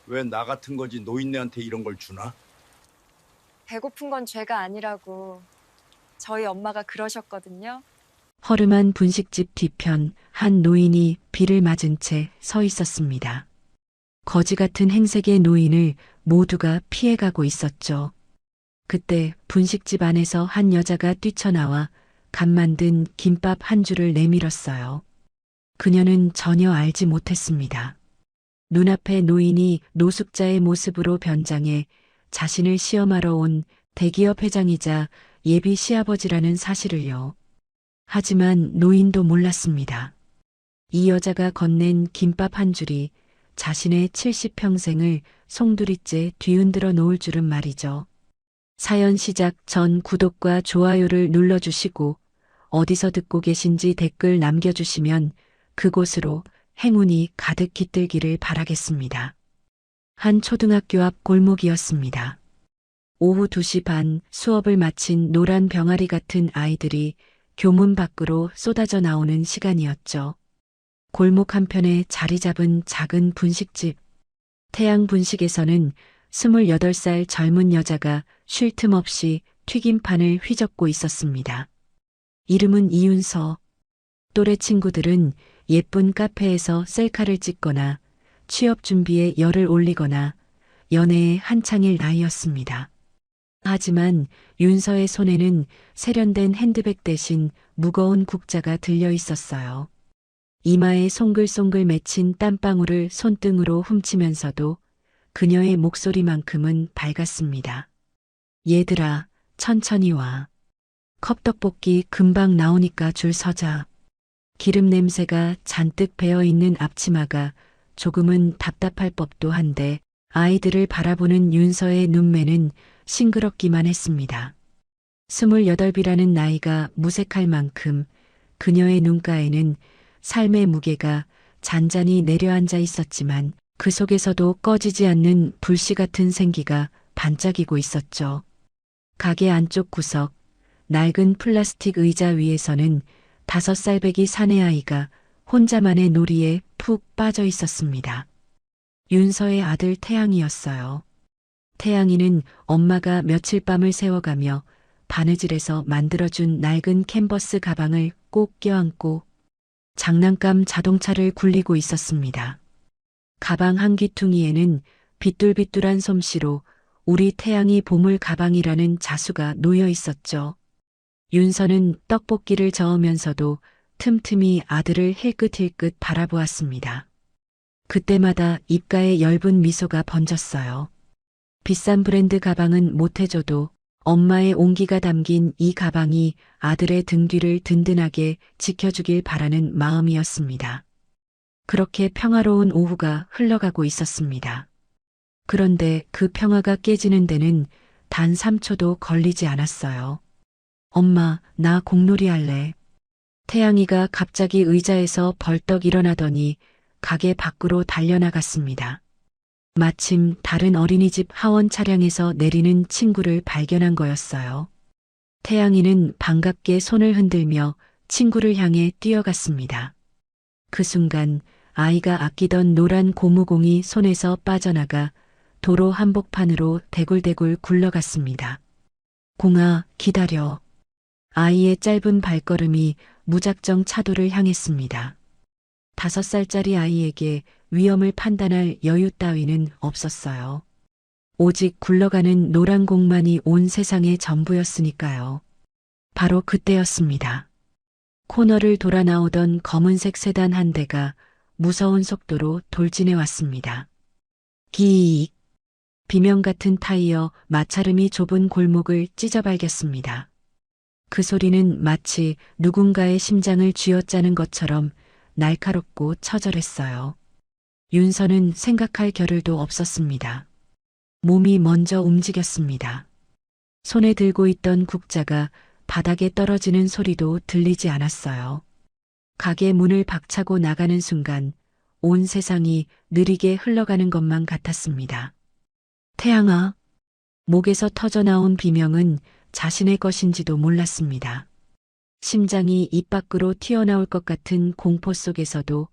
왜 나 같은 거지 노인네한테 이런 걸 주나? 배고픈 건 죄가 아니라고 저희 엄마가 그러셨거든요. 허름한 분식집 뒤편 한 노인이 비를 맞은 채 서 있었습니다. 거지 같은 행색의 노인을 모두가 피해가고 있었죠. 그때 분식집 안에서 한 여자가 뛰쳐나와 갓 만든 김밥 한 줄을 내밀었어요. 그녀는 전혀 알지 못했습니다. 눈앞에 노인이 노숙자의 모습으로 변장해 자신을 시험하러 온 대기업 회장이자 예비 시아버지라는 사실을요. 하지만 노인도 몰랐습니다. 이 여자가 건넨 김밥 한 줄이 자신의 70평생을 송두리째 뒤흔들어 놓을 줄은 말이죠. 사연 시작 전 구독과 좋아요를 눌러주시고 어디서 듣고 계신지 댓글 남겨주시면 그곳으로 행운이 가득 깃들기를 바라겠습니다. 한 초등학교 앞 골목이었습니다. 오후 2시 반 수업을 마친 노란 병아리 같은 아이들이 교문 밖으로 쏟아져 나오는 시간이었죠. 골목 한편에 자리 잡은 작은 분식집. 태양 분식에서는 28살 젊은 여자가 쉴 틈 없이 튀김판을 휘젓고 있었습니다. 이름은 이윤서. 또래 친구들은 예쁜 카페에서 셀카를 찍거나 취업 준비에 열을 올리거나 연애에 한창일 나이였습니다. 하지만 윤서의 손에는 세련된 핸드백 대신 무거운 국자가 들려 있었어요. 이마에 송글송글 맺힌 땀방울을 손등으로 훔치면서도 그녀의 목소리만큼은 밝았습니다. 얘들아, 천천히 와. 컵떡볶이 금방 나오니까 줄 서자. 기름 냄새가 잔뜩 배어있는 앞치마가 조금은 답답할 법도 한데 아이들을 바라보는 윤서의 눈매는 싱그럽기만 했습니다. 28이라는 나이가 무색할 만큼 그녀의 눈가에는 삶의 무게가 잔잔히 내려앉아 있었지만 그 속에서도 꺼지지 않는 불씨 같은 생기가 반짝이고 있었죠. 가게 안쪽 구석, 낡은 플라스틱 의자 위에서는 5살배기 사내아이가 혼자만의 놀이에 푹 빠져 있었습니다. 윤서의 아들 태양이었어요. 태양이는 엄마가 며칠 밤을 새워가며 바느질에서 만들어준 낡은 캔버스 가방을 꼭 껴안고 장난감 자동차를 굴리고 있었습니다. 가방 한 귀퉁이에는 비뚤비뚤한 솜씨로 우리 태양이 보물 가방이라는 자수가 놓여 있었죠. 윤서는 떡볶이를 저으면서도 틈틈이 아들을 힐끗힐끗 바라보았습니다. 그때마다 입가에 엷은 미소가 번졌어요. 비싼 브랜드 가방은 못해줘도 엄마의 온기가 담긴 이 가방이 아들의 등 뒤를 든든하게 지켜주길 바라는 마음이었습니다. 그렇게 평화로운 오후가 흘러가고 있었습니다. 그런데 그 평화가 깨지는 데는 단 3초도 걸리지 않았어요. 엄마, 나 공놀이 할래. 태양이가 갑자기 의자에서 벌떡 일어나더니 가게 밖으로 달려나갔습니다. 마침 다른 어린이집 하원 차량에서 내리는 친구를 발견한 거였어요. 태양이는 반갑게 손을 흔들며 친구를 향해 뛰어갔습니다. 그 순간 아이가 아끼던 노란 고무공이 손에서 빠져나가 도로 한복판으로 대굴대굴 굴러갔습니다. 공아, 기다려. 아이의 짧은 발걸음이 무작정 차도를 향했습니다. 5살짜리 아이에게 위험을 판단할 여유 따위는 없었어요. 오직 굴러가는 노란 공만이 온 세상의 전부였으니까요. 바로 그때였습니다. 코너를 돌아 나오던 검은색 세단 한 대가 무서운 속도로 돌진해 왔습니다. 기익. 비명 같은 타이어 마찰음이 좁은 골목을 찢어발겼습니다. 그 소리는 마치 누군가의 심장을 쥐어짜는 것처럼 날카롭고 처절했어요. 윤서는 생각할 겨를도 없었습니다. 몸이 먼저 움직였습니다. 손에 들고 있던 국자가 바닥에 떨어지는 소리도 들리지 않았어요. 가게 문을 박차고 나가는 순간 온 세상이 느리게 흘러가는 것만 같았습니다. 태양아. 목에서 터져나온 비명은 자신의 것인지도 몰랐습니다. 심장이 입 밖으로 튀어나올 것 같은 공포 속에서도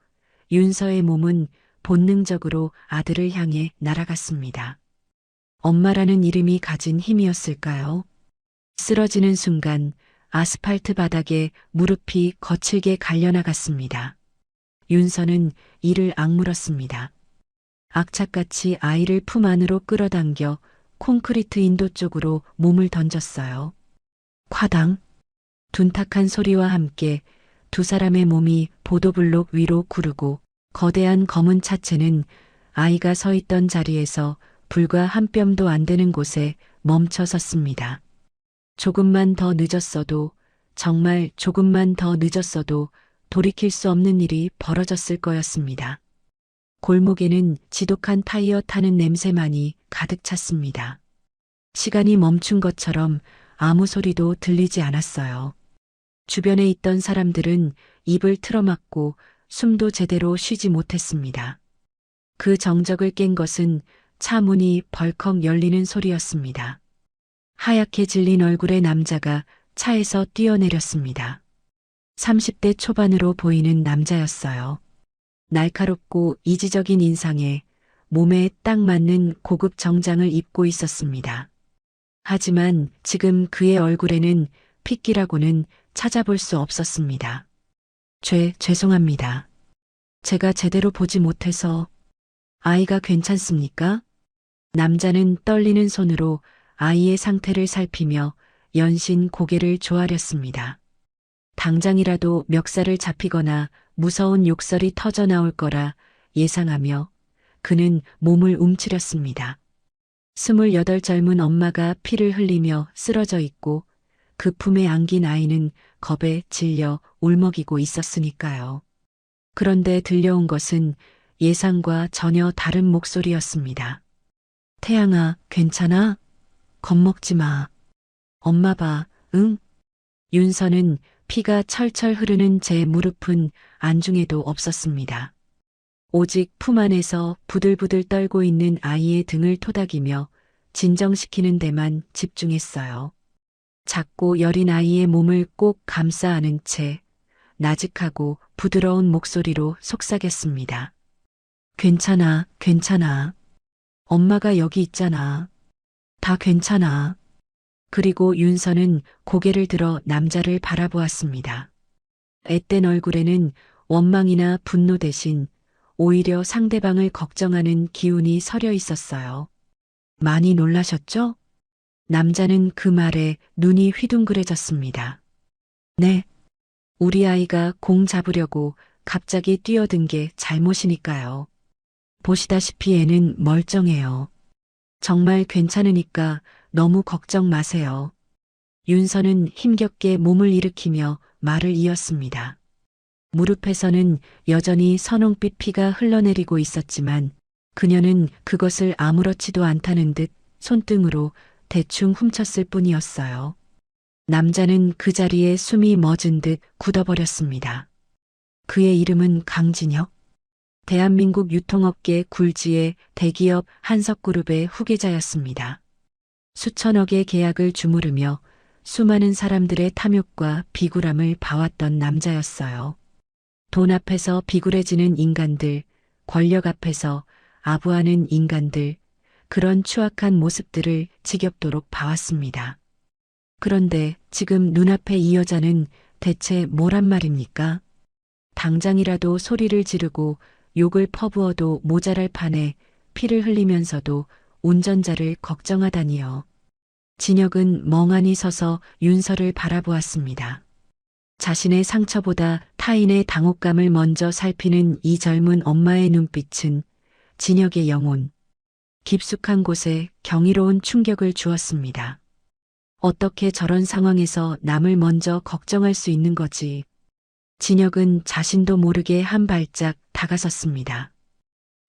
윤서의 몸은 본능적으로 아들을 향해 날아갔습니다. 엄마라는 이름이 가진 힘이었을까요? 쓰러지는 순간 아스팔트 바닥에 무릎이 거칠게 갈려나갔습니다. 윤서는 이를 악물었습니다. 악착같이 아이를 품 안으로 끌어당겨 콘크리트 인도 쪽으로 몸을 던졌어요. 콰당! 둔탁한 소리와 함께 두 사람의 몸이 보도블록 위로 구르고 거대한 검은 차체는 아이가 서 있던 자리에서 불과 한 뼘도 안 되는 곳에 멈춰 섰습니다. 조금만 더 늦었어도, 정말 조금만 더 늦었어도 돌이킬 수 없는 일이 벌어졌을 거였습니다. 골목에는 지독한 타이어 타는 냄새만이 가득 찼습니다. 시간이 멈춘 것처럼 아무 소리도 들리지 않았어요. 주변에 있던 사람들은 입을 틀어막고 숨도 제대로 쉬지 못했습니다. 그 정적을 깬 것은 차 문이 벌컥 열리는 소리였습니다. 하얗게 질린 얼굴의 남자가 차에서 뛰어내렸습니다. 30대 초반으로 보이는 남자였어요. 날카롭고 이지적인 인상에 몸에 딱 맞는 고급 정장을 입고 있었습니다. 하지만 지금 그의 얼굴에는 핏기라고는 찾아볼 수 없었습니다. 죄송합니다. 제가 제대로 보지 못해서. 아이가 괜찮습니까? 남자는 떨리는 손으로 아이의 상태를 살피며 연신 고개를 조아렸습니다. 당장이라도 멱살을 잡히거나 무서운 욕설이 터져 나올 거라 예상하며 그는 몸을 움츠렸습니다. 28 젊은 엄마가 피를 흘리며 쓰러져 있고 그 품에 안긴 아이는 겁에 질려 울먹이고 있었으니까요. 그런데 들려온 것은 예상과 전혀 다른 목소리였습니다. 태양아, 괜찮아? 겁먹지 마. 엄마 봐, 응? 윤서는 피가 철철 흐르는 제 무릎은 안중에도 없었습니다. 오직 품 안에서 부들부들 떨고 있는 아이의 등을 토닥이며 진정시키는 데만 집중했어요. 작고 여린 아이의 몸을 꼭 감싸 안은 채 나직하고 부드러운 목소리로 속삭였습니다. 괜찮아, 괜찮아. 엄마가 여기 있잖아. 다 괜찮아. 그리고 윤서는 고개를 들어 남자를 바라보았습니다. 앳된 얼굴에는 원망이나 분노 대신 오히려 상대방을 걱정하는 기운이 서려 있었어요. 많이 놀라셨죠? 남자는 그 말에 눈이 휘둥그레졌습니다. 네. 우리 아이가 공 잡으려고 갑자기 뛰어든 게 잘못이니까요. 보시다시피 애는 멀쩡해요. 정말 괜찮으니까 너무 걱정 마세요. 윤서는 힘겹게 몸을 일으키며 말을 이었습니다. 무릎에서는 여전히 선홍빛 피가 흘러내리고 있었지만 그녀는 그것을 아무렇지도 않다는 듯 손등으로 대충 훔쳤을 뿐이었어요. 남자는 그 자리에 숨이 멎은 듯 굳어버렸습니다. 그의 이름은 강진혁. 대한민국 유통업계 굴지의 대기업 한석그룹의 후계자였습니다. 수천억의 계약을 주무르며 수많은 사람들의 탐욕과 비굴함을 봐왔던 남자였어요. 돈 앞에서 비굴해지는 인간들, 권력 앞에서 아부하는 인간들, 그런 추악한 모습들을 지겹도록 봐왔습니다. 그런데 지금 눈앞에 이 여자는 대체 뭐란 말입니까? 당장이라도 소리를 지르고 욕을 퍼부어도 모자랄 판에 피를 흘리면서도 운전자를 걱정하다니요. 진혁은 멍하니 서서 윤서를 바라보았습니다. 자신의 상처보다 타인의 당혹감을 먼저 살피는 이 젊은 엄마의 눈빛은 진혁의 영혼, 깊숙한 곳에 경이로운 충격을 주었습니다. 어떻게 저런 상황에서 남을 먼저 걱정할 수 있는 거지? 진혁은 자신도 모르게 한 발짝 다가섰습니다.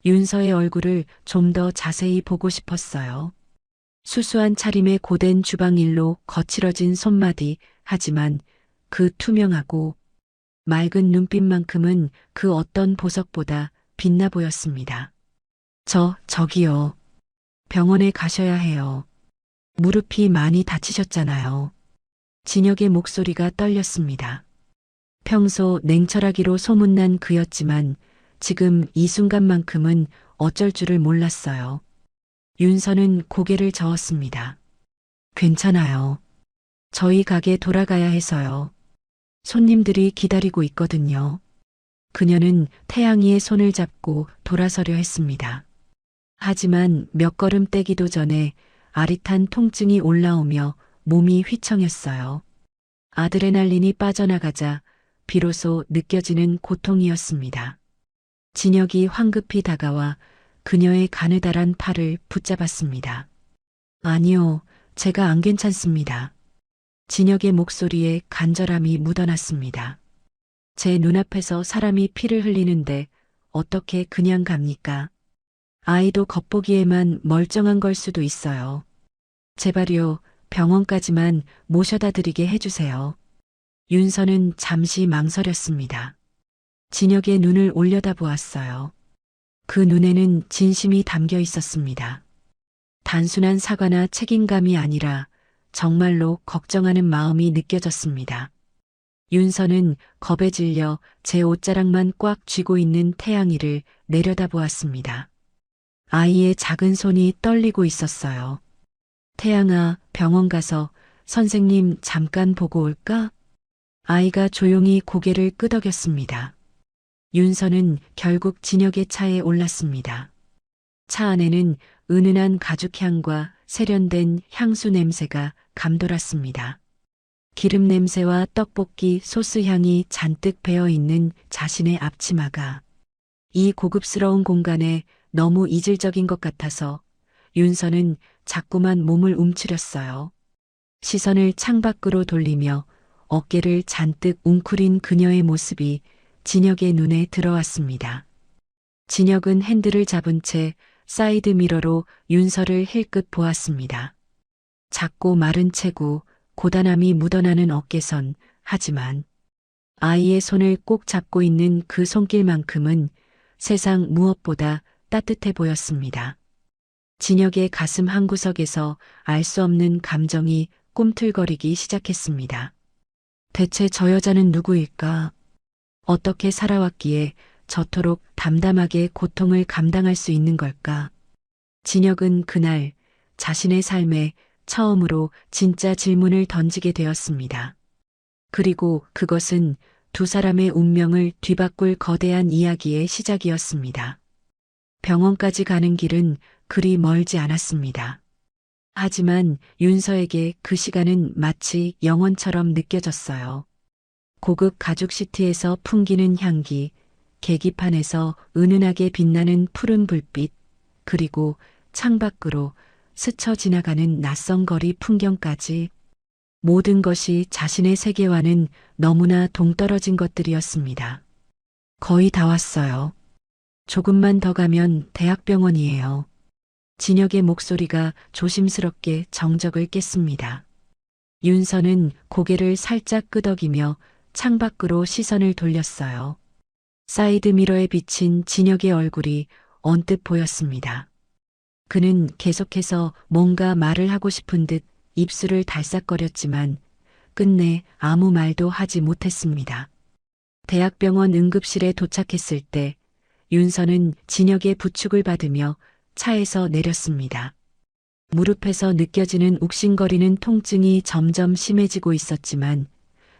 윤서의 얼굴을 좀 더 자세히 보고 싶었어요. 수수한 차림의 고된 주방일로 거칠어진 손마디, 하지만 그 투명하고 맑은 눈빛만큼은 그 어떤 보석보다 빛나 보였습니다. 저기요. 병원에 가셔야 해요. 무릎이 많이 다치셨잖아요. 진혁의 목소리가 떨렸습니다. 평소 냉철하기로 소문난 그였지만 지금 이 순간만큼은 어쩔 줄을 몰랐어요. 윤서는 고개를 저었습니다. 괜찮아요. 저희 가게 돌아가야 해서요. 손님들이 기다리고 있거든요. 그녀는 태양이의 손을 잡고 돌아서려 했습니다. 하지만 몇 걸음 떼기도 전에 아릿한 통증이 올라오며 몸이 휘청였어요. 아드레날린이 빠져나가자 비로소 느껴지는 고통이었습니다. 진혁이 황급히 다가와 그녀의 가느다란 팔을 붙잡았습니다. 아니요, 제가 안 괜찮습니다. 진혁의 목소리에 간절함이 묻어났습니다. 제 눈앞에서 사람이 피를 흘리는데 어떻게 그냥 갑니까? 아이도 겉보기에만 멀쩡한 걸 수도 있어요. 제발요, 병원까지만 모셔다 드리게 해주세요. 윤서는 잠시 망설였습니다. 진혁의 눈을 올려다보았어요. 그 눈에는 진심이 담겨 있었습니다. 단순한 사과나 책임감이 아니라 정말로 걱정하는 마음이 느껴졌습니다. 윤서는 겁에 질려 제 옷자락만 꽉 쥐고 있는 태양이를 내려다보았습니다. 아이의 작은 손이 떨리고 있었어요. 태양아, 병원 가서 선생님 잠깐 보고 올까? 아이가 조용히 고개를 끄덕였습니다. 윤서는 결국 진혁의 차에 올랐습니다. 차 안에는 은은한 가죽향과 세련된 향수 냄새가 감돌았습니다. 기름 냄새와 떡볶이 소스 향이 잔뜩 배어 있는 자신의 앞치마가 이 고급스러운 공간에 너무 이질적인 것 같아서 윤서는 자꾸만 몸을 움츠렸어요. 시선을 창밖으로 돌리며 어깨를 잔뜩 웅크린 그녀의 모습이 진혁의 눈에 들어왔습니다. 진혁은 핸들을 잡은 채 사이드 미러로 윤서를 힐끗 보았습니다. 작고 마른 체구, 고단함이 묻어나는 어깨선, 하지만 아이의 손을 꼭 잡고 있는 그 손길만큼은 세상 무엇보다 따뜻해 보였습니다. 진혁의 가슴 한구석에서 알 수 없는 감정이 꿈틀거리기 시작했습니다. 대체 저 여자는 누구일까? 어떻게 살아왔기에 저토록 담담하게 고통을 감당할 수 있는 걸까? 진혁은 그날 자신의 삶에 처음으로 진짜 질문을 던지게 되었습니다. 그리고 그것은 두 사람의 운명을 뒤바꿀 거대한 이야기의 시작이었습니다. 병원까지 가는 길은 그리 멀지 않았습니다. 하지만 윤서에게 그 시간은 마치 영원처럼 느껴졌어요. 고급 가죽 시트에서 풍기는 향기, 계기판에서 은은하게 빛나는 푸른 불빛, 그리고 창밖으로 스쳐 지나가는 낯선 거리 풍경까지 모든 것이 자신의 세계와는 너무나 동떨어진 것들이었습니다. 거의 다 왔어요. 조금만 더 가면 대학병원이에요. 진혁의 목소리가 조심스럽게 정적을 깼습니다. 윤서는 고개를 살짝 끄덕이며 창밖으로 시선을 돌렸어요. 사이드 미러에 비친 진혁의 얼굴이 언뜻 보였습니다. 그는 계속해서 뭔가 말을 하고 싶은 듯 입술을 달싹거렸지만 끝내 아무 말도 하지 못했습니다. 대학병원 응급실에 도착했을 때 윤서는 진혁의 부축을 받으며 차에서 내렸습니다. 무릎에서 느껴지는 욱신거리는 통증이 점점 심해지고 있었지만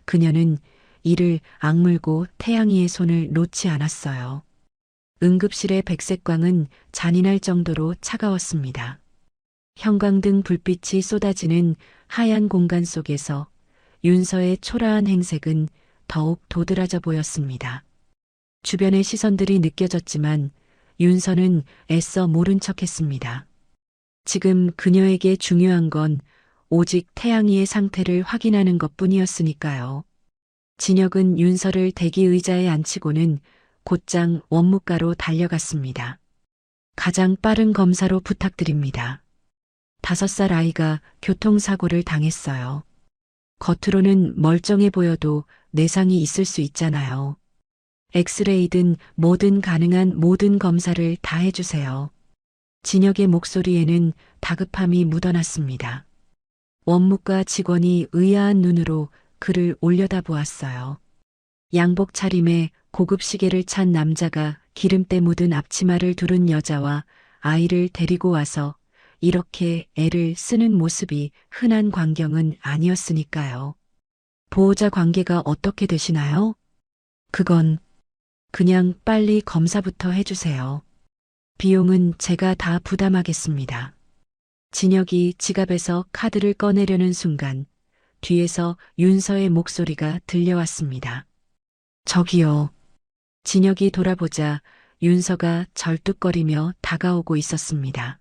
그녀는 이를 악물고 태양이의 손을 놓지 않았어요. 응급실의 백색광은 잔인할 정도로 차가웠습니다. 형광등 불빛이 쏟아지는 하얀 공간 속에서 윤서의 초라한 행색은 더욱 도드라져 보였습니다. 주변의 시선들이 느껴졌지만 윤서는 애써 모른 척했습니다. 지금 그녀에게 중요한 건 오직 태양이의 상태를 확인하는 것뿐이었으니까요. 진혁은 윤서를 대기 의자에 앉히고는 곧장 원무과로 달려갔습니다. 가장 빠른 검사로 부탁드립니다. 5살 아이가 교통사고를 당했어요. 겉으로는 멀쩡해 보여도 내상이 있을 수 있잖아요. 엑스레이든 뭐든 가능한 모든 검사를 다 해주세요. 진혁의 목소리에는 다급함이 묻어났습니다. 원무과 직원이 의아한 눈으로 그를 올려다보았어요. 양복 차림에 고급 시계를 찬 남자가 기름때 묻은 앞치마를 두른 여자와 아이를 데리고 와서 이렇게 애를 쓰는 모습이 흔한 광경은 아니었으니까요. 보호자 관계가 어떻게 되시나요? 그건 그냥 빨리 검사부터 해주세요. 비용은 제가 다 부담하겠습니다. 진혁이 지갑에서 카드를 꺼내려는 순간 뒤에서 윤서의 목소리가 들려왔습니다. 저기요. 진혁이 돌아보자 윤서가 절뚝거리며 다가오고 있었습니다.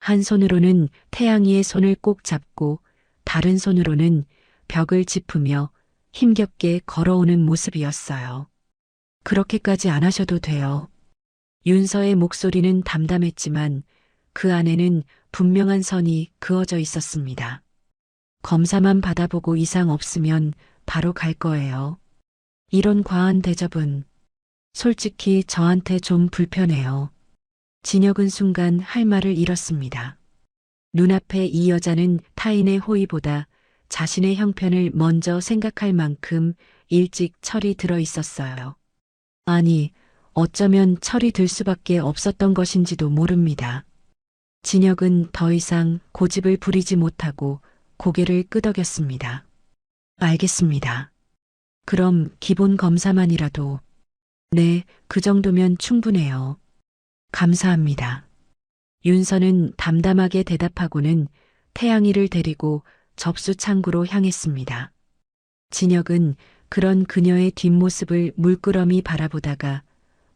한 손으로는 태양이의 손을 꼭 잡고 다른 손으로는 벽을 짚으며 힘겹게 걸어오는 모습이었어요. 그렇게까지 안 하셔도 돼요. 윤서의 목소리는 담담했지만 그 안에는 분명한 선이 그어져 있었습니다. 검사만 받아보고 이상 없으면 바로 갈 거예요. 이런 과한 대접은 솔직히 저한테 좀 불편해요. 진혁은 순간 할 말을 잃었습니다. 눈앞에 이 여자는 타인의 호의보다 자신의 형편을 먼저 생각할 만큼 일찍 철이 들어 있었어요. 아니, 어쩌면 철이 들 수밖에 없었던 것인지도 모릅니다. 진혁은 더 이상 고집을 부리지 못하고 고개를 끄덕였습니다. 알겠습니다. 그럼 기본 검사만이라도. 네, 그 정도면 충분해요. 감사합니다. 윤서는 담담하게 대답하고는 태양이를 데리고 접수 창구로 향했습니다. 진혁은 그런 그녀의 뒷모습을 물끄러미 바라보다가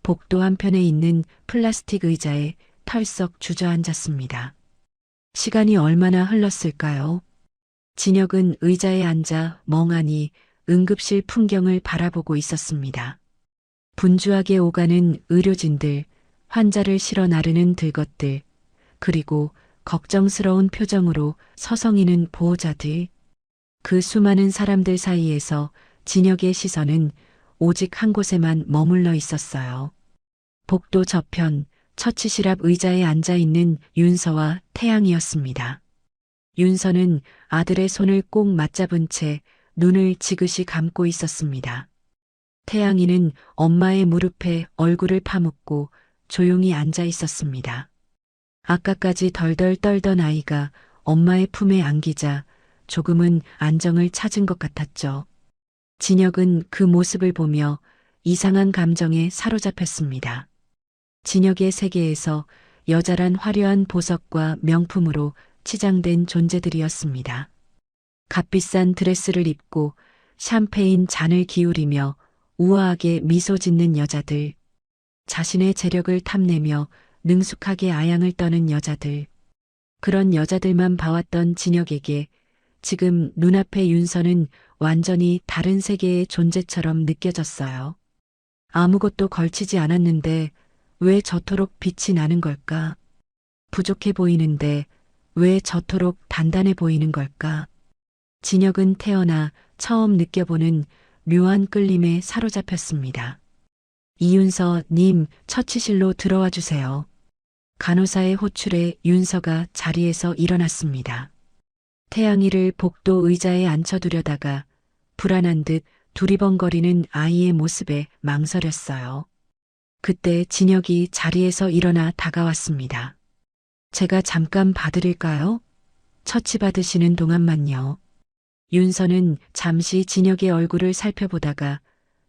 복도 한편에 있는 플라스틱 의자에 털썩 주저앉았습니다. 시간이 얼마나 흘렀을까요? 진혁은 의자에 앉아 멍하니 응급실 풍경을 바라보고 있었습니다. 분주하게 오가는 의료진들, 환자를 실어 나르는 들것들, 그리고 걱정스러운 표정으로 서성이는 보호자들. 그 수많은 사람들 사이에서 진혁의 시선은 오직 한 곳에만 머물러 있었어요. 복도 저편, 처치실 앞 의자에 앉아 있는 윤서와 태양이었습니다. 윤서는 아들의 손을 꼭 맞잡은 채 눈을 지그시 감고 있었습니다. 태양이는 엄마의 무릎에 얼굴을 파묻고 조용히 앉아 있었습니다. 아까까지 덜덜 떨던 아이가 엄마의 품에 안기자 조금은 안정을 찾은 것 같았죠. 진혁은 그 모습을 보며 이상한 감정에 사로잡혔습니다. 진혁의 세계에서 여자란 화려한 보석과 명품으로 치장된 존재들이었습니다. 값비싼 드레스를 입고 샴페인 잔을 기울이며 우아하게 미소 짓는 여자들, 자신의 재력을 탐내며 능숙하게 아양을 떠는 여자들, 그런 여자들만 봐왔던 진혁에게 지금 눈앞의 윤서는 완전히 다른 세계의 존재처럼 느껴졌어요. 아무것도 걸치지 않았는데 왜 저토록 빛이 나는 걸까? 부족해 보이는데 왜 저토록 단단해 보이는 걸까? 진혁은 태어나 처음 느껴보는 묘한 끌림에 사로잡혔습니다. 이윤서 님, 처치실로 들어와 주세요. 간호사의 호출에 윤서가 자리에서 일어났습니다. 태양이를 복도 의자에 앉혀두려다가 불안한 듯 두리번거리는 아이의 모습에 망설였어요. 그때 진혁이 자리에서 일어나 다가왔습니다. 제가 잠깐 봐드릴까요? 처치받으시는 동안만요. 윤서는 잠시 진혁의 얼굴을 살펴보다가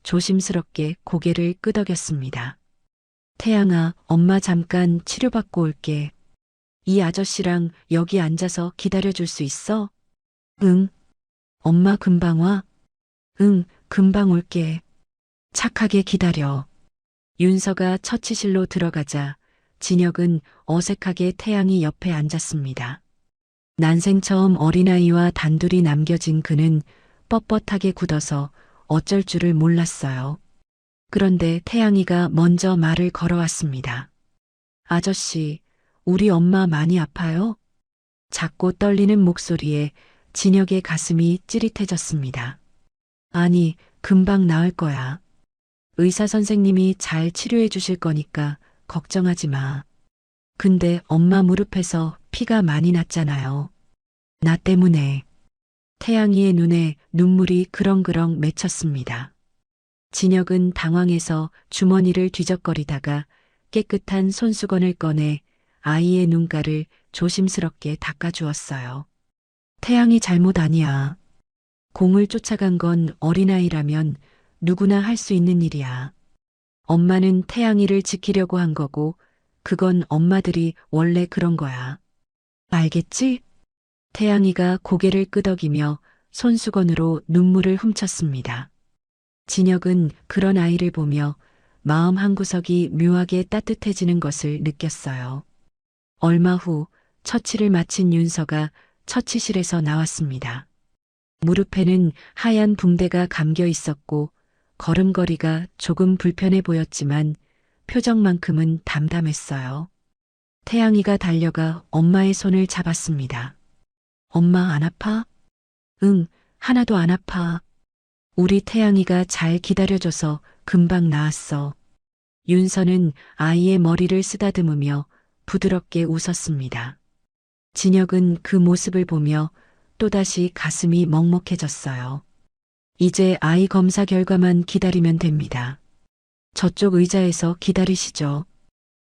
조심스럽게 고개를 끄덕였습니다. 태양아, 엄마 잠깐 치료받고 올게. 이 아저씨랑 여기 앉아서 기다려줄 수 있어? 응. 엄마 금방 와? 응, 금방 올게. 착하게 기다려. 윤서가 처치실로 들어가자 진혁은 어색하게 태양이 옆에 앉았습니다. 난생 처음 어린아이와 단둘이 남겨진 그는 뻣뻣하게 굳어서 어쩔 줄을 몰랐어요. 그런데 태양이가 먼저 말을 걸어왔습니다. 아저씨, 우리 엄마 많이 아파요? 작고 떨리는 목소리에 진혁의 가슴이 찌릿해졌습니다. 아니, 금방 나을 거야. 의사 선생님이 잘 치료해 주실 거니까 걱정하지 마. 근데 엄마 무릎에서 피가 많이 났잖아요. 나 때문에. 태양이의 눈에 눈물이 그렁그렁 맺혔습니다. 진혁은 당황해서 주머니를 뒤적거리다가 깨끗한 손수건을 꺼내 아이의 눈가를 조심스럽게 닦아주었어요. 태양이 잘못 아니야. 공을 쫓아간 건 어린아이라면 누구나 할 수 있는 일이야. 엄마는 태양이를 지키려고 한 거고 그건 엄마들이 원래 그런 거야. 알겠지? 태양이가 고개를 끄덕이며 손수건으로 눈물을 훔쳤습니다. 진혁은 그런 아이를 보며 마음 한구석이 묘하게 따뜻해지는 것을 느꼈어요. 얼마 후 처치를 마친 윤서가 처치실에서 나왔습니다. 무릎에는 하얀 붕대가 감겨 있었고 걸음걸이가 조금 불편해 보였지만 표정만큼은 담담했어요. 태양이가 달려가 엄마의 손을 잡았습니다. 엄마 안 아파? 응, 하나도 안 아파. 우리 태양이가 잘 기다려줘서 금방 나았어. 윤서는 아이의 머리를 쓰다듬으며 부드럽게 웃었습니다. 진혁은 그 모습을 보며 또다시 가슴이 먹먹해졌어요. 이제 아이 검사 결과만 기다리면 됩니다. 저쪽 의자에서 기다리시죠.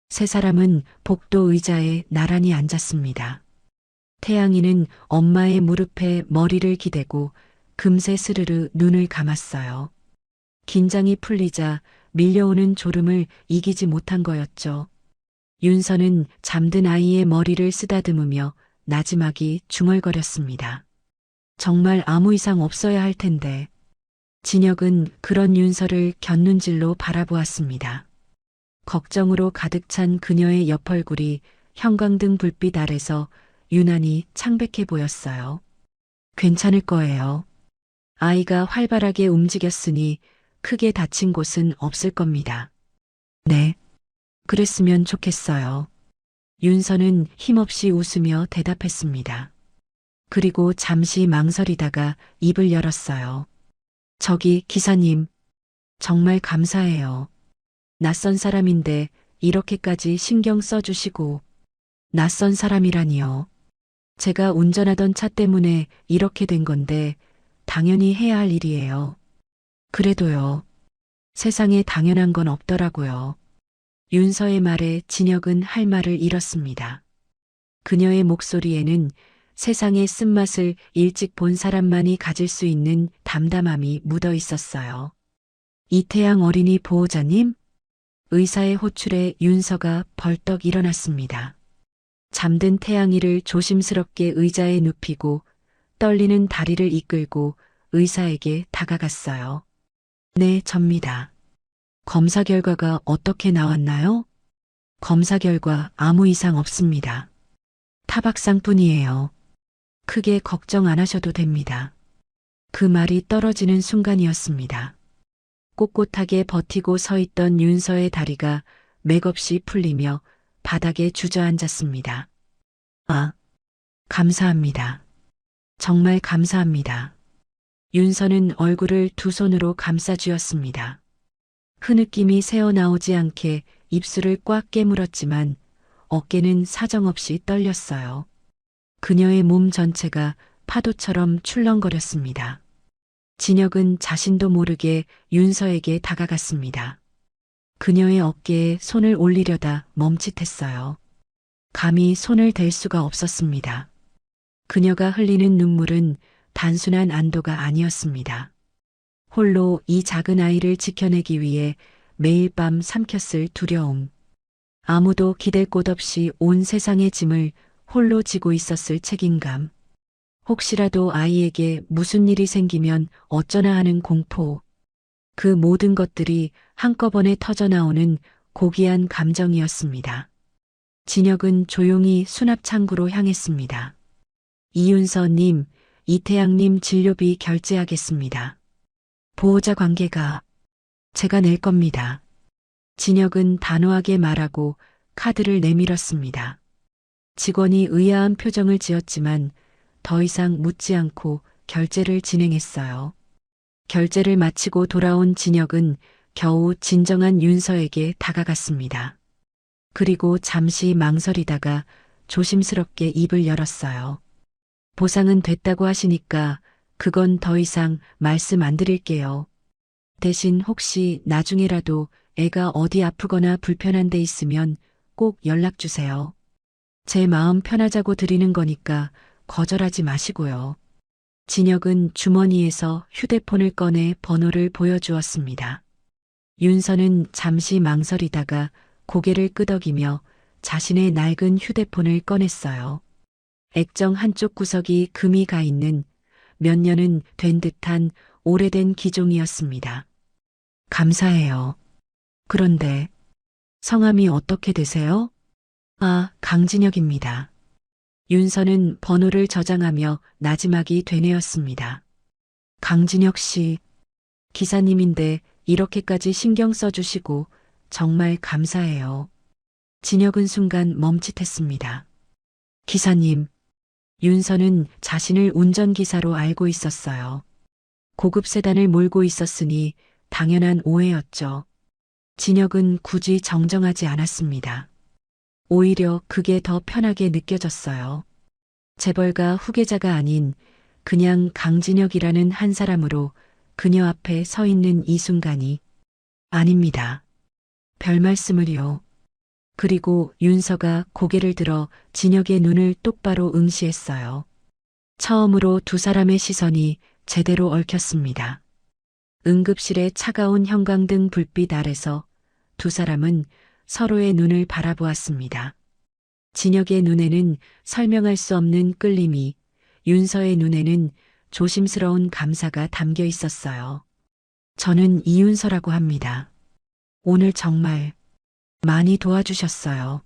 세 사람은 복도 의자에 나란히 앉았습니다. 태양이는 엄마의 무릎에 머리를 기대고 금세 스르르 눈을 감았어요. 긴장이 풀리자 밀려오는 졸음을 이기지 못한 거였죠. 윤서는 잠든 아이의 머리를 쓰다듬으며 나지막이 중얼거렸습니다. 정말 아무 이상 없어야 할 텐데. 진혁은 그런 윤서를 곁눈질로 바라보았습니다. 걱정으로 가득 찬 그녀의 옆얼굴이 형광등 불빛 아래서 유난히 창백해 보였어요. 괜찮을 거예요. 아이가 활발하게 움직였으니 크게 다친 곳은 없을 겁니다. 네. 그랬으면 좋겠어요. 윤서는 힘없이 웃으며 대답했습니다. 그리고 잠시 망설이다가 입을 열었어요. 저기 기사님, 정말 감사해요. 낯선 사람인데 이렇게까지 신경 써주시고. 낯선 사람이라니요. 제가 운전하던 차 때문에 이렇게 된 건데 당연히 해야 할 일이에요. 그래도요. 세상에 당연한 건 없더라고요. 윤서의 말에 진혁은 할 말을 잃었습니다. 그녀의 목소리에는 세상의 쓴맛을 일찍 본 사람만이 가질 수 있는 담담함이 묻어 있었어요. 이태양 어린이 보호자님? 의사의 호출에 윤서가 벌떡 일어났습니다. 잠든 태양이를 조심스럽게 의자에 눕히고 떨리는 다리를 이끌고 의사에게 다가갔어요. 네, 접니다. 검사 결과가 어떻게 나왔나요? 검사 결과 아무 이상 없습니다. 타박상뿐이에요. 크게 걱정 안 하셔도 됩니다. 그 말이 떨어지는 순간이었습니다. 꼿꼿하게 버티고 서 있던 윤서의 다리가 맥없이 풀리며 바닥에 주저앉았습니다. 아, 감사합니다. 정말 감사합니다. 윤서는 얼굴을 두 손으로 감싸쥐었습니다. 흐느낌이 새어나오지 않게 입술을 꽉 깨물었지만 어깨는 사정없이 떨렸어요. 그녀의 몸 전체가 파도처럼 출렁거렸습니다. 진혁은 자신도 모르게 윤서에게 다가갔습니다. 그녀의 어깨에 손을 올리려다 멈칫했어요. 감히 손을 댈 수가 없었습니다. 그녀가 흘리는 눈물은 단순한 안도가 아니었습니다. 홀로 이 작은 아이를 지켜내기 위해 매일 밤 삼켰을 두려움. 아무도 기댈 곳 없이 온 세상의 짐을 홀로 지고 있었을 책임감. 혹시라도 아이에게 무슨 일이 생기면 어쩌나 하는 공포. 그 모든 것들이 한꺼번에 터져나오는 고귀한 감정이었습니다. 진혁은 조용히 수납창구로 향했습니다. 이윤서님, 이태양님 진료비 결제하겠습니다. 보호자 관계가 제가 낼 겁니다. 진혁은 단호하게 말하고 카드를 내밀었습니다. 직원이 의아한 표정을 지었지만 더 이상 묻지 않고 결제를 진행했어요. 결제를 마치고 돌아온 진혁은 겨우 진정한 윤서에게 다가갔습니다. 그리고 잠시 망설이다가 조심스럽게 입을 열었어요. 보상은 됐다고 하시니까 그건 더 이상 말씀 안 드릴게요. 대신 혹시 나중에라도 애가 어디 아프거나 불편한 데 있으면 꼭 연락 주세요. 제 마음 편하자고 드리는 거니까 거절하지 마시고요. 진혁은 주머니에서 휴대폰을 꺼내 번호를 보여주었습니다. 윤서는 잠시 망설이다가 고개를 끄덕이며 자신의 낡은 휴대폰을 꺼냈어요. 액정 한쪽 구석이 금이 가 있는 몇 년은 된 듯한 오래된 기종이었습니다. 감사해요. 그런데 성함이 어떻게 되세요? 아, 강진혁입니다. 윤서는 번호를 저장하며 나지막이 되뇌었습니다. 강진혁 씨, 기사님인데 이렇게까지 신경 써주시고 정말 감사해요. 진혁은 순간 멈칫했습니다. 기사님, 윤서는 자신을 운전기사로 알고 있었어요. 고급 세단을 몰고 있었으니 당연한 오해였죠. 진혁은 굳이 정정하지 않았습니다. 오히려 그게 더 편하게 느껴졌어요. 재벌가 후계자가 아닌 그냥 강진혁이라는 한 사람으로 그녀 앞에 서 있는 이 순간이 아닙니다. 별 말씀을요. 그리고 윤서가 고개를 들어 진혁의 눈을 똑바로 응시했어요. 처음으로 두 사람의 시선이 제대로 얽혔습니다. 응급실의 차가운 형광등 불빛 아래서 두 사람은 서로의 눈을 바라보았습니다. 진혁의 눈에는 설명할 수 없는 끌림이, 윤서의 눈에는 조심스러운 감사가 담겨 있었어요. 저는 이윤서라고 합니다. 오늘 정말 많이 도와주셨어요.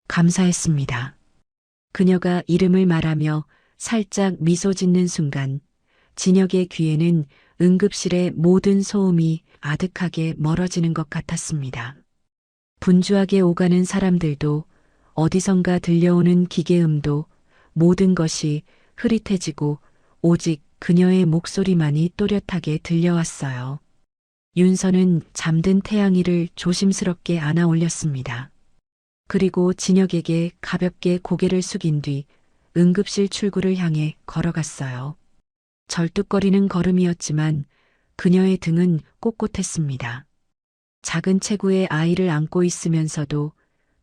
감사했습니다. 그녀가 이름을 말하며 살짝 미소 짓는 순간 진혁의 귀에는 응급실의 모든 소음이 아득하게 멀어지는 것 같았습니다. 분주하게 오가는 사람들도 어디선가 들려오는 기계음도 모든 것이 흐릿해지고 오직 그녀의 목소리만이 또렷하게 들려왔어요. 윤서는 잠든 태양이를 조심스럽게 안아 올렸습니다. 그리고 진혁에게 가볍게 고개를 숙인 뒤 응급실 출구를 향해 걸어갔어요. 절뚝거리는 걸음이었지만 그녀의 등은 꼿꼿했습니다. 작은 체구의 아이를 안고 있으면서도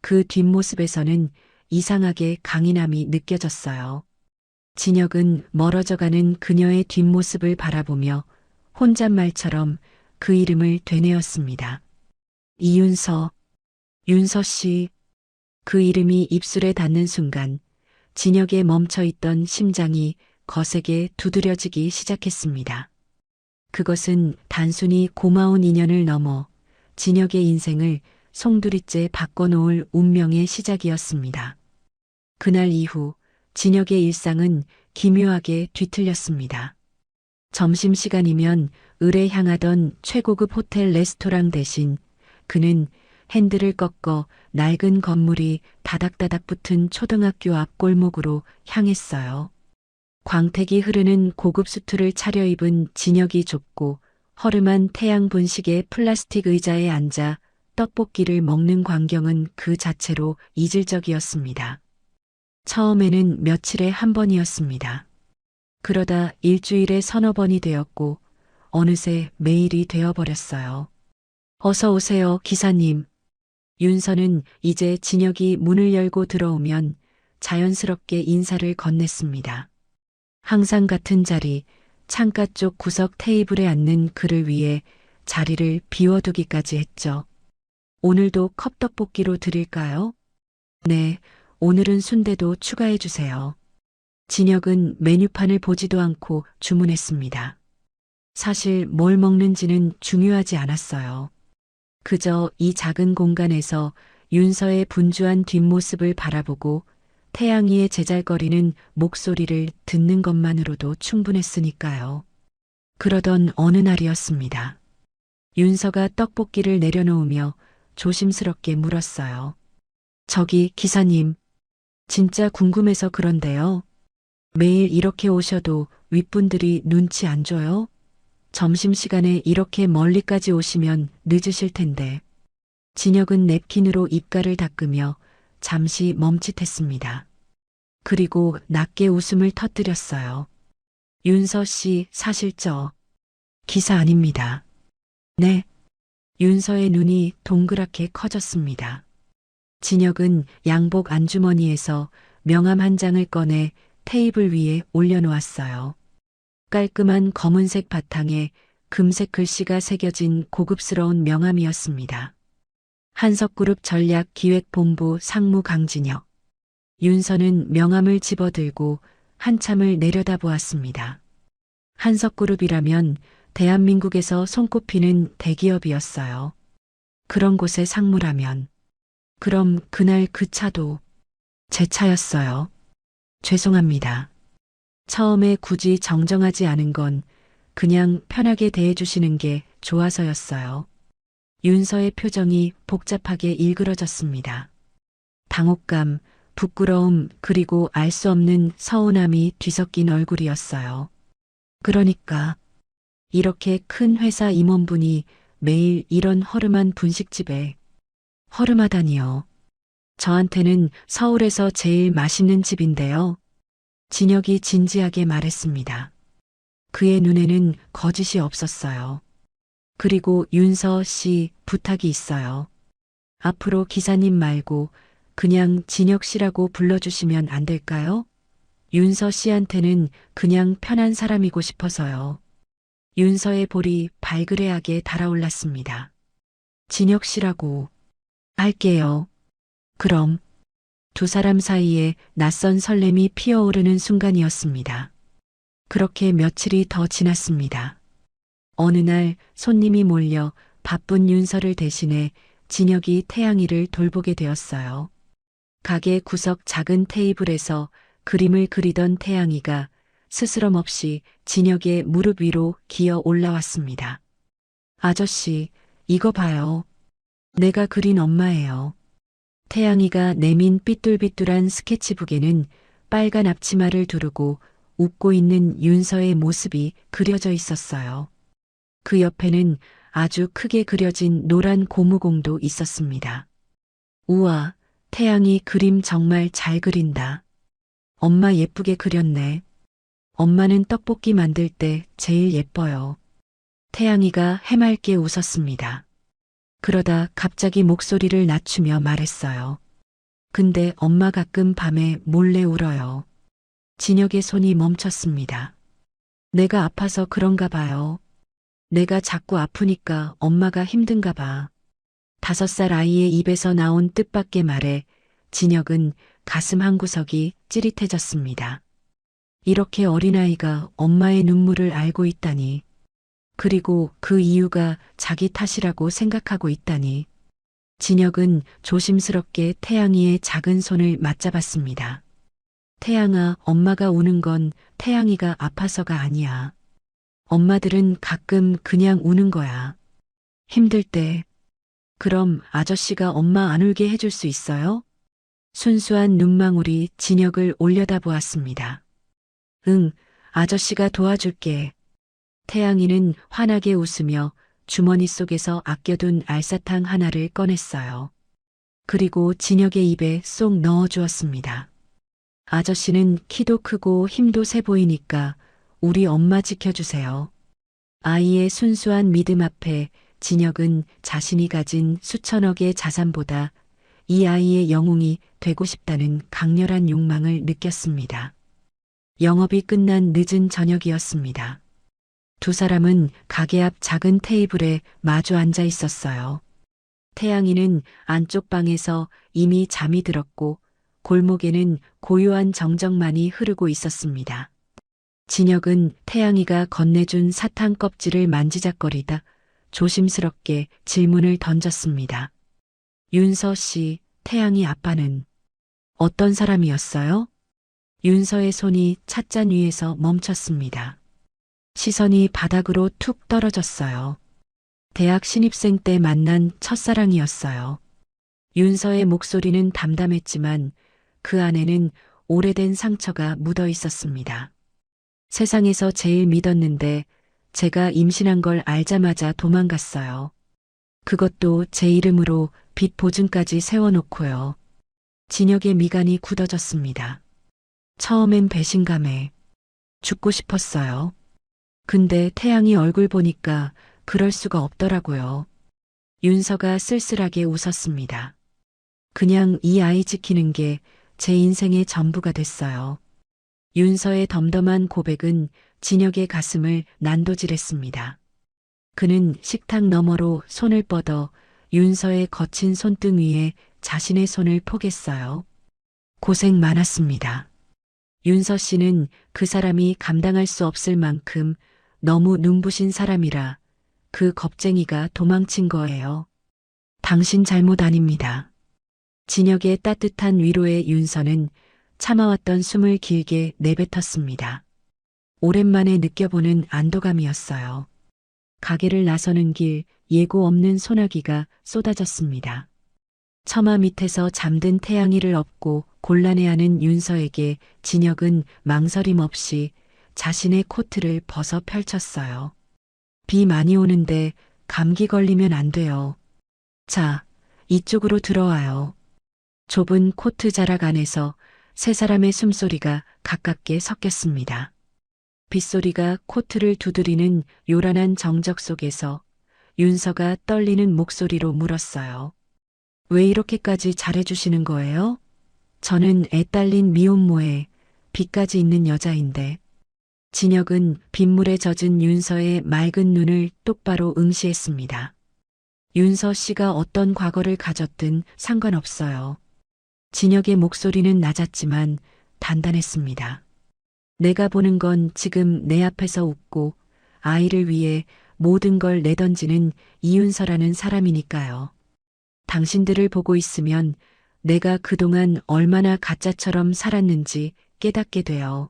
그 뒷모습에서는 이상하게 강인함이 느껴졌어요. 진혁은 멀어져가는 그녀의 뒷모습을 바라보며 혼잣말처럼 그 이름을 되뇌었습니다. 이윤서, 윤서 씨. 그 이름이 입술에 닿는 순간 진혁의 멈춰있던 심장이 거세게 두드려지기 시작했습니다. 그것은 단순히 고마운 인연을 넘어 진혁의 인생을 송두리째 바꿔놓을 운명의 시작이었습니다. 그날 이후 진혁의 일상은 기묘하게 뒤틀렸습니다. 점심시간이면 을에 향하던 최고급 호텔 레스토랑 대신 그는 핸들을 꺾어 낡은 건물이 다닥다닥 붙은 초등학교 앞 골목으로 향했어요. 광택이 흐르는 고급 수트를 차려입은 진혁이 좁고 허름한 태양 분식의 플라스틱 의자에 앉아 떡볶이를 먹는 광경은 그 자체로 이질적이었습니다. 처음에는 며칠에 한 번이었습니다. 그러다 일주일에 서너 번이 되었고 어느새 매일이 되어버렸어요. 어서 오세요, 기사님. 윤서는 이제 진혁이 문을 열고 들어오면 자연스럽게 인사를 건넸습니다. 항상 같은 자리, 창가 쪽 구석 테이블에 앉는 그를 위해 자리를 비워두기까지 했죠. 오늘도 컵떡볶이로 드릴까요? 네, 오늘은 순대도 추가해 주세요. 진혁은 메뉴판을 보지도 않고 주문했습니다. 사실 뭘 먹는지는 중요하지 않았어요. 그저 이 작은 공간에서 윤서의 분주한 뒷모습을 바라보고 태양이의 제잘거리는 목소리를 듣는 것만으로도 충분했으니까요. 그러던 어느 날이었습니다. 윤서가 떡볶이를 내려놓으며 조심스럽게 물었어요. 저기 기사님, 진짜 궁금해서 그런데요. 매일 이렇게 오셔도 윗분들이 눈치 안 줘요? 점심시간에 이렇게 멀리까지 오시면 늦으실 텐데. 진혁은 냅킨으로 입가를 닦으며 잠시 멈칫했습니다. 그리고 낮게 웃음을 터뜨렸어요. 윤서 씨, 사실 저 기사 아닙니다. 네. 윤서의 눈이 동그랗게 커졌습니다. 진혁은 양복 안주머니에서 명함 한 장을 꺼내 테이블 위에 올려놓았어요. 깔끔한 검은색 바탕에 금색 글씨가 새겨진 고급스러운 명함이었습니다. 한석그룹 전략기획본부 상무 강진혁. 윤서는 명함을 집어들고 한참을 내려다보았습니다. 한석그룹이라면 대한민국에서 손꼽히는 대기업이었어요. 그런 곳의 상무라면. 그럼 그날 그 차도 제 차였어요. 죄송합니다. 처음에 굳이 정정하지 않은 건 그냥 편하게 대해주시는 게 좋아서였어요. 윤서의 표정이 복잡하게 일그러졌습니다. 당혹감, 부끄러움, 그리고 알 수 없는 서운함이 뒤섞인 얼굴이었어요. 그러니까 이렇게 큰 회사 임원분이 매일 이런 허름한 분식집에 허름하다니요. 저한테는 서울에서 제일 맛있는 집인데요. 진혁이 진지하게 말했습니다. 그의 눈에는 거짓이 없었어요. 그리고 윤서 씨 부탁이 있어요. 앞으로 기사님 말고 그냥 진혁 씨라고 불러주시면 안 될까요? 윤서 씨한테는 그냥 편한 사람이고 싶어서요. 윤서의 볼이 발그레하게 달아올랐습니다. 진혁 씨라고 할게요. 그럼 두 사람 사이에 낯선 설렘이 피어오르는 순간이었습니다. 그렇게 며칠이 더 지났습니다. 어느 날 손님이 몰려 바쁜 윤서를 대신해 진혁이 태양이를 돌보게 되었어요. 가게 구석 작은 테이블에서 그림을 그리던 태양이가 스스럼 없이 진혁의 무릎 위로 기어 올라왔습니다. 아저씨, 이거 봐요. 내가 그린 엄마예요. 태양이가 내민 삐뚤삐뚤한 스케치북에는 빨간 앞치마를 두르고 웃고 있는 윤서의 모습이 그려져 있었어요. 그 옆에는 아주 크게 그려진 노란 고무공도 있었습니다. 우와, 태양이 그림 정말 잘 그린다. 엄마 예쁘게 그렸네. 엄마는 떡볶이 만들 때 제일 예뻐요. 태양이가 해맑게 웃었습니다. 그러다 갑자기 목소리를 낮추며 말했어요. 근데 엄마 가끔 밤에 몰래 울어요. 진혁의 손이 멈췄습니다. 내가 아파서 그런가 봐요. 내가 자꾸 아프니까 엄마가 힘든가 봐. 5살 아이의 입에서 나온 뜻밖의 말에 진혁은 가슴 한구석이 찌릿해졌습니다. 이렇게 어린아이가 엄마의 눈물을 알고 있다니. 그리고 그 이유가 자기 탓이라고 생각하고 있다니. 진혁은 조심스럽게 태양이의 작은 손을 맞잡았습니다. 태양아, 엄마가 우는 건 태양이가 아파서가 아니야. 엄마들은 가끔 그냥 우는 거야. 힘들 때. 그럼 아저씨가 엄마 안 울게 해줄 수 있어요? 순수한 눈망울이 진혁을 올려다보았습니다. 응, 아저씨가 도와줄게. 태양이는 환하게 웃으며 주머니 속에서 아껴둔 알사탕 하나를 꺼냈어요. 그리고 진혁의 입에 쏙 넣어주었습니다. 아저씨는 키도 크고 힘도 세 보이니까 우리 엄마 지켜주세요. 아이의 순수한 믿음 앞에 진혁은 자신이 가진 수천억의 자산보다 이 아이의 영웅이 되고 싶다는 강렬한 욕망을 느꼈습니다. 영업이 끝난 늦은 저녁이었습니다. 두 사람은 가게 앞 작은 테이블에 마주 앉아 있었어요. 태양이는 안쪽 방에서 이미 잠이 들었고 골목에는 고요한 정적만이 흐르고 있었습니다. 진혁은 태양이가 건네준 사탕 껍질을 만지작거리다 조심스럽게 질문을 던졌습니다. 윤서 씨, 태양이 아빠는 어떤 사람이었어요? 윤서의 손이 찻잔 위에서 멈췄습니다. 시선이 바닥으로 툭 떨어졌어요. 대학 신입생 때 만난 첫사랑이었어요. 윤서의 목소리는 담담했지만 그 안에는 오래된 상처가 묻어 있었습니다. 세상에서 제일 믿었는데 제가 임신한 걸 알자마자 도망갔어요. 그것도 제 이름으로 빚 보증까지 세워놓고요. 진혁의 미간이 굳어졌습니다. 처음엔 배신감에 죽고 싶었어요. 근데 태양이 얼굴 보니까 그럴 수가 없더라고요. 윤서가 쓸쓸하게 웃었습니다. 그냥 이 아이 지키는 게 제 인생의 전부가 됐어요. 윤서의 덤덤한 고백은 진혁의 가슴을 난도질했습니다. 그는 식탁 너머로 손을 뻗어 윤서의 거친 손등 위에 자신의 손을 포겠어요. 고생 많았습니다. 윤서 씨는 그 사람이 감당할 수 없을 만큼 너무 눈부신 사람이라 그 겁쟁이가 도망친 거예요. 당신 잘못 아닙니다. 진혁의 따뜻한 위로에 윤서는 참아왔던 숨을 길게 내뱉었습니다. 오랜만에 느껴보는 안도감이었어요. 가게를 나서는 길 예고 없는 소나기가 쏟아졌습니다. 처마 밑에서 잠든 태양이를 업고 곤란해하는 윤서에게 진혁은 망설임 없이 자신의 코트를 벗어 펼쳤어요. 비 많이 오는데 감기 걸리면 안 돼요. 자, 이쪽으로 들어와요. 좁은 코트 자락 안에서 세 사람의 숨소리가 가깝게 섞였습니다. 빗소리가 코트를 두드리는 요란한 정적 속에서 윤서가 떨리는 목소리로 물었어요. 왜 이렇게까지 잘해주시는 거예요? 저는 애 딸린 미혼모에 빚까지 있는 여자인데. 진혁은 빗물에 젖은 윤서의 맑은 눈을 똑바로 응시했습니다. 윤서 씨가 어떤 과거를 가졌든 상관없어요. 진혁의 목소리는 낮았지만 단단했습니다. 내가 보는 건 지금 내 앞에서 웃고 아이를 위해 모든 걸 내던지는 이윤서라는 사람이니까요. 당신들을 보고 있으면 내가 그동안 얼마나 가짜처럼 살았는지 깨닫게 돼요.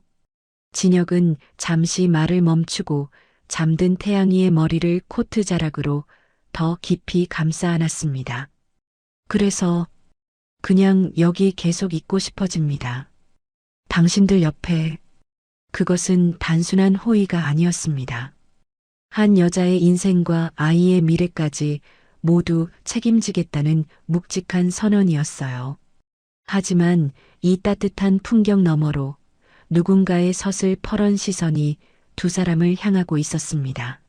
진혁은 잠시 말을 멈추고 잠든 태양이의 머리를 코트 자락으로 더 깊이 감싸 안았습니다. 그래서 그냥 여기 계속 있고 싶어집니다. 당신들 옆에. 그것은 단순한 호의가 아니었습니다. 한 여자의 인생과 아이의 미래까지 모두 책임지겠다는 묵직한 선언이었어요. 하지만 이 따뜻한 풍경 너머로 누군가의 서슬퍼런 시선이 두 사람을 향하고 있었습니다.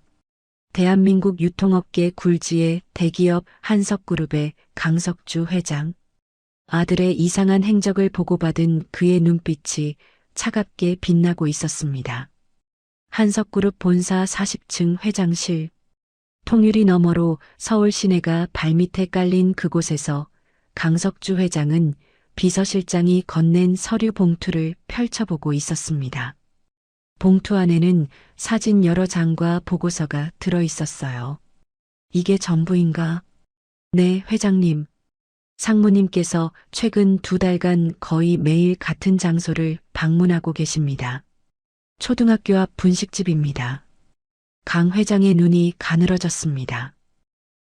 대한민국 유통업계 굴지의 대기업 한석그룹의 강석주 회장. 아들의 이상한 행적을 보고받은 그의 눈빛이 차갑게 빛나고 있었습니다. 한석그룹 본사 40층 회장실. 통유리 너머로 서울 시내가 발밑에 깔린 그곳에서 강석주 회장은 비서실장이 건넨 서류 봉투를 펼쳐보고 있었습니다. 봉투 안에는 사진 여러 장과 보고서가 들어 있었어요. 이게 전부인가? 네, 회장님. 상무님께서 최근 2달간 거의 매일 같은 장소를 방문하고 계십니다. 초등학교 앞 분식집입니다. 강 회장의 눈이 가늘어졌습니다.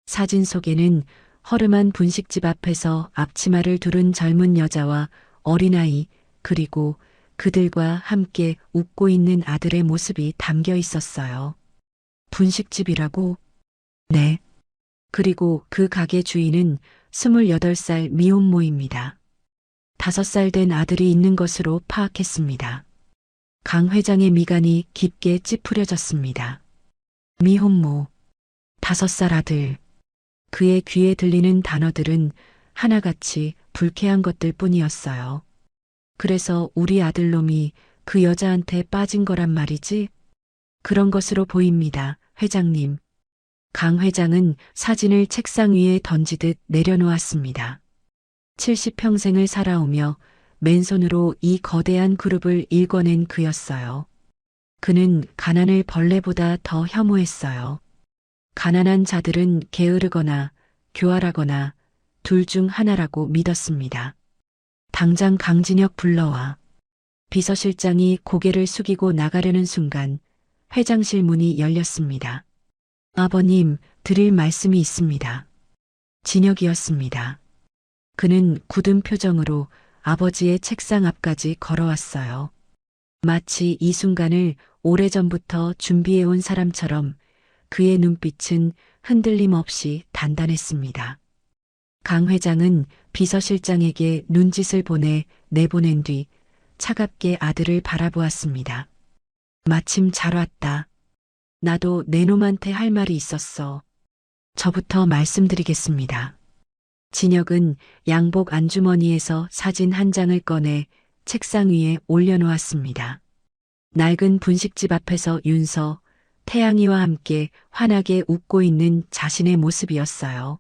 사진 속에는 허름한 분식집 앞에서 앞치마를 두른 젊은 여자와 어린아이, 그리고 그들과 함께 웃고 있는 아들의 모습이 담겨 있었어요. 분식집이라고? 네. 그리고 그 가게 주인은 28살 미혼모입니다. 5살 된 아들이 있는 것으로 파악했습니다. 강 회장의 미간이 깊게 찌푸려졌습니다. 미혼모, 5살 아들. 그의 귀에 들리는 단어들은 하나같이 불쾌한 것들 뿐이었어요. 그래서 우리 아들놈이 그 여자한테 빠진 거란 말이지? 그런 것으로 보입니다, 회장님. 강 회장은 사진을 책상 위에 던지듯 내려놓았습니다. 70평생을 살아오며 맨손으로 이 거대한 그룹을 일궈낸 그였어요. 그는 가난을 벌레보다 더 혐오했어요. 가난한 자들은 게으르거나 교활하거나 둘 중 하나라고 믿었습니다. 당장 강진혁 불러와. 비서실장이 고개를 숙이고 나가려는 순간 회장실 문이 열렸습니다. 아버님, 드릴 말씀이 있습니다. 진혁이었습니다. 그는 굳은 표정으로 아버지의 책상 앞까지 걸어왔어요. 마치 이 순간을 오래전부터 준비해온 사람처럼 그의 눈빛은 흔들림 없이 단단했습니다. 강 회장은 비서실장에게 눈짓을 보내 내보낸 뒤 차갑게 아들을 바라보았습니다. 마침 잘 왔다. 나도 내 놈한테 할 말이 있었어. 저부터 말씀드리겠습니다. 진혁은 양복 안주머니에서 사진 한 장을 꺼내 책상 위에 올려놓았습니다. 낡은 분식집 앞에서 윤서, 태양이와 함께 환하게 웃고 있는 자신의 모습이었어요.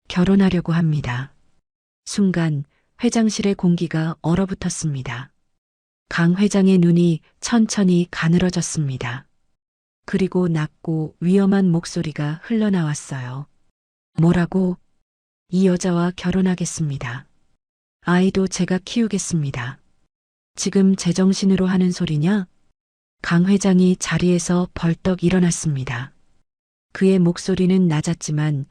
결혼하려고 합니다. 순간 회장실의 공기가 얼어붙었습니다. 강 회장의 눈이 천천히 가늘어졌습니다. 그리고 낮고 위험한 목소리가 흘러나왔어요. 뭐라고? 이 여자와 결혼하겠습니다. 아이도 제가 키우겠습니다. 지금 제정신으로 하는 소리냐? 강 회장이 자리에서 벌떡 일어났습니다. 그의 목소리는 낮았지만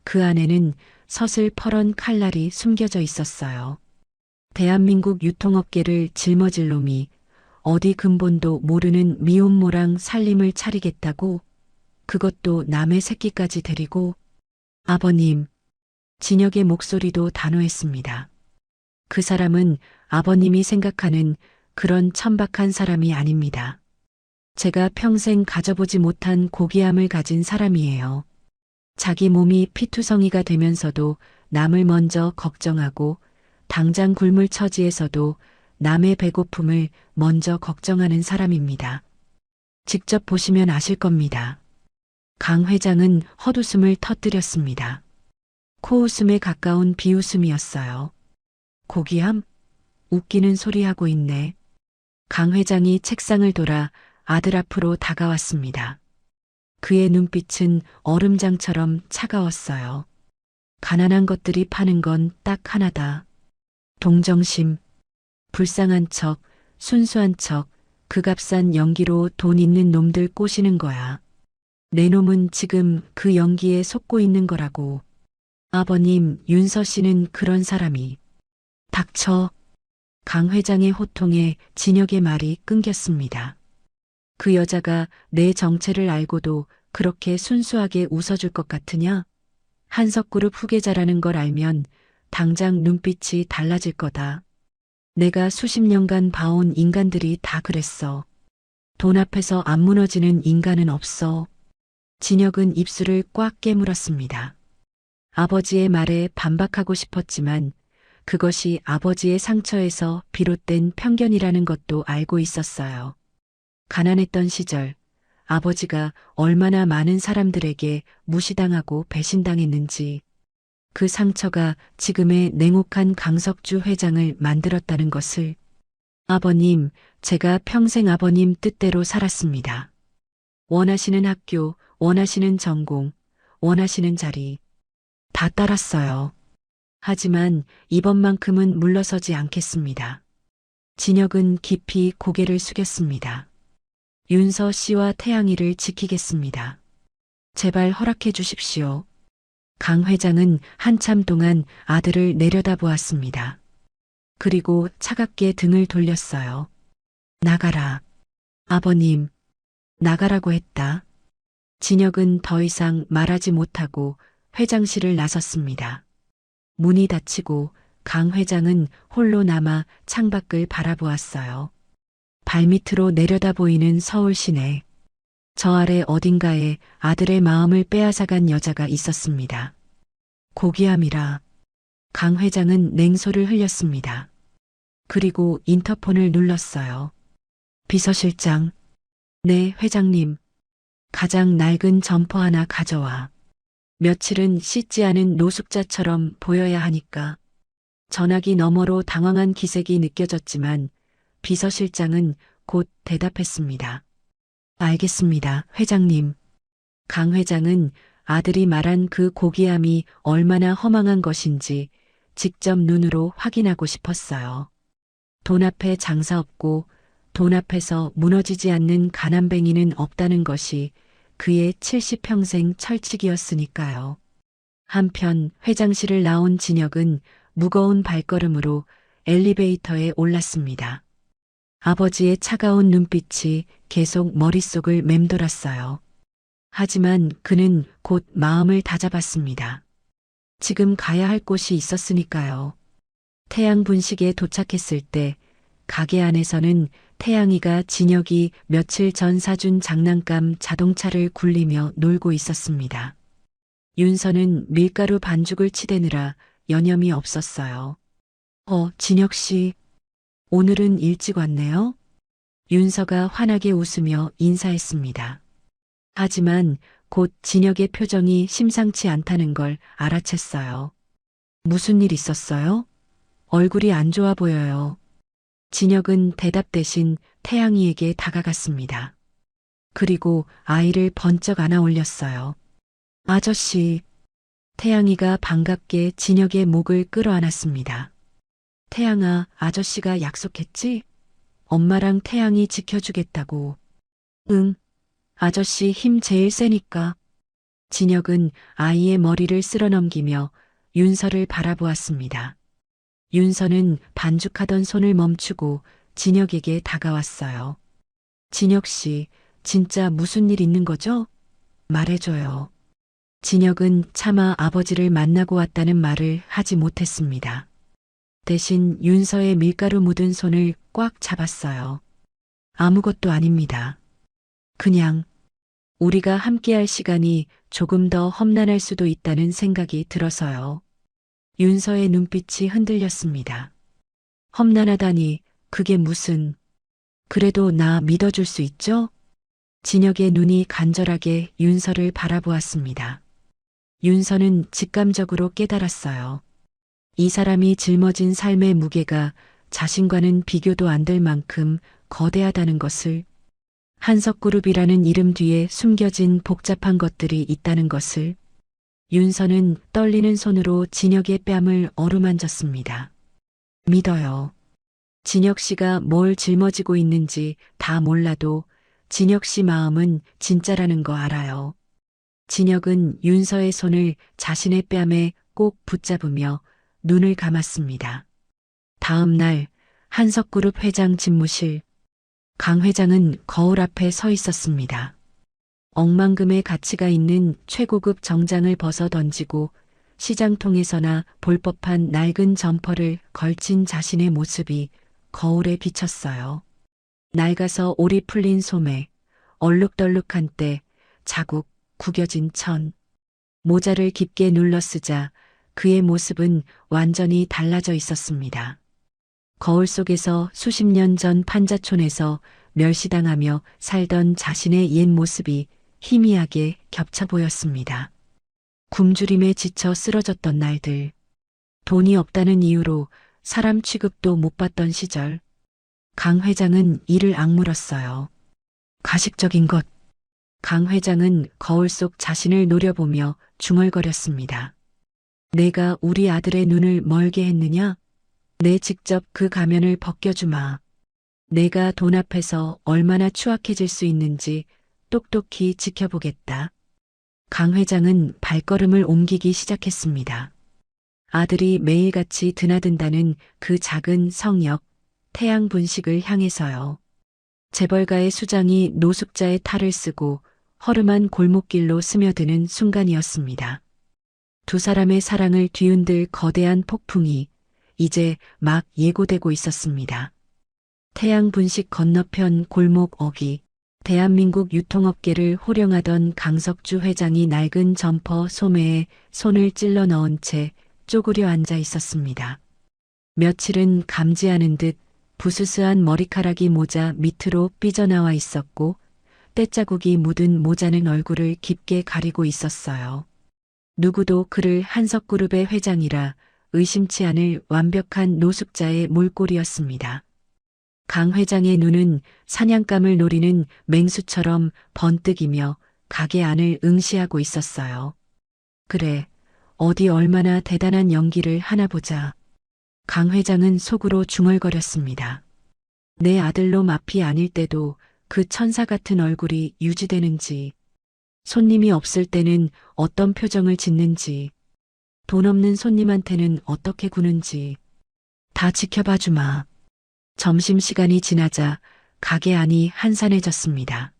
그 안에는 서슬퍼런 칼날이 숨겨져 있었어요. 대한민국 유통업계를 짊어질 놈이 어디 근본도 모르는 미혼모랑 살림을 차리겠다고? 그것도 남의 새끼까지 데리고? 아버님, 진혁의 목소리도 단호했습니다. 그 사람은 아버님이 생각하는 그런 천박한 사람이 아닙니다. 제가 평생 가져보지 못한 고귀함을 가진 사람이에요. 자기 몸이 피투성이가 되면서도 남을 먼저 걱정하고 당장 굶을 처지에서도 남의 배고픔을 먼저 걱정하는 사람입니다. 직접 보시면 아실 겁니다. 강 회장은 헛웃음을 터뜨렸습니다. 코웃음에 가까운 비웃음이었어요. 고귀함? 웃기는 소리 하고 있네. 강 회장이 책상을 돌아 아들 앞으로 다가왔습니다. 그의 눈빛은 얼음장처럼 차가웠어요. 가난한 것들이 파는 건 딱 하나다. 동정심. 불쌍한 척, 순수한 척, 그 값싼 연기로 돈 있는 놈들 꼬시는 거야. 내 놈은 지금 그 연기에 속고 있는 거라고. 아버님, 윤서 씨는 그런 사람이. 닥쳐. 강 회장의 호통에 진혁의 말이 끊겼습니다. 그 여자가 내 정체를 알고도 그렇게 순수하게 웃어줄 것 같으냐? 한석그룹 후계자라는 걸 알면 당장 눈빛이 달라질 거다. 내가 수십 년간 봐온 인간들이 다 그랬어. 돈 앞에서 안 무너지는 인간은 없어. 진혁은 입술을 꽉 깨물었습니다. 아버지의 말에 반박하고 싶었지만 그것이 아버지의 상처에서 비롯된 편견이라는 것도 알고 있었어요. 가난했던 시절 아버지가 얼마나 많은 사람들에게 무시당하고 배신당했는지 그 상처가 지금의 냉혹한 강석주 회장을 만들었다는 것을. 아버님, 제가 평생 아버님 뜻대로 살았습니다. 원하시는 학교, 원하시는 전공, 원하시는 자리 다 따랐어요. 하지만 이번만큼은 물러서지 않겠습니다. 진혁은 깊이 고개를 숙였습니다. 윤서 씨와 태양이를 지키겠습니다. 제발 허락해 주십시오. 강 회장은 한참 동안 아들을 내려다보았습니다. 그리고 차갑게 등을 돌렸어요. 나가라. 아버님, 나가라고 했다. 진혁은 더 이상 말하지 못하고 회장실을 나섰습니다. 문이 닫히고 강 회장은 홀로 남아 창밖을 바라보았어요. 발밑으로 내려다 보이는 서울 시내. 저 아래 어딘가에 아들의 마음을 빼앗아간 여자가 있었습니다. 고귀함이라. 강 회장은 냉소를 흘렸습니다. 그리고 인터폰을 눌렀어요. 비서실장. 네, 회장님. 가장 낡은 점퍼 하나 가져와. 며칠은 씻지 않은 노숙자처럼 보여야 하니까. 전화기 너머로 당황한 기색이 느껴졌지만 비서실장은 곧 대답했습니다. 알겠습니다, 회장님. 강 회장은 아들이 말한 그 고귀함이 얼마나 허망한 것인지 직접 눈으로 확인하고 싶었어요. 돈 앞에 장사 없고 돈 앞에서 무너지지 않는 가난뱅이는 없다는 것이 그의 70평생 철칙이었으니까요. 한편 회장실을 나온 진혁은 무거운 발걸음으로 엘리베이터에 올랐습니다. 아버지의 차가운 눈빛이 계속 머릿속을 맴돌았어요. 하지만 그는 곧 마음을 다잡았습니다. 지금 가야 할 곳이 있었으니까요. 태양 분식에 도착했을 때 가게 안에서는 태양이가 진혁이 며칠 전 사준 장난감 자동차를 굴리며 놀고 있었습니다. 윤서는 밀가루 반죽을 치대느라 여념이 없었어요. 진혁 씨, 오늘은 일찍 왔네요. 윤서가 환하게 웃으며 인사했습니다. 하지만 곧 진혁의 표정이 심상치 않다는 걸 알아챘어요. 무슨 일 있었어요? 얼굴이 안 좋아 보여요. 진혁은 대답 대신 태양이에게 다가갔습니다. 그리고 아이를 번쩍 안아 올렸어요. 아저씨. 태양이가 반갑게 진혁의 목을 끌어안았습니다. 태양아, 아저씨가 약속했지? 엄마랑 태양이 지켜주겠다고. 응. 아저씨 힘 제일 세니까. 진혁은 아이의 머리를 쓸어넘기며 윤서를 바라보았습니다. 윤서는 반죽하던 손을 멈추고 진혁에게 다가왔어요. 진혁 씨, 진짜 무슨 일 있는 거죠? 말해줘요. 진혁은 차마 아버지를 만나고 왔다는 말을 하지 못했습니다. 대신 윤서의 밀가루 묻은 손을 꽉 잡았어요. 아무것도 아닙니다. 그냥 우리가 함께할 시간이 조금 더 험난할 수도 있다는 생각이 들어서요. 윤서의 눈빛이 흔들렸습니다. 험난하다니 그게 무슨... 그래도 나 믿어줄 수 있죠? 진혁의 눈이 간절하게 윤서를 바라보았습니다. 윤서는 직감적으로 깨달았어요. 이 사람이 짊어진 삶의 무게가 자신과는 비교도 안 될 만큼 거대하다는 것을, 한석그룹이라는 이름 뒤에 숨겨진 복잡한 것들이 있다는 것을. 윤서는 떨리는 손으로 진혁의 뺨을 어루만졌습니다. 믿어요. 진혁 씨가 뭘 짊어지고 있는지 다 몰라도 진혁 씨 마음은 진짜라는 거 알아요. 진혁은 윤서의 손을 자신의 뺨에 꼭 붙잡으며 눈을 감았습니다. 다음 날 한석그룹 회장 집무실. 강 회장은 거울 앞에 서 있었습니다. 억만금의 가치가 있는 최고급 정장을 벗어 던지고 시장통에서나 볼 법한 낡은 점퍼를 걸친 자신의 모습이 거울에 비쳤어요. 낡아서 올이 풀린 소매, 얼룩덜룩한 때, 자국, 구겨진 천. 모자를 깊게 눌러 쓰자 그의 모습은 완전히 달라져 있었습니다. 거울 속에서 수십 년 전 판자촌에서 멸시당하며 살던 자신의 옛 모습이 희미하게 겹쳐 보였습니다. 굶주림에 지쳐 쓰러졌던 날들, 돈이 없다는 이유로 사람 취급도 못 받던 시절, 강 회장은 이를 악물었어요. 가식적인 것. 강 회장은 거울 속 자신을 노려보며 중얼거렸습니다. 내가 우리 아들의 눈을 멀게 했느냐? 내 직접 그 가면을 벗겨주마. 내가 돈 앞에서 얼마나 추악해질 수 있는지 똑똑히 지켜보겠다. 강 회장은 발걸음을 옮기기 시작했습니다. 아들이 매일같이 드나든다는 그 작은 성역, 태양 분식을 향해서요. 재벌가의 수장이 노숙자의 탈을 쓰고 허름한 골목길로 스며드는 순간이었습니다. 두 사람의 사랑을 뒤흔들 거대한 폭풍이 이제 막 예고되고 있었습니다. 태양 분식 건너편 골목 어귀, 대한민국 유통업계를 호령하던 강석주 회장이 낡은 점퍼 소매에 손을 찔러 넣은 채 쪼그려 앉아 있었습니다. 며칠은 감지하는 듯 부스스한 머리카락이 모자 밑으로 삐져나와 있었고 때자국이 묻은 모자는 얼굴을 깊게 가리고 있었어요. 누구도 그를 한석그룹의 회장이라 의심치 않을 완벽한 노숙자의 몰골이었습니다. 강 회장의 눈은 사냥감을 노리는 맹수처럼 번뜩이며 가게 안을 응시하고 있었어요. 그래, 어디 얼마나 대단한 연기를 하나 보자. 강 회장은 속으로 중얼거렸습니다. 내 아들로 앞이 아닐 때도 그 천사 같은 얼굴이 유지되는지, 손님이 없을 때는 어떤 표정을 짓는지, 돈 없는 손님한테는 어떻게 구는지 다 지켜봐 주마. 점심시간이 지나자 가게 안이 한산해졌습니다.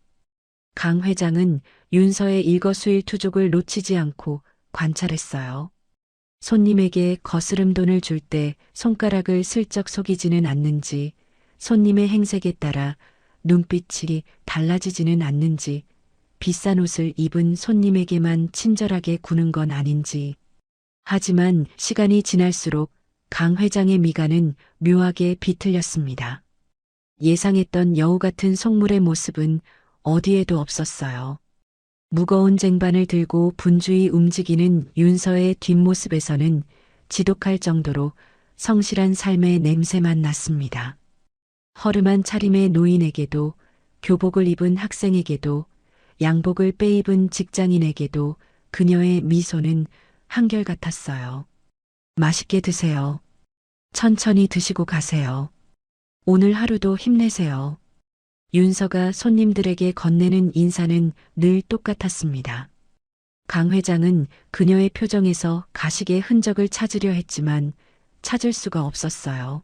강 회장은 윤서의 일거수일투족을 놓치지 않고 관찰했어요. 손님에게 거스름 돈을 줄 때 손가락을 슬쩍 속이지는 않는지, 손님의 행색에 따라 눈빛이 달라지지는 않는지, 비싼 옷을 입은 손님에게만 친절하게 구는 건 아닌지. 하지만 시간이 지날수록 강 회장의 미간은 묘하게 비틀렸습니다. 예상했던 여우 같은 속물의 모습은 어디에도 없었어요. 무거운 쟁반을 들고 분주히 움직이는 윤서의 뒷모습에서는 지독할 정도로 성실한 삶의 냄새만 났습니다. 허름한 차림의 노인에게도, 교복을 입은 학생에게도, 양복을 빼입은 직장인에게도 그녀의 미소는 한결같았어요. 맛있게 드세요. 천천히 드시고 가세요. 오늘 하루도 힘내세요. 윤서가 손님들에게 건네는 인사는 늘 똑같았습니다. 강 회장은 그녀의 표정에서 가식의 흔적을 찾으려 했지만 찾을 수가 없었어요.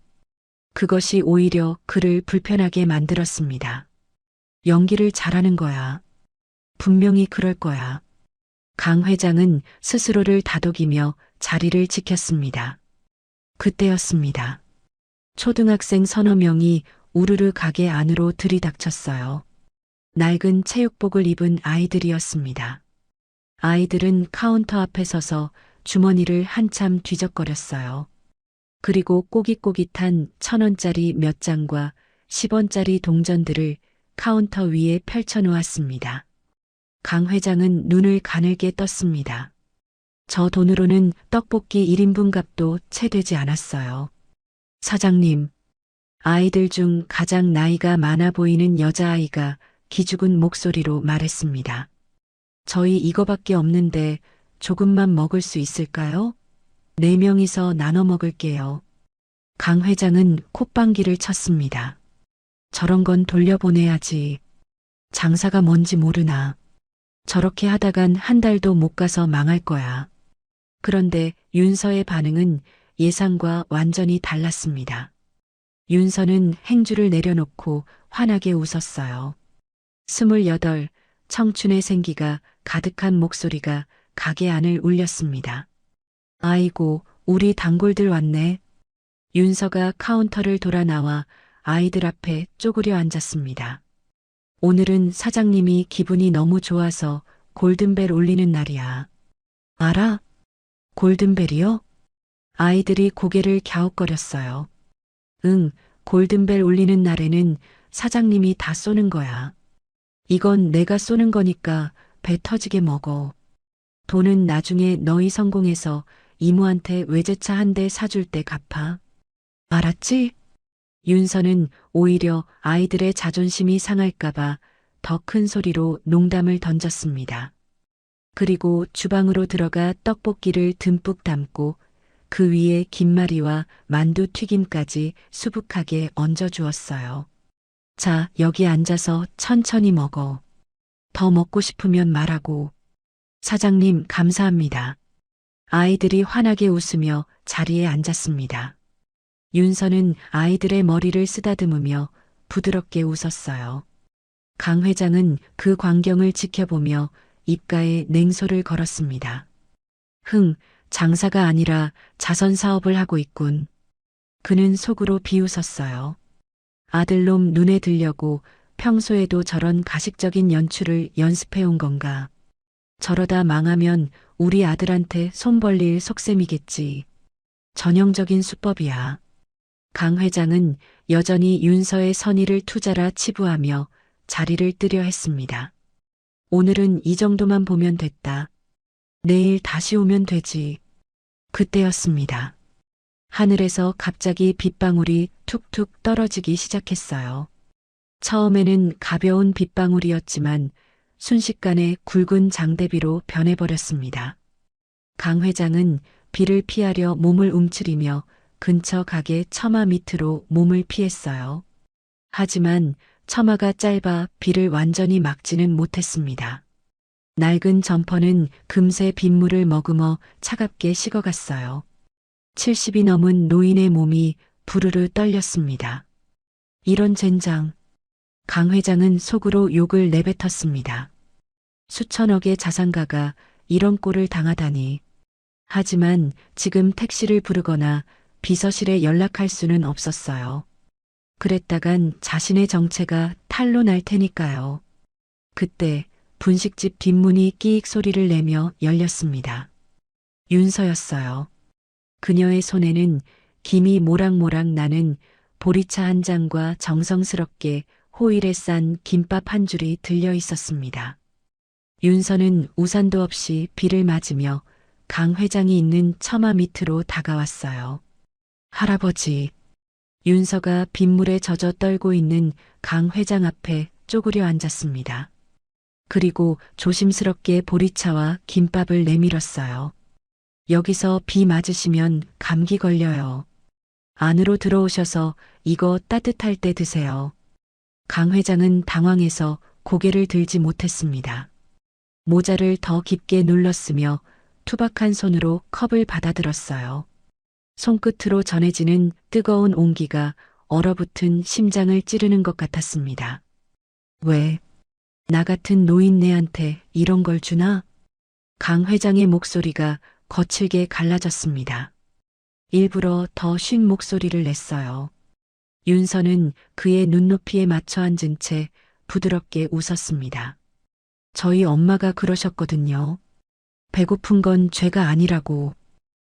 그것이 오히려 그를 불편하게 만들었습니다. 연기를 잘하는 거야. 분명히 그럴 거야. 강 회장은 스스로를 다독이며 자리를 지켰습니다. 그때였습니다. 초등학생 서너 명이 우르르 가게 안으로 들이닥쳤어요. 낡은 체육복을 입은 아이들이었습니다. 아이들은 카운터 앞에 서서 주머니를 한참 뒤적거렸어요. 그리고 꼬깃꼬깃한 1,000원짜리 몇 장과 10원짜리 동전들을 카운터 위에 펼쳐놓았습니다. 강 회장은 눈을 가늘게 떴습니다. 저 돈으로는 떡볶이 1인분 값도 채 되지 않았어요. 사장님, 아이들 중 가장 나이가 많아 보이는 여자아이가 기죽은 목소리로 말했습니다. 저희 이거밖에 없는데 조금만 먹을 수 있을까요? 4명이서 나눠 먹을게요. 강 회장은 콧방귀를 쳤습니다. 저런 건 돌려보내야지. 장사가 뭔지 모르나. 저렇게 하다간 한 달도 못 가서 망할 거야. 그런데 윤서의 반응은 예상과 완전히 달랐습니다. 윤서는 행주를 내려놓고 환하게 웃었어요. 28, 청춘의 생기가 가득한 목소리가 가게 안을 울렸습니다. 아이고, 우리 단골들 왔네. 윤서가 카운터를 돌아 나와 아이들 앞에 쪼그려 앉았습니다. 오늘은 사장님이 기분이 너무 좋아서 골든벨 울리는 날이야. 알아? 골든벨이요? 아이들이 고개를 갸웃거렸어요. 응, 골든벨 울리는 날에는 사장님이 다 쏘는 거야. 이건 내가 쏘는 거니까 배 터지게 먹어. 돈은 나중에 너희 성공해서 이모한테 외제차 한 대 사줄 때 갚아. 알았지? 윤서는 오히려 아이들의 자존심이 상할까봐 더 큰 소리로 농담을 던졌습니다. 그리고 주방으로 들어가 떡볶이를 듬뿍 담고 그 위에 김말이와 만두 튀김까지 수북하게 얹어주었어요. 자, 여기 앉아서 천천히 먹어. 더 먹고 싶으면 말하고. 사장님, 감사합니다. 아이들이 환하게 웃으며 자리에 앉았습니다. 윤서는 아이들의 머리를 쓰다듬으며 부드럽게 웃었어요. 강 회장은 그 광경을 지켜보며 입가에 냉소를 걸었습니다. 장사가 아니라 자선 사업을 하고 있군. 그는 속으로 비웃었어요. 아들놈 눈에 들려고 평소에도 저런 가식적인 연출을 연습해온 건가. 저러다 망하면 우리 아들한테 손 벌릴 속셈이겠지. 전형적인 수법이야. 강 회장은 여전히 윤서의 선의를 투자라 치부하며 자리를 뜨려 했습니다. 오늘은 이 정도만 보면 됐다. 내일 다시 오면 되지. 그때였습니다. 하늘에서 갑자기 빗방울이 툭툭 떨어지기 시작했어요. 처음에는 가벼운 빗방울이었지만 순식간에 굵은 장대비로 변해버렸습니다. 강 회장은 비를 피하려 몸을 움츠리며 근처 가게 처마 밑으로 몸을 피했어요. 하지만 처마가 짧아 비를 완전히 막지는 못했습니다. 낡은 점퍼는 금세 빗물을 머금어 차갑게 식어갔어요. 70이 넘은 노인의 몸이 부르르 떨렸습니다. 이런 젠장. 강 회장은 속으로 욕을 내뱉었습니다. 수천억의 자산가가 이런 꼴을 당하다니. 하지만 지금 택시를 부르거나 비서실에 연락할 수는 없었어요. 그랬다간 자신의 정체가 탄로 날 테니까요. 그때 분식집 뒷문이 끼익 소리를 내며 열렸습니다. 윤서였어요. 그녀의 손에는 김이 모락모락 나는 보리차 한 잔과 정성스럽게 호일에 싼 김밥 한 줄이 들려 있었습니다. 윤서는 우산도 없이 비를 맞으며 강 회장이 있는 처마 밑으로 다가왔어요. 할아버지. 윤서가 빗물에 젖어 떨고 있는 강 회장 앞에 쪼그려 앉았습니다. 그리고 조심스럽게 보리차와 김밥을 내밀었어요. 여기서 비 맞으시면 감기 걸려요. 안으로 들어오셔서 이거 따뜻할 때 드세요. 강 회장은 당황해서 고개를 들지 못했습니다. 모자를 더 깊게 눌렀으며 투박한 손으로 컵을 받아들었어요. 손끝으로 전해지는 뜨거운 온기가 얼어붙은 심장을 찌르는 것 같았습니다. 왜? 나 같은 노인네한테 이런 걸 주나? 강 회장의 목소리가 거칠게 갈라졌습니다. 일부러 더 쉰 목소리를 냈어요. 윤서는 그의 눈높이에 맞춰 앉은 채 부드럽게 웃었습니다. 저희 엄마가 그러셨거든요. 배고픈 건 죄가 아니라고.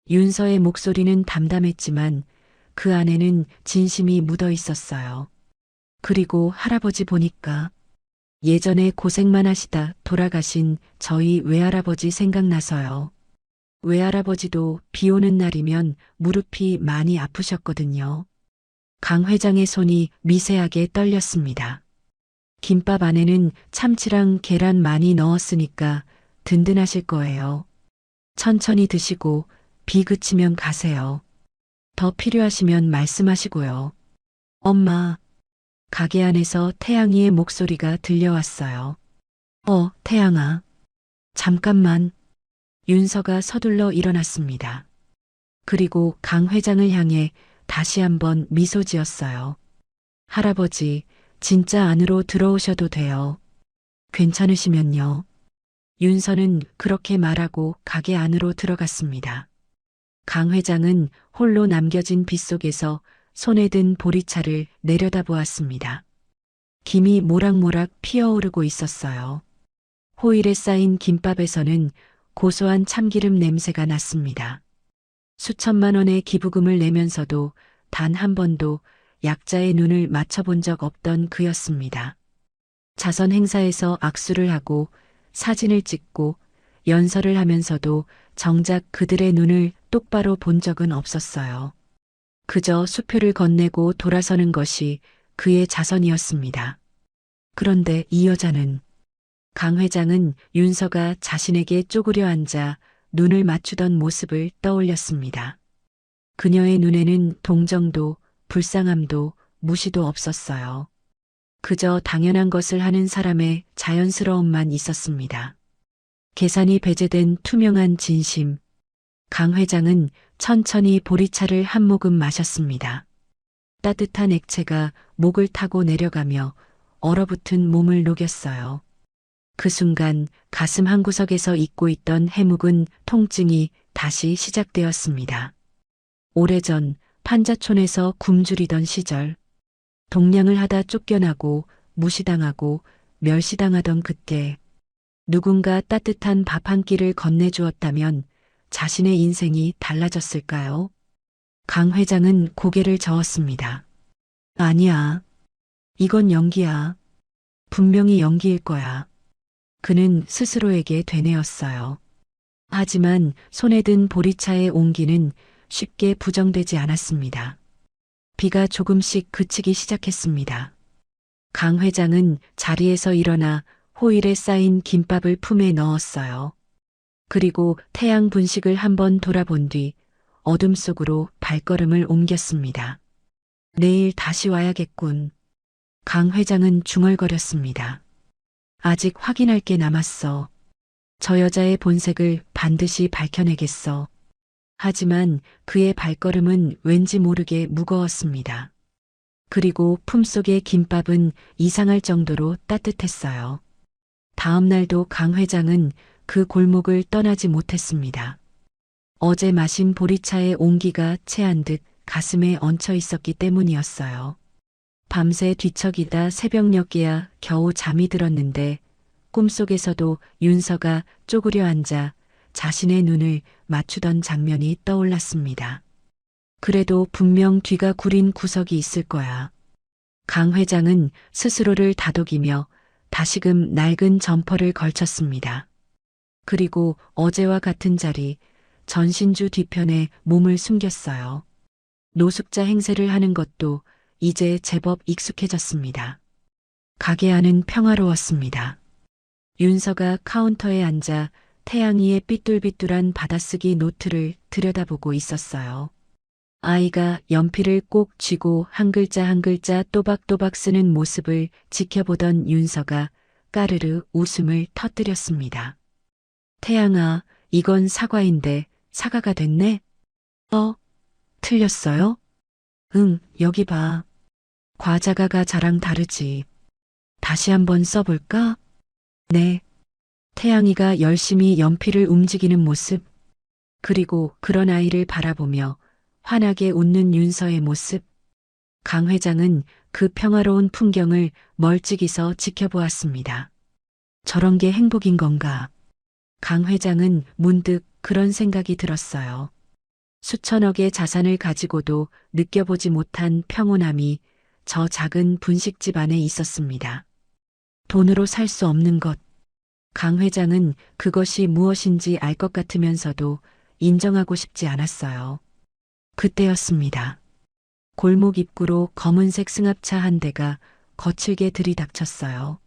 윤서의 목소리는 담담했지만 그 안에는 진심이 묻어 있었어요. 그리고 할아버지 보니까 예전에 고생만 하시다 돌아가신 저희 외할아버지 생각나서요. 외할아버지도 비 오는 날이면 무릎이 많이 아프셨거든요. 강 회장의 손이 미세하게 떨렸습니다. 김밥 안에는 참치랑 계란 많이 넣었으니까 든든하실 거예요. 천천히 드시고 비 그치면 가세요. 더 필요하시면 말씀하시고요. 엄마. 가게 안에서 태양이의 목소리가 들려왔어요. 태양아. 잠깐만. 윤서가 서둘러 일어났습니다. 그리고 강 회장을 향해 다시 한번 미소 지었어요. 할아버지, 진짜 안으로 들어오셔도 돼요. 괜찮으시면요. 윤서는 그렇게 말하고 가게 안으로 들어갔습니다. 강 회장은 홀로 남겨진 빗속에서 손에 든 보리차를 내려다보았습니다. 김이 모락모락 피어오르고 있었어요. 호일에 쌓인 김밥에서는 고소한 참기름 냄새가 났습니다. 수천만 원의 기부금을 내면서도 단 한 번도 약자의 눈을 맞춰본 적 없던 그였습니다. 자선 행사에서 악수를 하고 사진을 찍고 연설을 하면서도 정작 그들의 눈을 똑바로 본 적은 없었어요. 그저 수표를 건네고 돌아서는 것이 그의 자선이었습니다. 그런데 이 여자는 강 회장은 윤서가 자신에게 쪼그려 앉아 눈을 맞추던 모습을 떠올렸습니다. 그녀의 눈에는 동정도 불쌍함도 무시도 없었어요. 그저 당연한 것을 하는 사람의 자연스러움만 있었습니다. 계산이 배제된 투명한 진심. 강 회장은 천천히 보리차를 한 모금 마셨습니다. 따뜻한 액체가 목을 타고 내려가며 얼어붙은 몸을 녹였어요. 그 순간 가슴 한구석에서 잊고 있던 해묵은 통증이 다시 시작되었습니다. 오래전 판자촌에서 굶주리던 시절, 동냥을 하다 쫓겨나고 무시당하고 멸시당하던 그때 누군가 따뜻한 밥 한 끼를 건네주었다면 자신의 인생이 달라졌을까요? 강 회장은 고개를 저었습니다. 아니야. 이건 연기야. 분명히 연기일 거야. 그는 스스로에게 되뇌었어요. 하지만 손에 든 보리차의 온기는 쉽게 부정되지 않았습니다. 비가 조금씩 그치기 시작했습니다. 강 회장은 자리에서 일어나 호일에 쌓인 김밥을 품에 넣었어요. 그리고 태양 분식을 한번 돌아본 뒤 어둠 속으로 발걸음을 옮겼습니다. 내일 다시 와야겠군. 강 회장은 중얼거렸습니다. 아직 확인할 게 남았어. 저 여자의 본색을 반드시 밝혀내겠어. 하지만 그의 발걸음은 왠지 모르게 무거웠습니다. 그리고 품속의 김밥은 이상할 정도로 따뜻했어요. 다음 날도 강 회장은 그 골목을 떠나지 못했습니다. 어제 마신 보리차의 온기가 체한 듯 가슴에 얹혀 있었기 때문이었어요. 밤새 뒤척이다 새벽녘이야 겨우 잠이 들었는데 꿈속에서도 윤서가 쪼그려 앉아 자신의 눈을 맞추던 장면이 떠올랐습니다. 그래도 분명 뒤가 구린 구석이 있을 거야. 강 회장은 스스로를 다독이며 다시금 낡은 점퍼를 걸쳤습니다. 그리고 어제와 같은 자리, 전신주 뒤편에 몸을 숨겼어요. 노숙자 행세를 하는 것도 이제 제법 익숙해졌습니다. 가게 안은 평화로웠습니다. 윤서가 카운터에 앉아 태양이의 삐뚤삐뚤한 받아쓰기 노트를 들여다보고 있었어요. 아이가 연필을 꼭 쥐고 한 글자 한 글자 또박또박 쓰는 모습을 지켜보던 윤서가 까르르 웃음을 터뜨렸습니다. 태양아, 이건 사과인데 사과가 됐네? 틀렸어요? 응, 여기 봐. 과자가가 자랑 다르지. 다시 한번 써볼까? 네. 태양이가 열심히 연필을 움직이는 모습, 그리고 그런 아이를 바라보며 환하게 웃는 윤서의 모습. 강 회장은 그 평화로운 풍경을 멀찍이서 지켜보았습니다. 저런 게 행복인 건가? 강 회장은 문득 그런 생각이 들었어요. 수천억의 자산을 가지고도 느껴보지 못한 평온함이 저 작은 분식집 안에 있었습니다. 돈으로 살 수 없는 것. 강 회장은 그것이 무엇인지 알 것 같으면서도 인정하고 싶지 않았어요. 그때였습니다. 골목 입구로 검은색 승합차 한 대가 거칠게 들이닥쳤어요.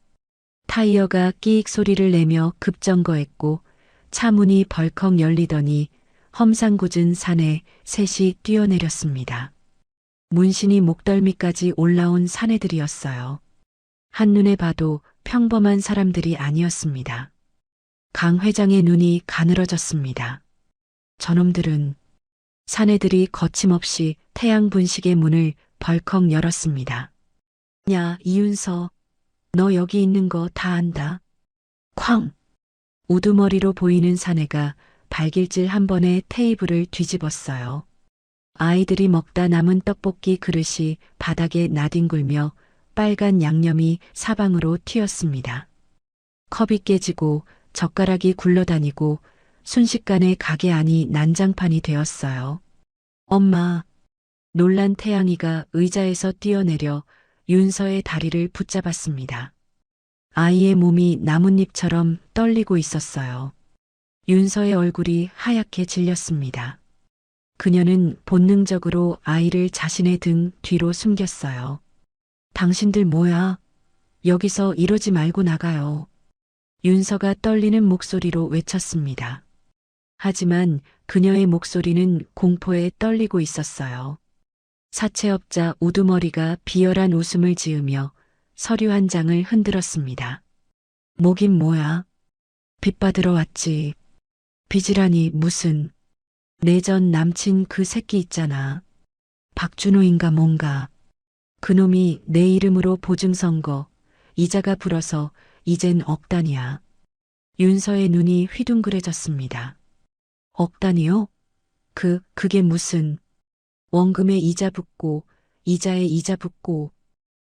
타이어가 끼익 소리를 내며 급정거했고 차 문이 벌컥 열리더니 험상궂은 산에 셋이 뛰어내렸습니다. 문신이 목덜미까지 올라온 사내들이었어요. 한눈에 봐도 평범한 사람들이 아니었습니다. 강 회장의 눈이 가늘어졌습니다. 저놈들은 사내들이 거침없이 태양 분식의 문을 벌컥 열었습니다. 야, 이윤서, 너 여기 있는 거 다 안다. 쾅! 우두머리로 보이는 사내가 발길질 한 번에 테이블을 뒤집었어요. 아이들이 먹다 남은 떡볶이 그릇이 바닥에 나뒹굴며 빨간 양념이 사방으로 튀었습니다. 컵이 깨지고 젓가락이 굴러다니고 순식간에 가게 안이 난장판이 되었어요. 엄마, 놀란 태양이가 의자에서 뛰어내려 윤서의 다리를 붙잡았습니다. 아이의 몸이 나뭇잎처럼 떨리고 있었어요. 윤서의 얼굴이 하얗게 질렸습니다. 그녀는 본능적으로 아이를 자신의 등 뒤로 숨겼어요. 당신들 뭐야? 여기서 이러지 말고 나가요. 윤서가 떨리는 목소리로 외쳤습니다. 하지만 그녀의 목소리는 공포에 떨리고 있었어요. 사채업자 우두머리가 비열한 웃음을 지으며 서류 한 장을 흔들었습니다. 뭐긴 뭐야? 빚 받으러 왔지. 빚이라니 무슨. 내 전 남친 그 새끼 있잖아. 박준호인가 뭔가. 그놈이 내 이름으로 보증선거, 이자가 불어서 이젠 억 단이야. 윤서의 눈이 휘둥그레졌습니다. 억 단이요? 그게 무슨. 원금에 이자 붙고 이자에 이자 붙고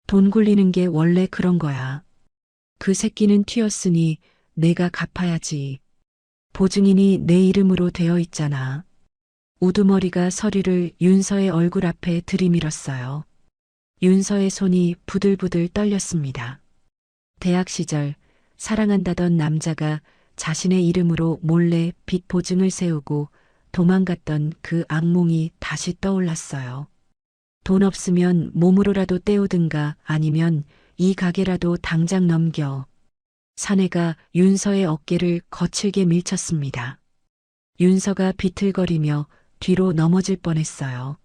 돈 굴리는 게 원래 그런 거야. 그 새끼는 튀었으니 내가 갚아야지. 보증인이 내 이름으로 되어 있잖아. 우두머리가 서류를 윤서의 얼굴 앞에 들이밀었어요. 윤서의 손이 부들부들 떨렸습니다. 대학 시절 사랑한다던 남자가 자신의 이름으로 몰래 빚 보증을 세우고 도망갔던 그 악몽이 다시 떠올랐어요. 돈 없으면 몸으로라도 때우든가 아니면 이 가게라도 당장 넘겨. 사내가 윤서의 어깨를 거칠게 밀쳤습니다. 윤서가 비틀거리며 뒤로 넘어질 뻔했어요.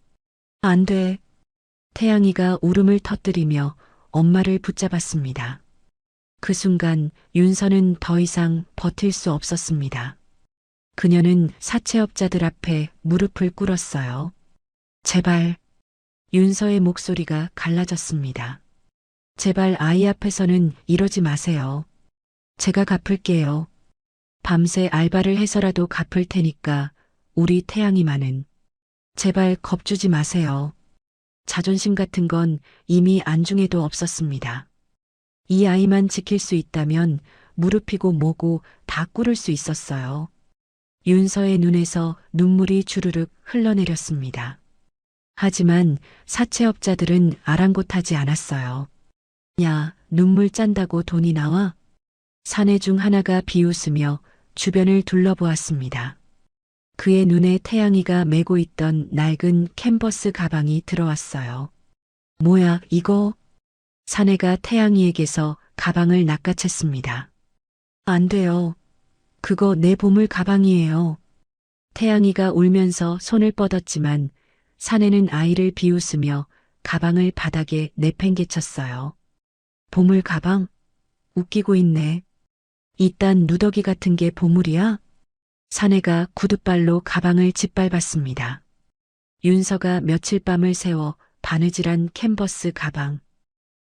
안 돼. 태양이가 울음을 터뜨리며 엄마를 붙잡았습니다. 그 순간 윤서는 더 이상 버틸 수 없었습니다. 그녀는 사채업자들 앞에 무릎을 꿇었어요. 제발. 윤서의 목소리가 갈라졌습니다. 제발 아이 앞에서는 이러지 마세요. 제가 갚을게요. 밤새 알바를 해서라도 갚을 테니까 우리 태양이만은. 제발 겁주지 마세요. 자존심 같은 건 이미 안중에도 없었습니다. 이 아이만 지킬 수 있다면 무릎이고 뭐고 다 꿇을 수 있었어요. 윤서의 눈에서 눈물이 주르륵 흘러내렸습니다. 하지만 사채업자들은 아랑곳하지 않았어요. 야, 눈물 짠다고 돈이 나와? 사내 중 하나가 비웃으며 주변을 둘러보았습니다. 그의 눈에 태양이가 메고 있던 낡은 캔버스 가방이 들어왔어요. 뭐야, 이거? 사내가 태양이에게서 가방을 낚아챘습니다. 안 돼요. 그거 내 보물 가방이에요. 태양이가 울면서 손을 뻗었지만 사내는 아이를 비웃으며 가방을 바닥에 내팽개쳤어요. 보물 가방? 웃기고 있네. 이딴 누더기 같은 게 보물이야? 사내가 구둣발로 가방을 짓밟았습니다. 윤서가 며칠 밤을 새워 바느질한 캔버스 가방.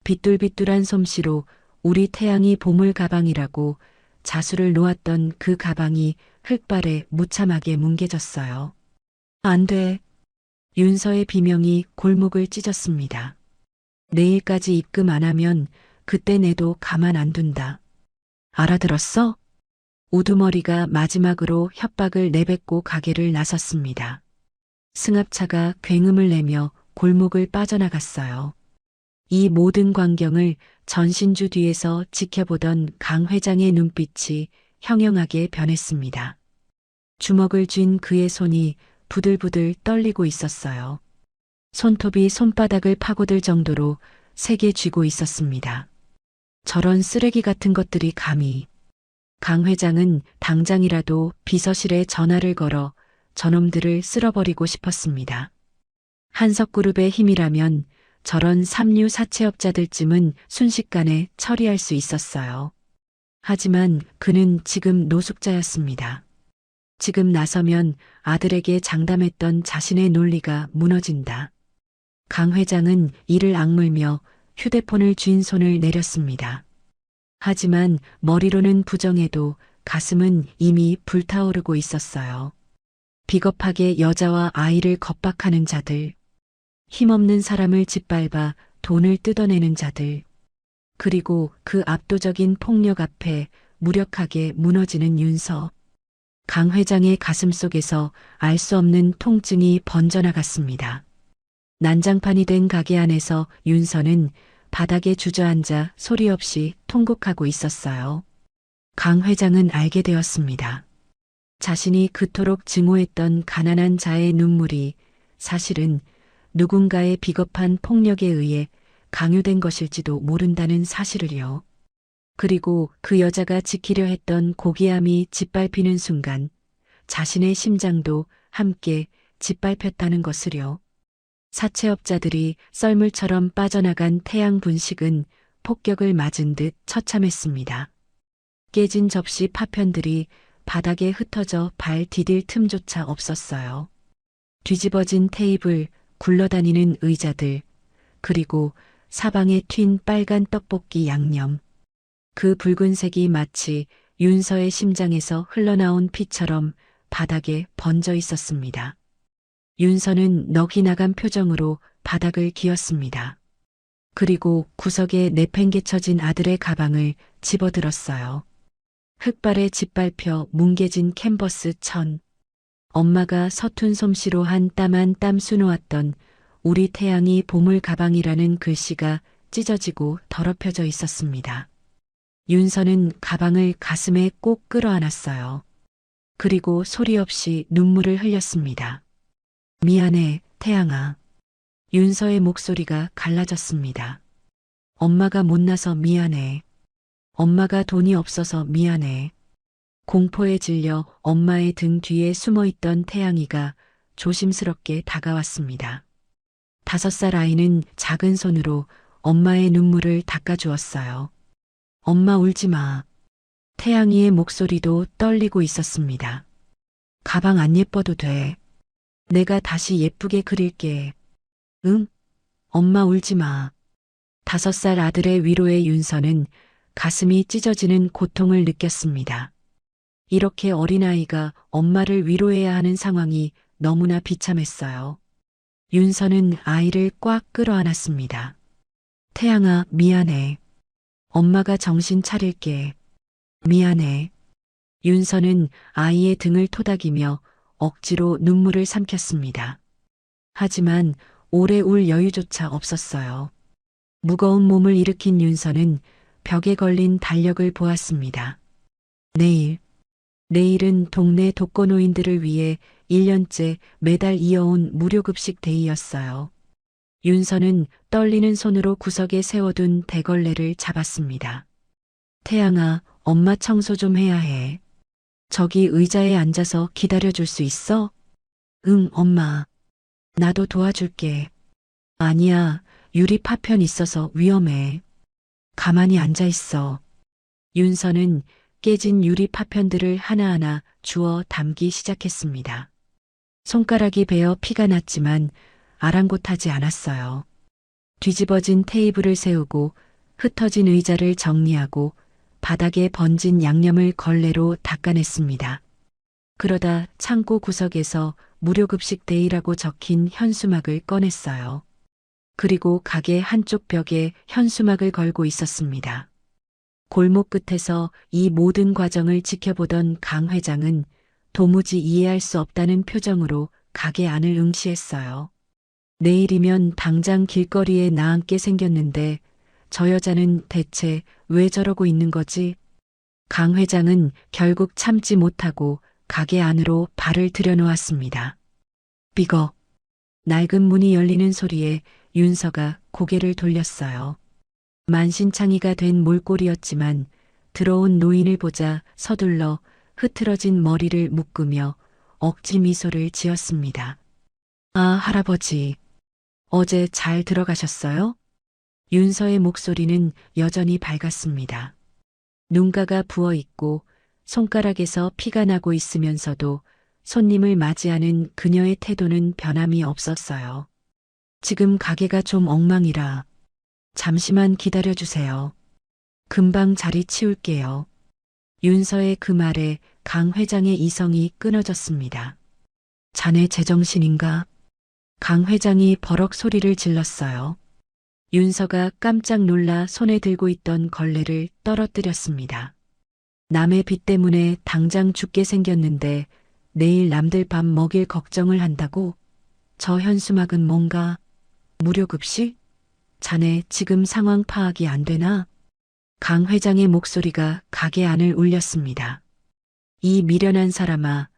비뚤비뚤한 솜씨로 우리 태양이 보물 가방이라고 자수를 놓았던 그 가방이 흙발에 무참하게 뭉개졌어요. 안 돼. 윤서의 비명이 골목을 찢었습니다. 내일까지 입금 안 하면 그때 내도 가만 안 둔다. 알아들었어? 우두머리가 마지막으로 협박을 내뱉고 가게를 나섰습니다. 승합차가 굉음을 내며 골목을 빠져나갔어요. 이 모든 광경을 전신주 뒤에서 지켜보던 강 회장의 눈빛이 형형하게 변했습니다. 주먹을 쥔 그의 손이 부들부들 떨리고 있었어요. 손톱이 손바닥을 파고들 정도로 세게 쥐고 있었습니다. 저런 쓰레기 같은 것들이 감히. 강 회장은 당장이라도 비서실에 전화를 걸어 저놈들을 쓸어버리고 싶었습니다. 한석그룹의 힘이라면 저런 삼류 사채업자들쯤은 순식간에 처리할 수 있었어요. 하지만 그는 지금 노숙자였습니다. 지금 나서면 아들에게 장담했던 자신의 논리가 무너진다. 강 회장은 이를 악물며 휴대폰을 쥔 손을 내렸습니다. 하지만 머리로는 부정해도 가슴은 이미 불타오르고 있었어요. 비겁하게 여자와 아이를 겁박하는 자들, 힘없는 사람을 짓밟아 돈을 뜯어내는 자들, 그리고 그 압도적인 폭력 앞에 무력하게 무너지는 윤서. 강 회장의 가슴 속에서 알 수 없는 통증이 번져나갔습니다. 난장판이 된 가게 안에서 윤서는 바닥에 주저앉아 소리 없이 통곡하고 있었어요. 강 회장은 알게 되었습니다. 자신이 그토록 증오했던 가난한 자의 눈물이 사실은 누군가의 비겁한 폭력에 의해 강요된 것일지도 모른다는 사실을요. 그리고 그 여자가 지키려 했던 고귀함이 짓밟히는 순간 자신의 심장도 함께 짓밟혔다는 것을요. 사채업자들이 썰물처럼 빠져나간 태양 분식은 폭격을 맞은 듯 처참했습니다. 깨진 접시 파편들이 바닥에 흩어져 발 디딜 틈조차 없었어요. 뒤집어진 테이블, 굴러다니는 의자들, 그리고 사방에 튄 빨간 떡볶이 양념. 그 붉은색이 마치 윤서의 심장에서 흘러나온 피처럼 바닥에 번져 있었습니다. 윤서는 넋이 나간 표정으로 바닥을 기었습니다. 그리고 구석에 내팽개쳐진 아들의 가방을 집어들었어요. 흙발에 짓밟혀 뭉개진 캔버스 천. 엄마가 서툰 솜씨로 한 땀 한 땀 수놓았던 우리 태양이 보물 가방이라는 글씨가 찢어지고 더럽혀져 있었습니다. 윤서는 가방을 가슴에 꼭 끌어안았어요. 그리고 소리 없이 눈물을 흘렸습니다. 미안해, 태양아. 윤서의 목소리가 갈라졌습니다. 엄마가 못나서 미안해. 엄마가 돈이 없어서 미안해. 공포에 질려 엄마의 등 뒤에 숨어있던 태양이가 조심스럽게 다가왔습니다. 5살 아이는 작은 손으로 엄마의 눈물을 닦아주었어요. 엄마 울지 마. 태양이의 목소리도 떨리고 있었습니다. 가방 안 예뻐도 돼. 내가 다시 예쁘게 그릴게. 응? 엄마 울지 마. 5살 아들의 위로에 윤서는 가슴이 찢어지는 고통을 느꼈습니다. 이렇게 어린아이가 엄마를 위로해야 하는 상황이 너무나 비참했어요. 윤서는 아이를 꽉 끌어안았습니다. 태양아, 미안해. 엄마가 정신 차릴게. 미안해. 윤서는 아이의 등을 토닥이며 억지로 눈물을 삼켰습니다. 하지만 오래 울 여유조차 없었어요. 무거운 몸을 일으킨 윤서는 벽에 걸린 달력을 보았습니다. 내일은 동네 독거노인들을 위해 1년째 매달 이어온 무료급식 데이였어요. 윤서는 떨리는 손으로 구석에 세워둔 대걸레를 잡았습니다. 태양아, 엄마 청소 좀 해야 해. 저기 의자에 앉아서 기다려줄 수 있어? 응, 엄마. 나도 도와줄게. 아니야, 유리 파편 있어서 위험해. 가만히 앉아 있어. 윤서는 깨진 유리 파편들을 하나하나 주워 담기 시작했습니다. 손가락이 베어 피가 났지만 아랑곳하지 않았어요. 뒤집어진 테이블을 세우고 흩어진 의자를 정리하고 바닥에 번진 양념을 걸레로 닦아냈습니다. 그러다 창고 구석에서 무료급식 데이라고 적힌 현수막을 꺼냈어요. 그리고 가게 한쪽 벽에 현수막을 걸고 있었습니다. 골목 끝에서 이 모든 과정을 지켜보던 강 회장은 도무지 이해할 수 없다는 표정으로 가게 안을 응시했어요. 내일이면 당장 길거리에 나앉게 생겼는데 저 여자는 대체 왜 저러고 있는 거지? 강 회장은 결국 참지 못하고 가게 안으로 발을 들여놓았습니다. 삐걱. 낡은 문이 열리는 소리에 윤서가 고개를 돌렸어요. 만신창이가 된 몰골이었지만 들어온 노인을 보자 서둘러 흐트러진 머리를 묶으며 억지 미소를 지었습니다. 아, 할아버지. 어제 잘 들어가셨어요? 윤서의 목소리는 여전히 밝았습니다. 눈가가 부어 있고 손가락에서 피가 나고 있으면서도 손님을 맞이하는 그녀의 태도는 변함이 없었어요. 지금 가게가 좀 엉망이라 잠시만 기다려주세요. 금방 자리 치울게요. 윤서의 그 말에 강 회장의 이성이 끊어졌습니다. 자네 제정신인가? 강 회장이 버럭 소리를 질렀어요. 윤서가 깜짝 놀라 손에 들고 있던 걸레를 떨어뜨렸습니다. 남의 빚 때문에 당장 죽게 생겼는데 내일 남들 밥 먹일 걱정을 한다고? 저 현수막은 뭔가? 무료급식? 자네 지금 상황 파악이 안 되나? 강 회장의 목소리가 가게 안을 울렸습니다. 이 미련한 사람아,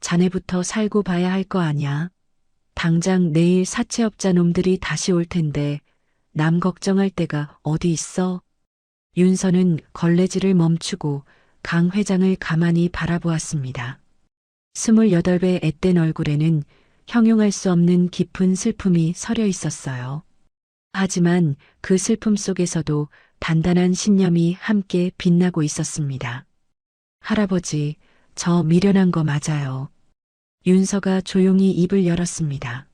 자네부터 살고 봐야 할 거 아냐? 당장 내일 사채업자 놈들이 다시 올 텐데 남 걱정할 데가 어디 있어? 윤서는 걸레질을 멈추고 강 회장을 가만히 바라보았습니다. 28배 앳된 얼굴에는 형용할 수 없는 깊은 슬픔이 서려 있었어요. 하지만 그 슬픔 속에서도 단단한 신념이 함께 빛나고 있었습니다. 할아버지, 저 미련한 거 맞아요. 윤서가 조용히 입을 열었습니다.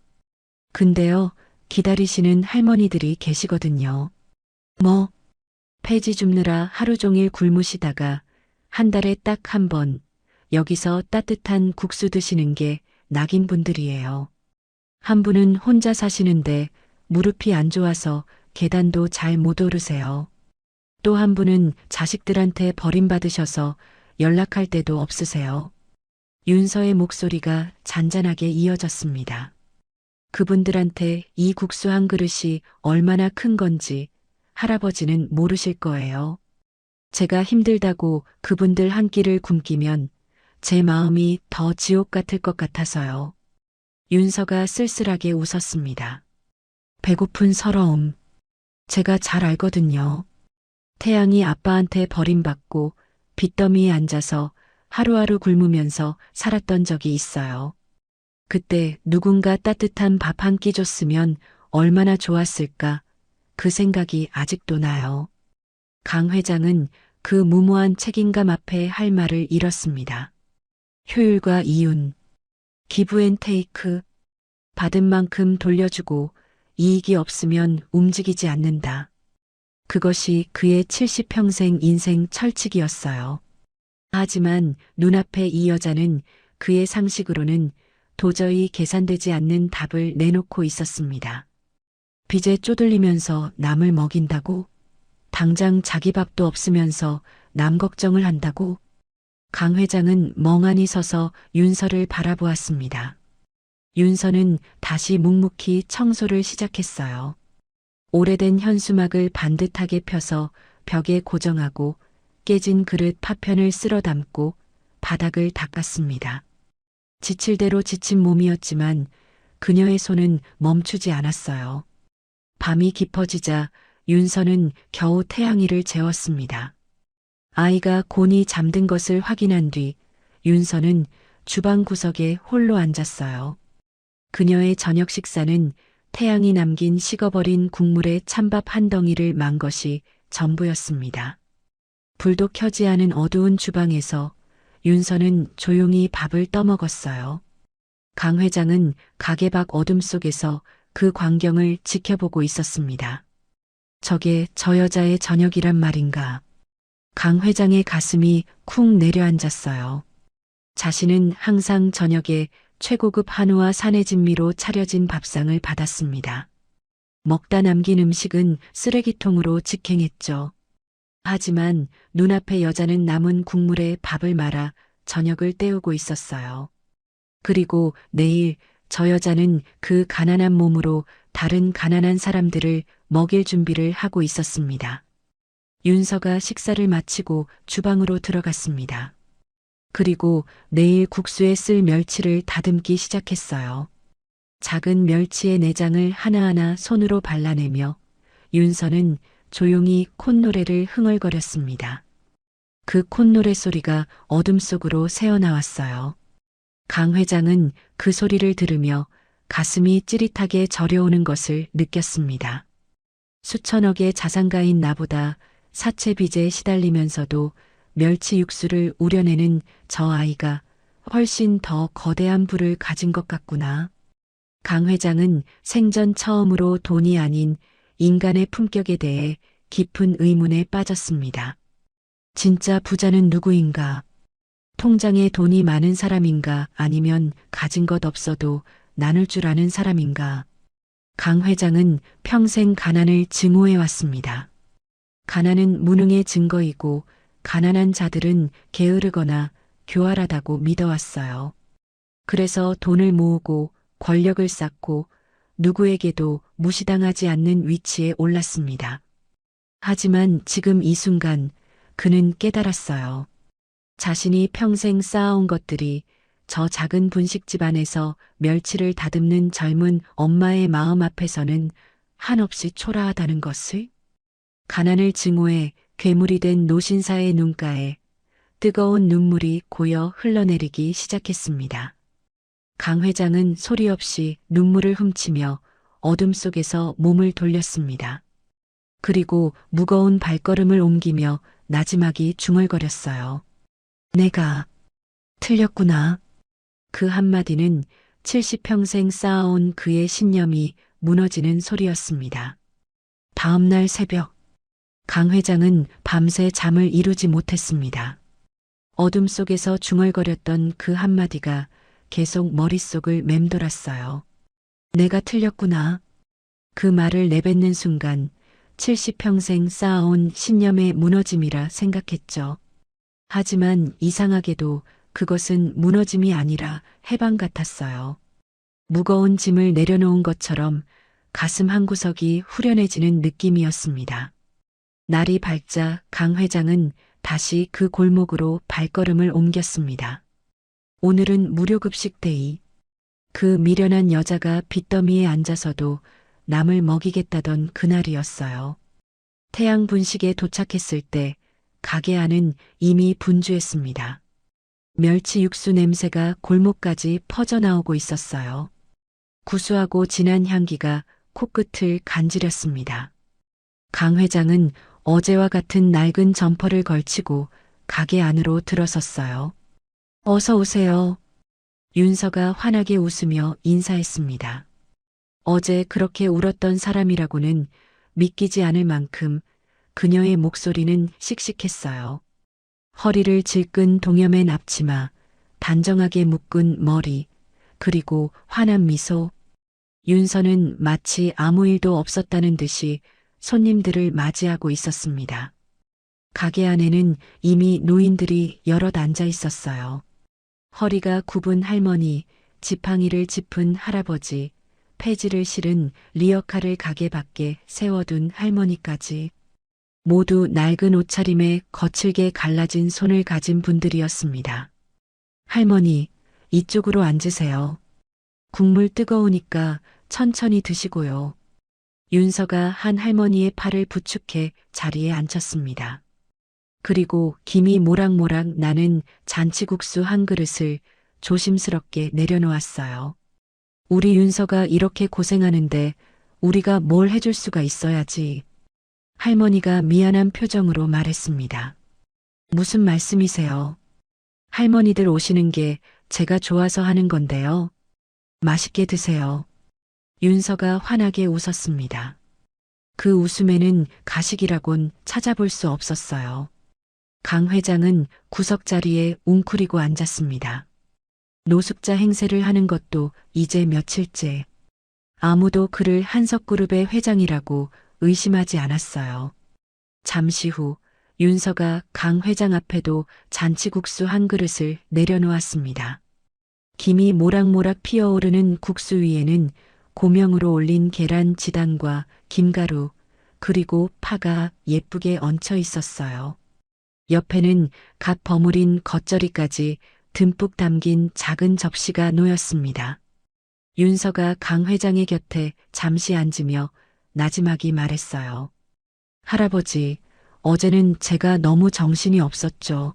근데요, 기다리시는 할머니들이 계시거든요. 뭐? 폐지 줍느라 하루 종일 굶으시다가 한 달에 딱 한 번 여기서 따뜻한 국수 드시는 게 낙인분들이에요. 한 분은 혼자 사시는데 무릎이 안 좋아서 계단도 잘 못 오르세요. 또 한 분은 자식들한테 버림받으셔서 연락할 데도 없으세요. 윤서의 목소리가 잔잔하게 이어졌습니다. 그분들한테 이 국수 한 그릇이 얼마나 큰 건지 할아버지는 모르실 거예요. 제가 힘들다고 그분들 한 끼를 굶기면 제 마음이 더 지옥 같을 것 같아서요. 윤서가 쓸쓸하게 웃었습니다. 배고픈 서러움. 제가 잘 알거든요. 태양이 아빠한테 버림받고 빚더미에 앉아서 하루하루 굶으면서 살았던 적이 있어요. 그때 누군가 따뜻한 밥 한 끼 줬으면 얼마나 좋았을까 그 생각이 아직도 나요. 강 회장은 그 무모한 책임감 앞에 할 말을 잃었습니다. 효율과 이윤, 기브앤테이크, 받은 만큼 돌려주고 이익이 없으면 움직이지 않는다. 그것이 그의 70평생 인생 철칙이었어요. 하지만 눈앞에 이 여자는 그의 상식으로는 도저히 계산되지 않는 답을 내놓고 있었습니다. 빚에 쪼들리면서 남을 먹인다고? 당장 자기 밥도 없으면서 남 걱정을 한다고? 강 회장은 멍하니 서서 윤서를 바라보았습니다. 윤서는 다시 묵묵히 청소를 시작했어요. 오래된 현수막을 반듯하게 펴서 벽에 고정하고 깨진 그릇 파편을 쓸어 담고 바닥을 닦았습니다. 지칠 대로 지친 몸이었지만 그녀의 손은 멈추지 않았어요. 밤이 깊어지자 윤서는 겨우 태양이를 재웠습니다. 아이가 곤히 잠든 것을 확인한 뒤 윤서는 주방 구석에 홀로 앉았어요. 그녀의 저녁 식사는 태양이 남긴 식어버린 국물에 찬밥 한 덩이를 만 것이 전부였습니다. 불도 켜지 않은 어두운 주방에서 윤서는 조용히 밥을 떠먹었어요. 강 회장은 가게 밖 어둠 속에서 그 광경을 지켜보고 있었습니다. 저게 저 여자의 저녁이란 말인가. 강 회장의 가슴이 쿵 내려앉았어요. 자신은 항상 저녁에 최고급 한우와 산해진미로 차려진 밥상을 받았습니다. 먹다 남긴 음식은 쓰레기통으로 직행했죠. 하지만 눈앞의 여자는 남은 국물에 밥을 말아 저녁을 때우고 있었어요. 그리고 내일 저 여자는 그 가난한 몸으로 다른 가난한 사람들을 먹일 준비를 하고 있었습니다. 윤서가 식사를 마치고 주방으로 들어갔습니다. 그리고 내일 국수에 쓸 멸치를 다듬기 시작했어요. 작은 멸치의 내장을 하나하나 손으로 발라내며 윤서는 조용히 콧노래를 흥얼거렸습니다. 그 콧노래 소리가 어둠 속으로 새어나왔어요. 강 회장은 그 소리를 들으며 가슴이 찌릿하게 저려오는 것을 느꼈습니다. 수천억의 자산가인 나보다 사채 빚에 시달리면서도 멸치 육수를 우려내는 저 아이가 훨씬 더 거대한 부를 가진 것 같구나. 강 회장은 생전 처음으로 돈이 아닌 인간의 품격에 대해 깊은 의문에 빠졌습니다. 진짜 부자는 누구인가? 통장에 돈이 많은 사람인가 아니면 가진 것 없어도 나눌 줄 아는 사람인가? 강 회장은 평생 가난을 증오해 왔습니다. 가난은 무능의 증거이고 가난한 자들은 게으르거나 교활하다고 믿어왔어요. 그래서 돈을 모으고 권력을 쌓고 누구에게도 무시당하지 않는 위치에 올랐습니다. 하지만 지금 이 순간 그는 깨달았어요. 자신이 평생 쌓아온 것들이 저 작은 분식 집안에서 멸치를 다듬는 젊은 엄마의 마음 앞에서는 한없이 초라하다는 것을. 가난을 증오해 괴물이 된 노신사의 눈가에 뜨거운 눈물이 고여 흘러내리기 시작했습니다. 강 회장은 소리 없이 눈물을 훔치며 어둠 속에서 몸을 돌렸습니다. 그리고 무거운 발걸음을 옮기며 나지막이 중얼거렸어요. 내가 틀렸구나. 그 한마디는 70평생 쌓아온 그의 신념이 무너지는 소리였습니다. 다음 날 새벽, 강 회장은 밤새 잠을 이루지 못했습니다. 어둠 속에서 중얼거렸던 그 한마디가 계속 머릿속을 맴돌았어요. 내가 틀렸구나. 그 말을 내뱉는 순간 70평생 쌓아온 신념의 무너짐이라 생각했죠. 하지만 이상하게도 그것은 무너짐이 아니라 해방 같았어요. 무거운 짐을 내려놓은 것처럼 가슴 한구석이 후련해지는 느낌이었습니다. 날이 밝자 강 회장은 다시 그 골목으로 발걸음을 옮겼습니다. 오늘은 무료급식 데이. 그 미련한 여자가 빚더미에 앉아서도 남을 먹이겠다던 그날이었어요. 태양 분식에 도착했을 때 가게 안은 이미 분주했습니다. 멸치 육수 냄새가 골목까지 퍼져나오고 있었어요. 구수하고 진한 향기가 코끝을 간지렸습니다. 강 회장은 어제와 같은 낡은 점퍼를 걸치고 가게 안으로 들어섰어요. 어서 오세요. 윤서가 환하게 웃으며 인사했습니다. 어제 그렇게 울었던 사람이라고는 믿기지 않을 만큼 그녀의 목소리는 씩씩했어요. 허리를 질끈 동여맨 앞치마, 단정하게 묶은 머리, 그리고 환한 미소. 윤서는 마치 아무 일도 없었다는 듯이 손님들을 맞이하고 있었습니다. 가게 안에는 이미 노인들이 여럿 앉아 있었어요. 허리가 굽은 할머니, 지팡이를 짚은 할아버지, 폐지를 실은 리어카를 가게 밖에 세워둔 할머니까지 모두 낡은 옷차림에 거칠게 갈라진 손을 가진 분들이었습니다. 할머니, 이쪽으로 앉으세요. 국물 뜨거우니까 천천히 드시고요. 윤서가 한 할머니의 팔을 부축해 자리에 앉혔습니다. 그리고 김이 모락모락 나는 잔치국수 한 그릇을 조심스럽게 내려놓았어요. 우리 윤서가 이렇게 고생하는데 우리가 뭘 해줄 수가 있어야지. 할머니가 미안한 표정으로 말했습니다. 무슨 말씀이세요? 할머니들 오시는 게 제가 좋아서 하는 건데요. 맛있게 드세요. 윤서가 환하게 웃었습니다. 그 웃음에는 가식이라곤 찾아볼 수 없었어요. 강 회장은 구석 자리에 웅크리고 앉았습니다. 노숙자 행세를 하는 것도 이제 며칠째. 아무도 그를 한석그룹의 회장이라고 의심하지 않았어요. 잠시 후 윤서가 강 회장 앞에도 잔치국수 한 그릇을 내려놓았습니다. 김이 모락모락 피어오르는 국수 위에는 고명으로 올린 계란 지단과 김가루 그리고 파가 예쁘게 얹혀 있었어요. 옆에는 갓 버무린 겉절이까지 듬뿍 담긴 작은 접시가 놓였습니다. 윤서가 강 회장의 곁에 잠시 앉으며 나지막이 말했어요. 할아버지, 어제는 제가 너무 정신이 없었죠.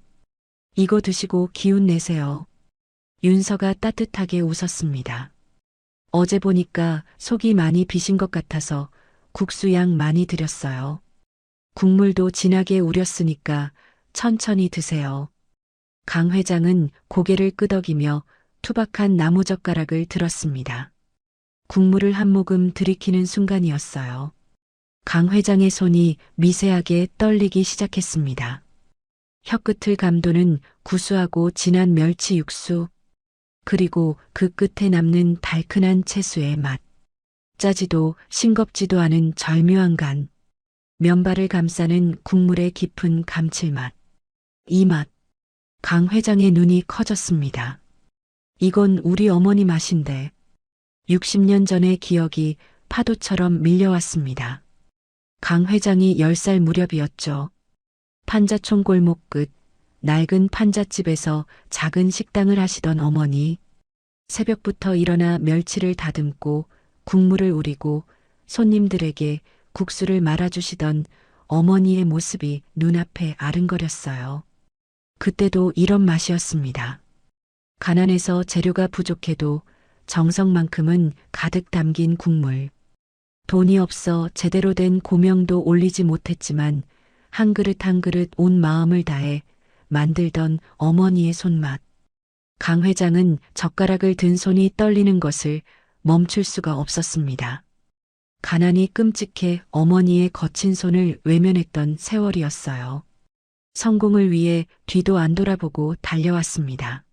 이거 드시고 기운 내세요. 윤서가 따뜻하게 웃었습니다. 어제 보니까 속이 많이 비신 것 같아서 국수양 많이 드렸어요. 국물도 진하게 우렸으니까 천천히 드세요. 강 회장은 고개를 끄덕이며 투박한 나무젓가락을 들었습니다. 국물을 한 모금 들이키는 순간이었어요. 강 회장의 손이 미세하게 떨리기 시작했습니다. 혀끝을 감도는 구수하고 진한 멸치 육수, 그리고 그 끝에 남는 달큰한 채수의 맛. 짜지도 싱겁지도 않은 절묘한 간. 면발을 감싸는 국물의 깊은 감칠맛. 이 맛. 강 회장의 눈이 커졌습니다. 이건 우리 어머니 맛인데. 60년 전의 기억이 파도처럼 밀려왔습니다. 강 회장이 10살 무렵이었죠. 판자촌 골목 끝 낡은 판잣집에서 작은 식당을 하시던 어머니. 새벽부터 일어나 멸치를 다듬고 국물을 우리고 손님들에게 국수를 말아주시던 어머니의 모습이 눈앞에 아른거렸어요. 그때도 이런 맛이었습니다. 가난해서 재료가 부족해도 정성만큼은 가득 담긴 국물. 돈이 없어 제대로 된 고명도 올리지 못했지만 한 그릇 한 그릇 온 마음을 다해 만들던 어머니의 손맛. 강 회장은 젓가락을 든 손이 떨리는 것을 멈출 수가 없었습니다. 가난이 끔찍해 어머니의 거친 손을 외면했던 세월이었어요. 성공을 위해 뒤도 안 돌아보고 달려왔습니다.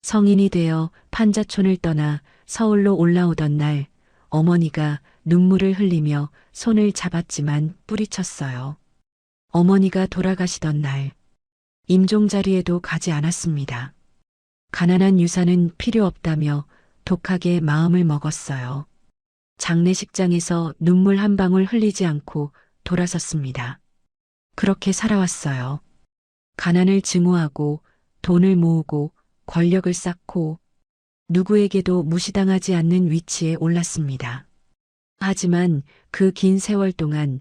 성인이 되어 판자촌을 떠나 서울로 올라오던 날 어머니가 눈물을 흘리며 손을 잡았지만 뿌리쳤어요. 어머니가 돌아가시던 날 임종 자리에도 가지 않았습니다. 가난한 유산은 필요 없다며 독하게 마음을 먹었어요. 장례식장에서 눈물 한 방울 흘리지 않고 돌아섰습니다. 그렇게 살아왔어요. 가난을 증오하고 돈을 모으고 권력을 쌓고 누구에게도 무시당하지 않는 위치에 올랐습니다. 하지만 그 긴 세월 동안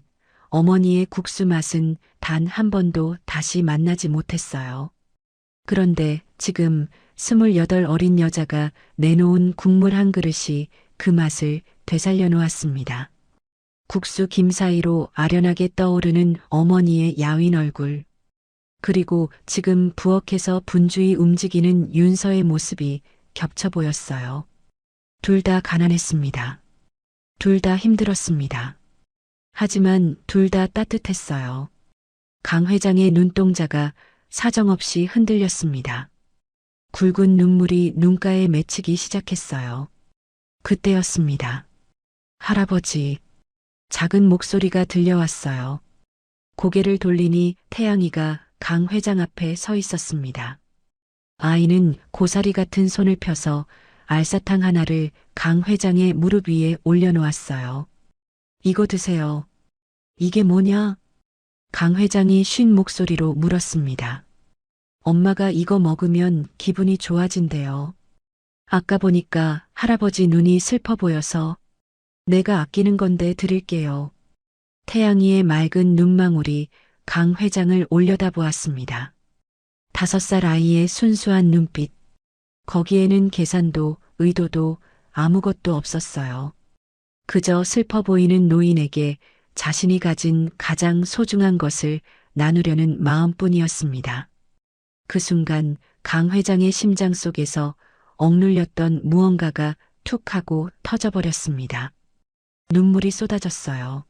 어머니의 국수 맛은 단 한 번도 다시 만나지 못했어요. 그런데 지금 28 어린 여자가 내놓은 국물 한 그릇이 그 맛을 되살려 놓았습니다. 국수 김 사이로 아련하게 떠오르는 어머니의 야윈 얼굴. 그리고 지금 부엌에서 분주히 움직이는 윤서의 모습이 겹쳐 보였어요. 둘 다 가난했습니다. 둘 다 힘들었습니다. 하지만 둘 다 따뜻했어요. 강 회장의 눈동자가 사정없이 흔들렸습니다. 굵은 눈물이 눈가에 맺히기 시작했어요. 그때였습니다. 할아버지. 작은 목소리가 들려왔어요. 고개를 돌리니 태양이가 강 회장 앞에 서 있었습니다. 아이는 고사리 같은 손을 펴서 알사탕 하나를 강 회장의 무릎 위에 올려놓았어요. 이거 드세요. 이게 뭐냐? 강 회장이 쉰 목소리로 물었습니다. 엄마가 이거 먹으면 기분이 좋아진대요. 아까 보니까 할아버지 눈이 슬퍼 보여서 내가 아끼는 건데 드릴게요. 태양이의 맑은 눈망울이 강 회장을 올려다보았습니다. 5살 아이의 순수한 눈빛. 거기에는 계산도 의도도 아무것도 없었어요. 그저 슬퍼 보이는 노인에게 자신이 가진 가장 소중한 것을 나누려는 마음뿐이었습니다. 그 순간 강 회장의 심장 속에서 억눌렸던 무언가가 툭 하고 터져버렸습니다. 눈물이 쏟아졌어요.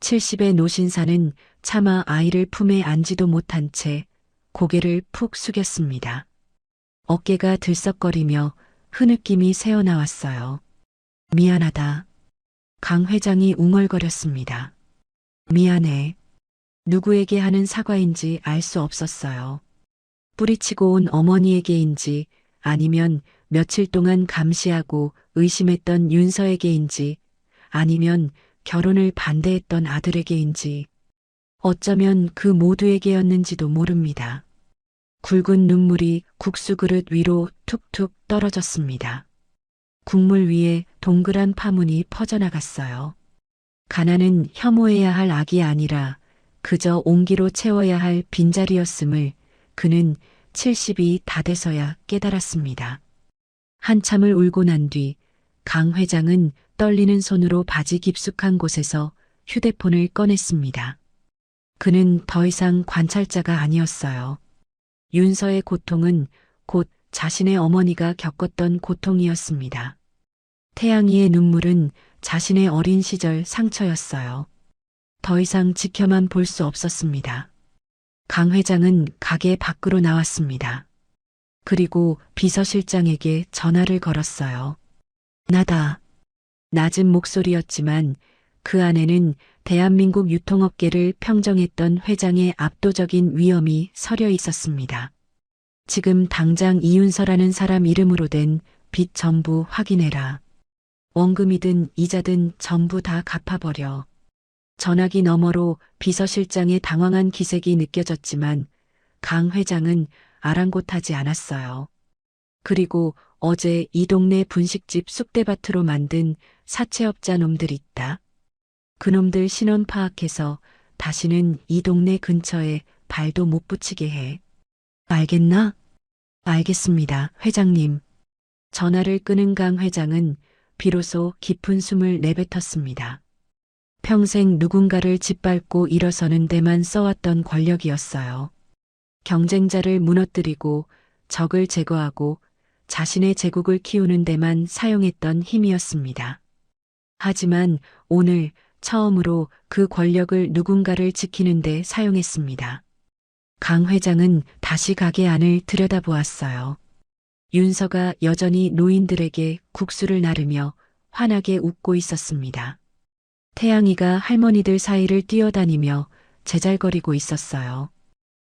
70의 노신사는 차마 아이를 품에 안지도 못한 채 고개를 푹 숙였습니다. 어깨가 들썩거리며 흐느낌이 새어나왔어요. 미안하다. 강 회장이 웅얼거렸습니다. 미안해. 누구에게 하는 사과인지 알 수 없었어요. 뿌리치고 온 어머니에게인지 아니면 며칠 동안 감시하고 의심했던 윤서에게인지 아니면 결혼을 반대했던 아들에게인지 어쩌면 그 모두에게였는지도 모릅니다. 굵은 눈물이 국수 그릇 위로 툭툭 떨어졌습니다. 국물 위에 동그란 파문이 퍼져나갔어요. 가난은 혐오해야 할 악이 아니라 그저 온기로 채워야 할 빈자리였음을 그는 70이 다 돼서야 깨달았습니다. 한참을 울고 난 뒤 강 회장은 떨리는 손으로 바지 깊숙한 곳에서 휴대폰을 꺼냈습니다. 그는 더 이상 관찰자가 아니었어요. 윤서의 고통은 곧 자신의 어머니가 겪었던 고통이었습니다. 태양이의 눈물은 자신의 어린 시절 상처였어요. 더 이상 지켜만 볼 수 없었습니다. 강 회장은 가게 밖으로 나왔습니다. 그리고 비서실장에게 전화를 걸었어요. 나다. 낮은 목소리였지만 그 안에는 대한민국 유통업계를 평정했던 회장의 압도적인 위엄이 서려 있었습니다. 지금 당장 이윤서라는 사람 이름으로 된 빚 전부 확인해라. 원금이든 이자든 전부 다 갚아버려. 전화기 너머로 비서실장의 당황한 기색이 느껴졌지만 강 회장은 아랑곳하지 않았어요. 그리고 어제 이 동네 분식집 쑥대밭으로 만든 사채업자 놈들 있다. 그놈들 신원 파악해서 다시는 이 동네 근처에 발도 못 붙이게 해. 알겠나? 알겠습니다, 회장님. 전화를 끊은 강 회장은 비로소 깊은 숨을 내뱉었습니다. 평생 누군가를 짓밟고 일어서는 데만 써왔던 권력이었어요. 경쟁자를 무너뜨리고 적을 제거하고 자신의 제국을 키우는 데만 사용했던 힘이었습니다. 하지만 오늘 처음으로 그 권력을 누군가를 지키는 데 사용했습니다. 강 회장은 다시 가게 안을 들여다보았어요. 윤서가 여전히 노인들에게 국수를 나르며 환하게 웃고 있었습니다. 태양이가 할머니들 사이를 뛰어다니며 제잘거리고 있었어요.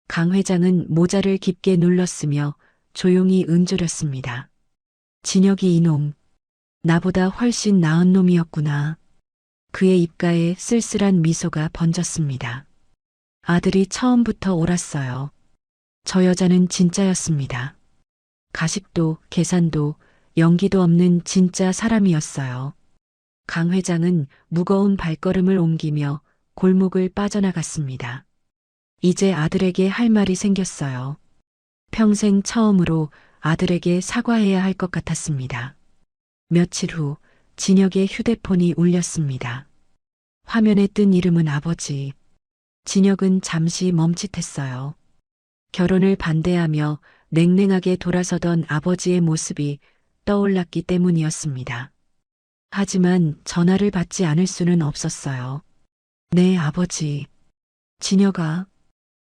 강 회장은 모자를 깊게 눌렀으며 조용히 은조렸습니다. 진혁이 이놈. 나보다 훨씬 나은 놈이었구나. 그의 입가에 쓸쓸한 미소가 번졌습니다. 아들이 처음부터 옳았어요. 저 여자는 진짜였습니다. 가식도 계산도 연기도 없는 진짜 사람이었어요. 강 회장은 무거운 발걸음을 옮기며 골목을 빠져나갔습니다. 이제 아들에게 할 말이 생겼어요. 평생 처음으로 아들에게 사과해야 할 것 같았습니다. 며칠 후 진혁의 휴대폰이 울렸습니다. 화면에 뜬 이름은 아버지. 진혁은 잠시 멈칫했어요. 결혼을 반대하며 냉랭하게 돌아서던 아버지의 모습이 떠올랐기 때문이었습니다. 하지만 전화를 받지 않을 수는 없었어요. 네, 아버지. 진혁아.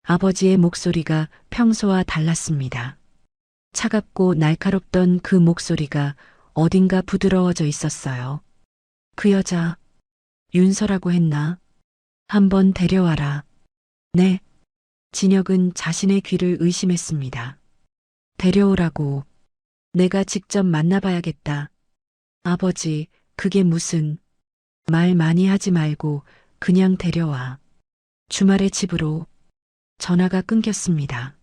아버지의 목소리가 평소와 달랐습니다. 차갑고 날카롭던 그 목소리가 어딘가 부드러워져 있었어요. 그 여자, 윤서라고 했나? 한번 데려와라. 네. 진혁은 자신의 귀를 의심했습니다. 데려오라고. 내가 직접 만나봐야겠다. 아버지, 그게 무슨. 말 많이 하지 말고 그냥 데려와. 주말에 집으로. 전화가 끊겼습니다.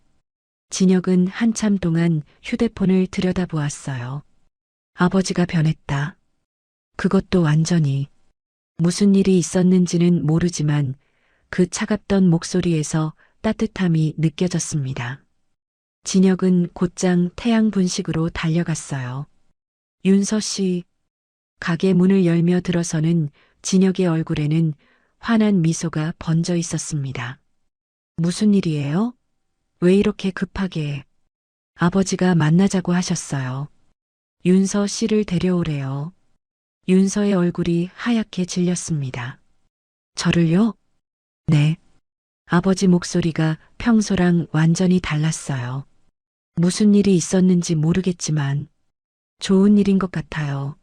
진혁은 한참 동안 휴대폰을 들여다보았어요. 아버지가 변했다. 그것도 완전히. 무슨 일이 있었는지는 모르지만 그 차갑던 목소리에서 따뜻함이 느껴졌습니다. 진혁은 곧장 태양 분식으로 달려갔어요. 윤서 씨. 가게 문을 열며 들어서는 진혁의 얼굴에는 환한 미소가 번져 있었습니다. 무슨 일이에요? 왜 이렇게 급하게? 아버지가 만나자고 하셨어요. 윤서 씨를 데려오래요. 윤서의 얼굴이 하얗게 질렸습니다. 저를요? 네. 아버지 목소리가 평소랑 완전히 달랐어요. 무슨 일이 있었는지 모르겠지만 좋은 일인 것 같아요.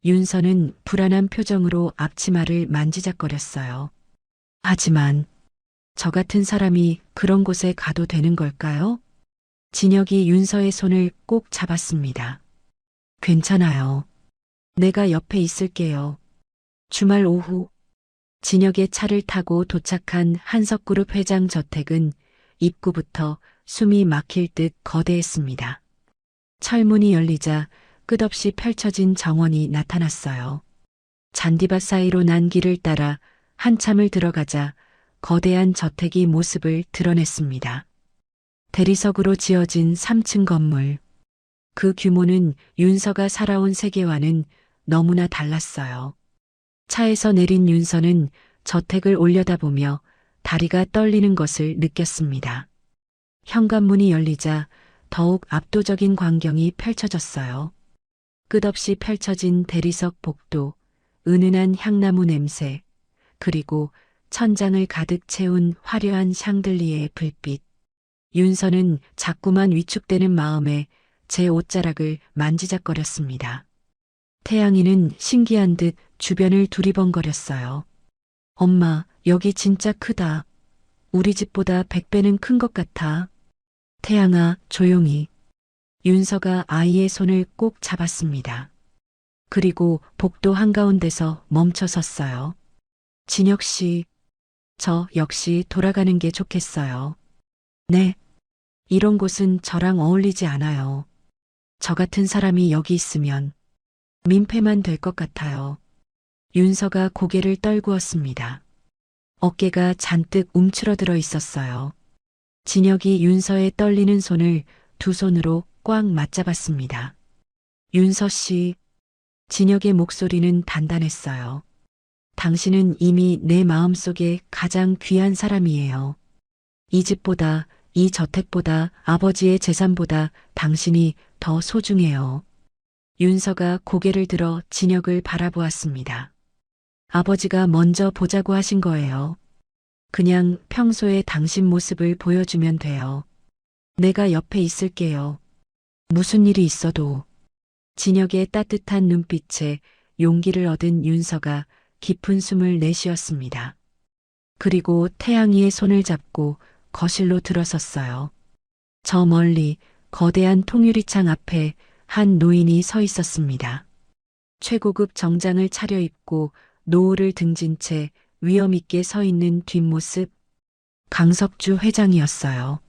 윤서는 불안한 표정으로 앞치마를 만지작거렸어요. 하지만 저 같은 사람이 그런 곳에 가도 되는 걸까요? 진혁이 윤서의 손을 꼭 잡았습니다. 괜찮아요. 내가 옆에 있을게요. 주말 오후 진혁의 차를 타고 도착한 한석그룹 회장 저택은 입구부터 숨이 막힐 듯 거대했습니다. 철문이 열리자 끝없이 펼쳐진 정원이 나타났어요. 잔디밭 사이로 난 길을 따라 한참을 들어가자 거대한 저택이 모습을 드러냈습니다. 대리석으로 지어진 3층 건물. 그 규모는 윤서가 살아온 세계와는 너무나 달랐어요. 차에서 내린 윤서는 저택을 올려다보며 다리가 떨리는 것을 느꼈습니다. 현관문이 열리자 더욱 압도적인 광경이 펼쳐졌어요. 끝없이 펼쳐진 대리석 복도, 은은한 향나무 냄새, 그리고 천장을 가득 채운 화려한 샹들리에의 불빛. 윤서는 자꾸만 위축되는 마음에 제 옷자락을 만지작거렸습니다. 태양이는 신기한 듯 주변을 두리번거렸어요. 엄마, 여기 진짜 크다. 우리 집보다 100배는 큰 것 같아. 태양아, 조용히. 윤서가 아이의 손을 꼭 잡았습니다. 그리고 복도 한가운데서 멈춰 섰어요. 진혁 씨, 저 역시 돌아가는 게 좋겠어요. 네. 이런 곳은 저랑 어울리지 않아요. 저 같은 사람이 여기 있으면 민폐만 될 것 같아요. 윤서가 고개를 떨구었습니다. 어깨가 잔뜩 움츠러들어 있었어요. 진혁이 윤서의 떨리는 손을 두 손으로 꽉 맞잡았습니다. 윤서 씨, 진혁의 목소리는 단단했어요. 당신은 이미 내 마음속에 가장 귀한 사람이에요. 이 집보다, 이 저택보다, 아버지의 재산보다 당신이 더 소중해요. 윤서가 고개를 들어 진혁을 바라보았습니다. 아버지가 먼저 보자고 하신 거예요. 그냥 평소에 당신 모습을 보여주면 돼요. 내가 옆에 있을게요. 무슨 일이 있어도. 진혁의 따뜻한 눈빛에 용기를 얻은 윤서가 깊은 숨을 내쉬었습니다. 그리고 태양이의 손을 잡고 거실로 들어섰어요. 저 멀리 거대한 통유리창 앞에 한 노인이 서 있었습니다. 최고급 정장을 차려입고 노을을 등진 채 위엄 있게 서 있는 뒷모습. 강석주 회장이었어요.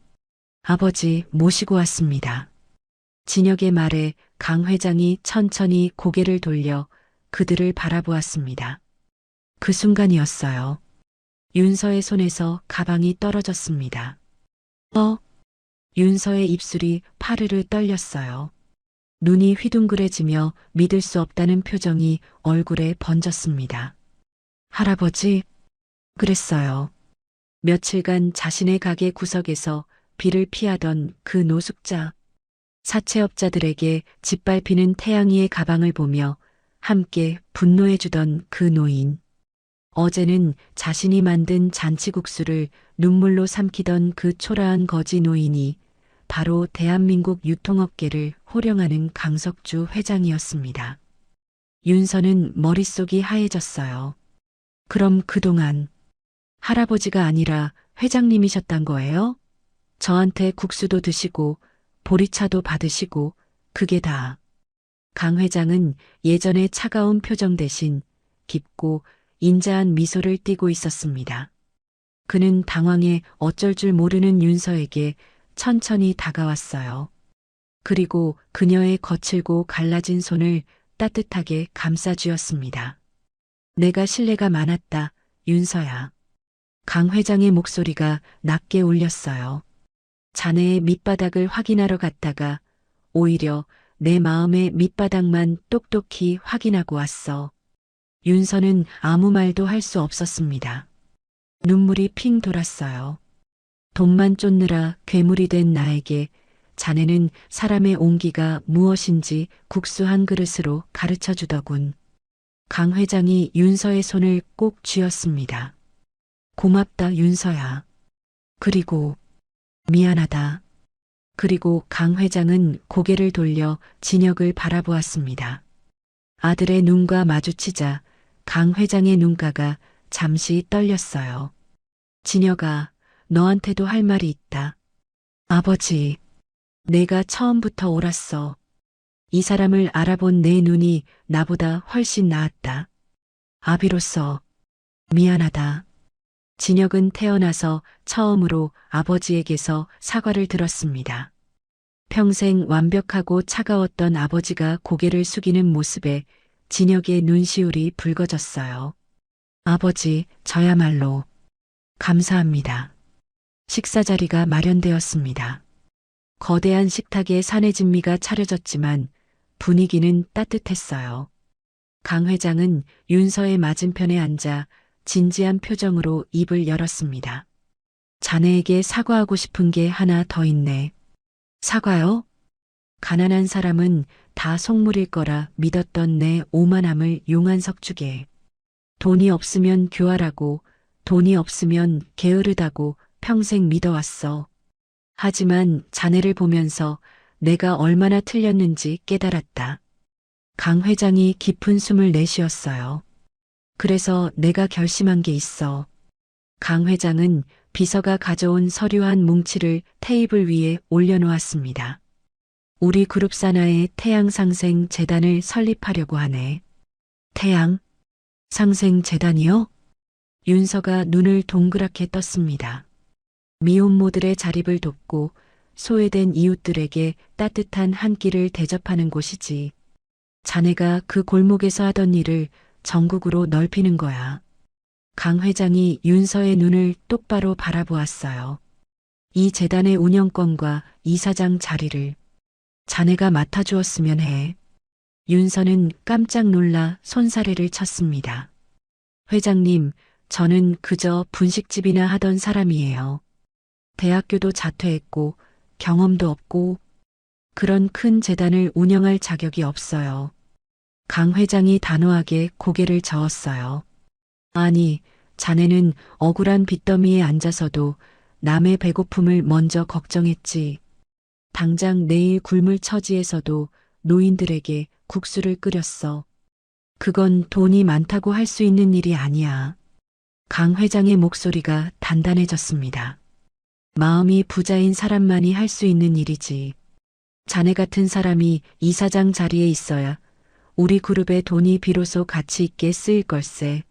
아버지 모시고 왔습니다. 진혁의 말에 강 회장이 천천히 고개를 돌려 그들을 바라보았습니다. 그 순간이었어요. 윤서의 손에서 가방이 떨어졌습니다. 윤서의 입술이 파르르 떨렸어요. 눈이 휘둥그레지며 믿을 수 없다는 표정이 얼굴에 번졌습니다. 할아버지? 그랬어요. 며칠간 자신의 가게 구석에서 비를 피하던 그 노숙자. 사채업자들에게 짓밟히는 태양이의 가방을 보며 함께 분노해주던 그 노인. 어제는 자신이 만든 잔치국수를 눈물로 삼키던 그 초라한 거지 노인이 바로 대한민국 유통업계를 호령하는 강석주 회장이었습니다. 윤서는 머릿속이 하얘졌어요. 그럼 그동안 할아버지가 아니라 회장님이셨단 거예요? 저한테 국수도 드시고 보리차도 받으시고 그게 다. 강 회장은 예전의 차가운 표정 대신 깊고 인자한 미소를 띠고 있었습니다. 그는 당황해 어쩔 줄 모르는 윤서에게 천천히 다가왔어요. 그리고 그녀의 거칠고 갈라진 손을 따뜻하게 감싸주었습니다. 내가 신뢰가 많았다, 윤서야. 강 회장의 목소리가 낮게 울렸어요. 자네의 밑바닥을 확인하러 갔다가 오히려 내 마음의 밑바닥만 똑똑히 확인하고 왔어. 윤서는 아무 말도 할 수 없었습니다. 눈물이 핑 돌았어요. 돈만 쫓느라 괴물이 된 나에게 자네는 사람의 온기가 무엇인지 국수 한 그릇으로 가르쳐 주더군. 강 회장이 윤서의 손을 꼭 쥐었습니다. 고맙다, 윤서야. 그리고 미안하다. 그리고 강 회장은 고개를 돌려 진혁을 바라보았습니다. 아들의 눈과 마주치자 강 회장의 눈가가 잠시 떨렸어요. 진혁아, 너한테도 할 말이 있다. 아버지, 내가 처음부터 옳았어. 이 사람을 알아본 내 눈이 나보다 훨씬 나았다. 아비로서 미안하다. 진혁은 태어나서 처음으로 아버지에게서 사과를 들었습니다. 평생 완벽하고 차가웠던 아버지가 고개를 숙이는 모습에 진혁의 눈시울이 붉어졌어요. 아버지, 저야말로 감사합니다. 식사 자리가 마련되었습니다. 거대한 식탁에 사내진미가 차려졌지만 분위기는 따뜻했어요. 강 회장은 윤서의 맞은편에 앉아 진지한 표정으로 입을 열었습니다. 자네에게 사과하고 싶은 게 하나 더 있네. 사과요? 가난한 사람은 다 속물일 거라 믿었던 내 오만함을 용한 석주게. 돈이 없으면 교활하고 돈이 없으면 게으르다고 평생 믿어왔어. 하지만 자네를 보면서 내가 얼마나 틀렸는지 깨달았다. 강 회장이 깊은 숨을 내쉬었어요. 그래서 내가 결심한 게 있어. 강 회장은 비서가 가져온 서류 한 뭉치를 테이블 위에 올려놓았습니다. 우리 그룹 산하의 태양상생 재단을 설립하려고 하네. 태양? 상생재단이요? 윤서가 눈을 동그랗게 떴습니다. 미혼모들의 자립을 돕고 소외된 이웃들에게 따뜻한 한 끼를 대접하는 곳이지. 자네가 그 골목에서 하던 일을 전국으로 넓히는 거야. 강 회장이 윤서의 눈을 똑바로 바라보았어요. 이 재단의 운영권과 이사장 자리를 자네가 맡아주었으면 해. 윤서는 깜짝 놀라 손사래를 쳤습니다. 회장님, 저는 그저 분식집이나 하던 사람이에요. 대학교도 자퇴했고 경험도 없고 그런 큰 재단을 운영할 자격이 없어요. 강 회장이 단호하게 고개를 저었어요. 아니, 자네는 억울한 빚더미에 앉아서도 남의 배고픔을 먼저 걱정했지. 당장 내일 굶을 처지에서도 노인들에게 국수를 끓였어. 그건 돈이 많다고 할 수 있는 일이 아니야. 강 회장의 목소리가 단단해졌습니다. 마음이 부자인 사람만이 할 수 있는 일이지. 자네 같은 사람이 이사장 자리에 있어야 우리 그룹의 돈이 비로소 가치 있게 쓰일 걸세.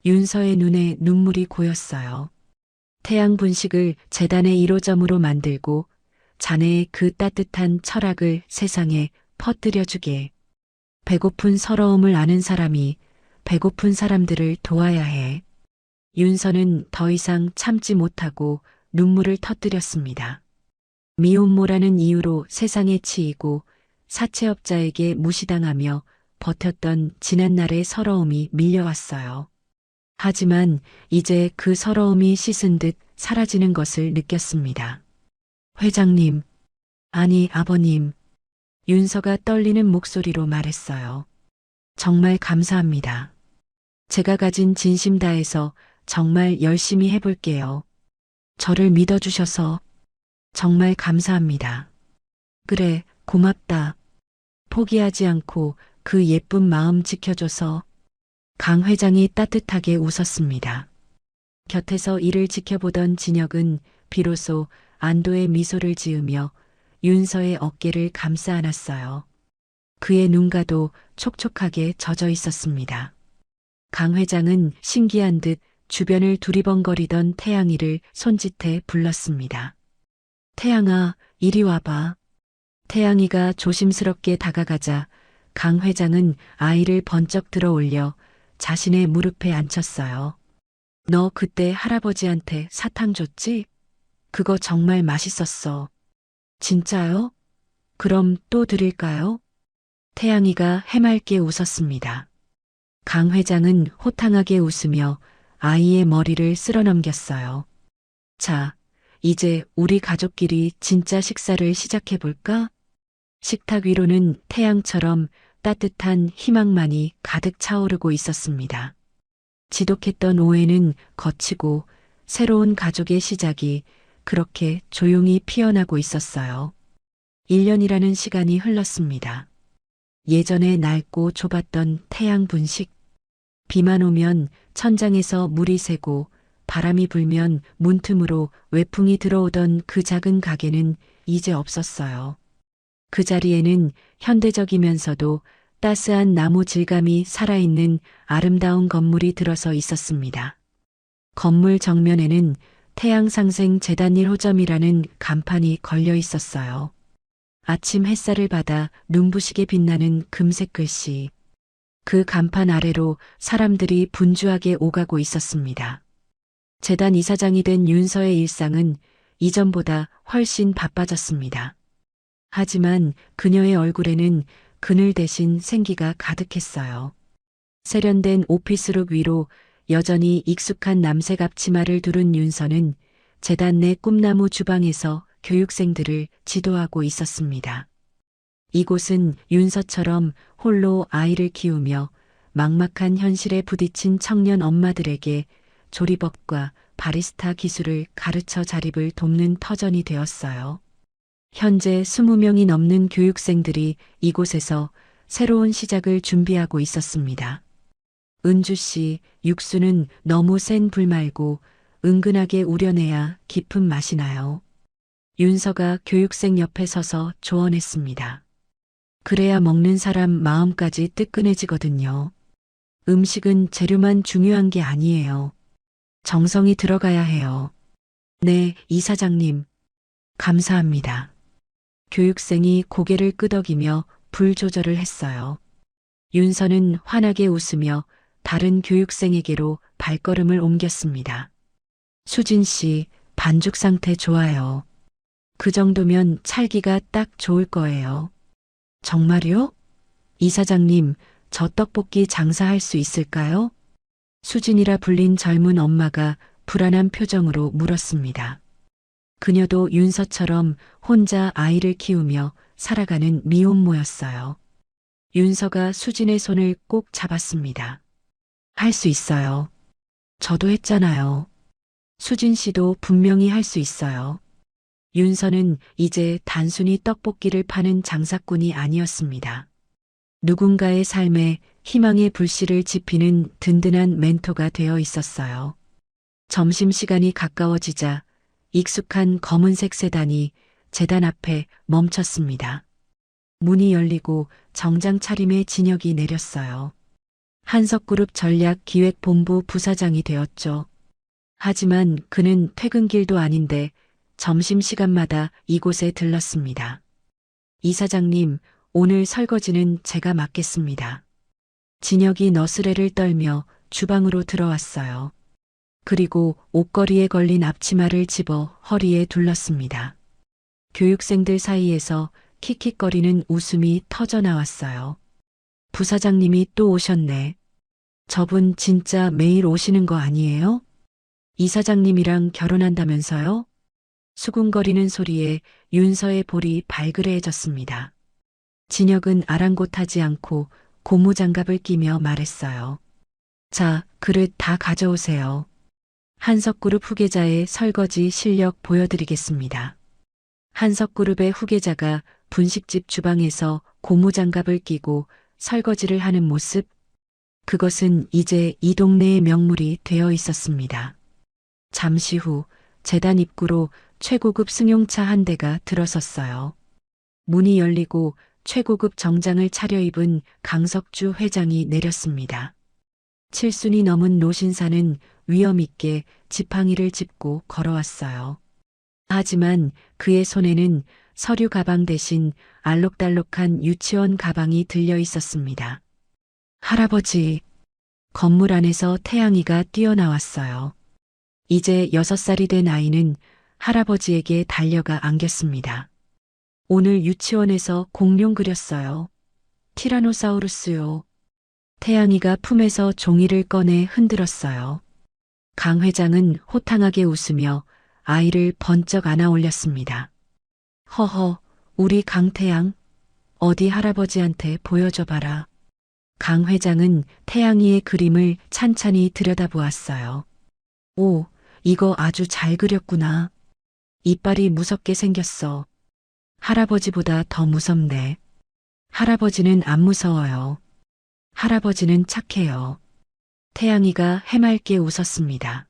윤서의 눈에 눈물이 고였어요. 태양 분식을 재단의 1호점으로 만들고 자네의 그 따뜻한 철학을 세상에 퍼뜨려주게. 배고픈 서러움을 아는 사람이 배고픈 사람들을 도와야 해. 윤서는 더 이상 참지 못하고 눈물을 터뜨렸습니다. 미혼모라는 이유로 세상에 치이고 사채업자에게 무시당하며 버텼던 지난날의 서러움이 밀려왔어요. 하지만 이제 그 서러움이 씻은 듯 사라지는 것을 느꼈습니다. 회장님, 아니 아버님, 윤서가 떨리는 목소리로 말했어요. 정말 감사합니다. 제가 가진 진심 다해서 정말 열심히 해볼게요. 저를 믿어주셔서 정말 감사합니다. 그래, 고맙다. 포기하지 않고 그 예쁜 마음 지켜줘서. 강 회장이 따뜻하게 웃었습니다. 곁에서 이를 지켜보던 진혁은 비로소 안도의 미소를 지으며 윤서의 어깨를 감싸 안았어요. 그의 눈가도 촉촉하게 젖어 있었습니다. 강 회장은 신기한 듯 주변을 두리번거리던 태양이를 손짓해 불렀습니다. 태양아, 이리 와봐. 태양이가 조심스럽게 다가가자 강 회장은 아이를 번쩍 들어 올려 자신의 무릎에 앉혔어요. 너 그때 할아버지한테 사탕 줬지? 그거 정말 맛있었어. 진짜요? 그럼 또 드릴까요? 태양이가 해맑게 웃었습니다. 강 회장은 호탕하게 웃으며 아이의 머리를 쓸어넘겼어요. 자, 이제 우리 가족끼리 진짜 식사를 시작해볼까? 식탁 위로는 태양처럼 따뜻한 희망만이 가득 차오르고 있었습니다. 지독했던 오해는 거치고 새로운 가족의 시작이 그렇게 조용히 피어나고 있었어요. 1년이라는 시간이 흘렀습니다. 예전에 낡고 좁았던 태양 분식. 비만 오면 천장에서 물이 새고 바람이 불면 문틈으로 외풍이 들어오던 그 작은 가게는 이제 없었어요. 그 자리에는 현대적이면서도 따스한 나무 질감이 살아있는 아름다운 건물이 들어서 있었습니다. 건물 정면에는 태양상생 재단 1호점이라는 간판이 걸려 있었어요. 아침 햇살을 받아 눈부시게 빛나는 금색 글씨. 그 간판 아래로 사람들이 분주하게 오가고 있었습니다. 재단 이사장이 된 윤서의 일상은 이전보다 훨씬 바빠졌습니다. 하지만 그녀의 얼굴에는 그늘 대신 생기가 가득했어요. 세련된 오피스룩 위로 여전히 익숙한 남색 앞치마를 두른 윤서는 재단 내 꿈나무 주방에서 교육생들을 지도하고 있었습니다. 이곳은 윤서처럼 홀로 아이를 키우며 막막한 현실에 부딪힌 청년 엄마들에게 조리법과 바리스타 기술을 가르쳐 자립을 돕는 터전이 되었어요. 현재 20명이 넘는 교육생들이 이곳에서 새로운 시작을 준비하고 있었습니다. 은주 씨, 육수는 너무 센 불 말고 은근하게 우려내야 깊은 맛이 나요. 윤서가 교육생 옆에 서서 조언했습니다. 그래야 먹는 사람 마음까지 뜨끈해지거든요. 음식은 재료만 중요한 게 아니에요. 정성이 들어가야 해요. 네, 이사장님. 감사합니다. 교육생이 고개를 끄덕이며 불 조절을 했어요. 윤서는 환하게 웃으며 다른 교육생에게로 발걸음을 옮겼습니다. 수진 씨, 반죽 상태 좋아요. 그 정도면 찰기가 딱 좋을 거예요. 정말요? 이사장님, 저 떡볶이 장사할 수 있을까요? 수진이라 불린 젊은 엄마가 불안한 표정으로 물었습니다. 그녀도 윤서처럼 혼자 아이를 키우며 살아가는 미혼모였어요. 윤서가 수진의 손을 꼭 잡았습니다. 할 수 있어요. 저도 했잖아요. 수진 씨도 분명히 할 수 있어요. 윤서는 이제 단순히 떡볶이를 파는 장사꾼이 아니었습니다. 누군가의 삶에 희망의 불씨를 지피는 든든한 멘토가 되어 있었어요. 점심시간이 가까워지자 익숙한 검은색 세단이 재단 앞에 멈췄습니다. 문이 열리고 정장 차림의 진혁이 내렸어요. 한석그룹 전략기획본부 부사장이 되었죠. 하지만 그는 퇴근길도 아닌데 점심시간마다 이곳에 들렀습니다. 이사장님, 오늘 설거지는 제가 맡겠습니다. 진혁이 너스레를 떨며 주방으로 들어왔어요. 그리고 옷걸이에 걸린 앞치마를 집어 허리에 둘렀습니다. 교육생들 사이에서 킥킥거리는 웃음이 터져 나왔어요. 부사장님이 또 오셨네. 저분 진짜 매일 오시는 거 아니에요? 이사장님이랑 결혼한다면서요? 수군거리는 소리에 윤서의 볼이 발그레해졌습니다. 진혁은 아랑곳하지 않고 고무장갑을 끼며 말했어요. 자, 그릇 다 가져오세요. 한석그룹 후계자의 설거지 실력 보여드리겠습니다. 한석그룹의 후계자가 분식집 주방에서 고무장갑을 끼고 설거지를 하는 모습, 그것은 이제 이 동네의 명물이 되어 있었습니다. 잠시 후 재단 입구로 최고급 승용차 한 대가 들어섰어요. 문이 열리고 최고급 정장을 차려입은 강석주 회장이 내렸습니다. 7순이 넘은 노신사는 위엄 있게 지팡이를 짚고 걸어왔어요. 하지만 그의 손에는 서류 가방 대신 알록달록한 유치원 가방이 들려 있었습니다. 할아버지, 건물 안에서 태양이가 뛰어나왔어요. 이제 6살이 된 아이는 할아버지에게 달려가 안겼습니다. 오늘 유치원에서 공룡 그렸어요. 티라노사우루스요. 태양이가 품에서 종이를 꺼내 흔들었어요. 강 회장은 호탕하게 웃으며 아이를 번쩍 안아 올렸습니다. 허허, 우리 강태양, 어디 할아버지한테 보여줘봐라. 강 회장은 태양이의 그림을 찬찬히 들여다보았어요. 오, 이거 아주 잘 그렸구나. 이빨이 무섭게 생겼어. 할아버지보다 더 무섭네. 할아버지는 안 무서워요. 할아버지는 착해요. 태양이가 해맑게 웃었습니다.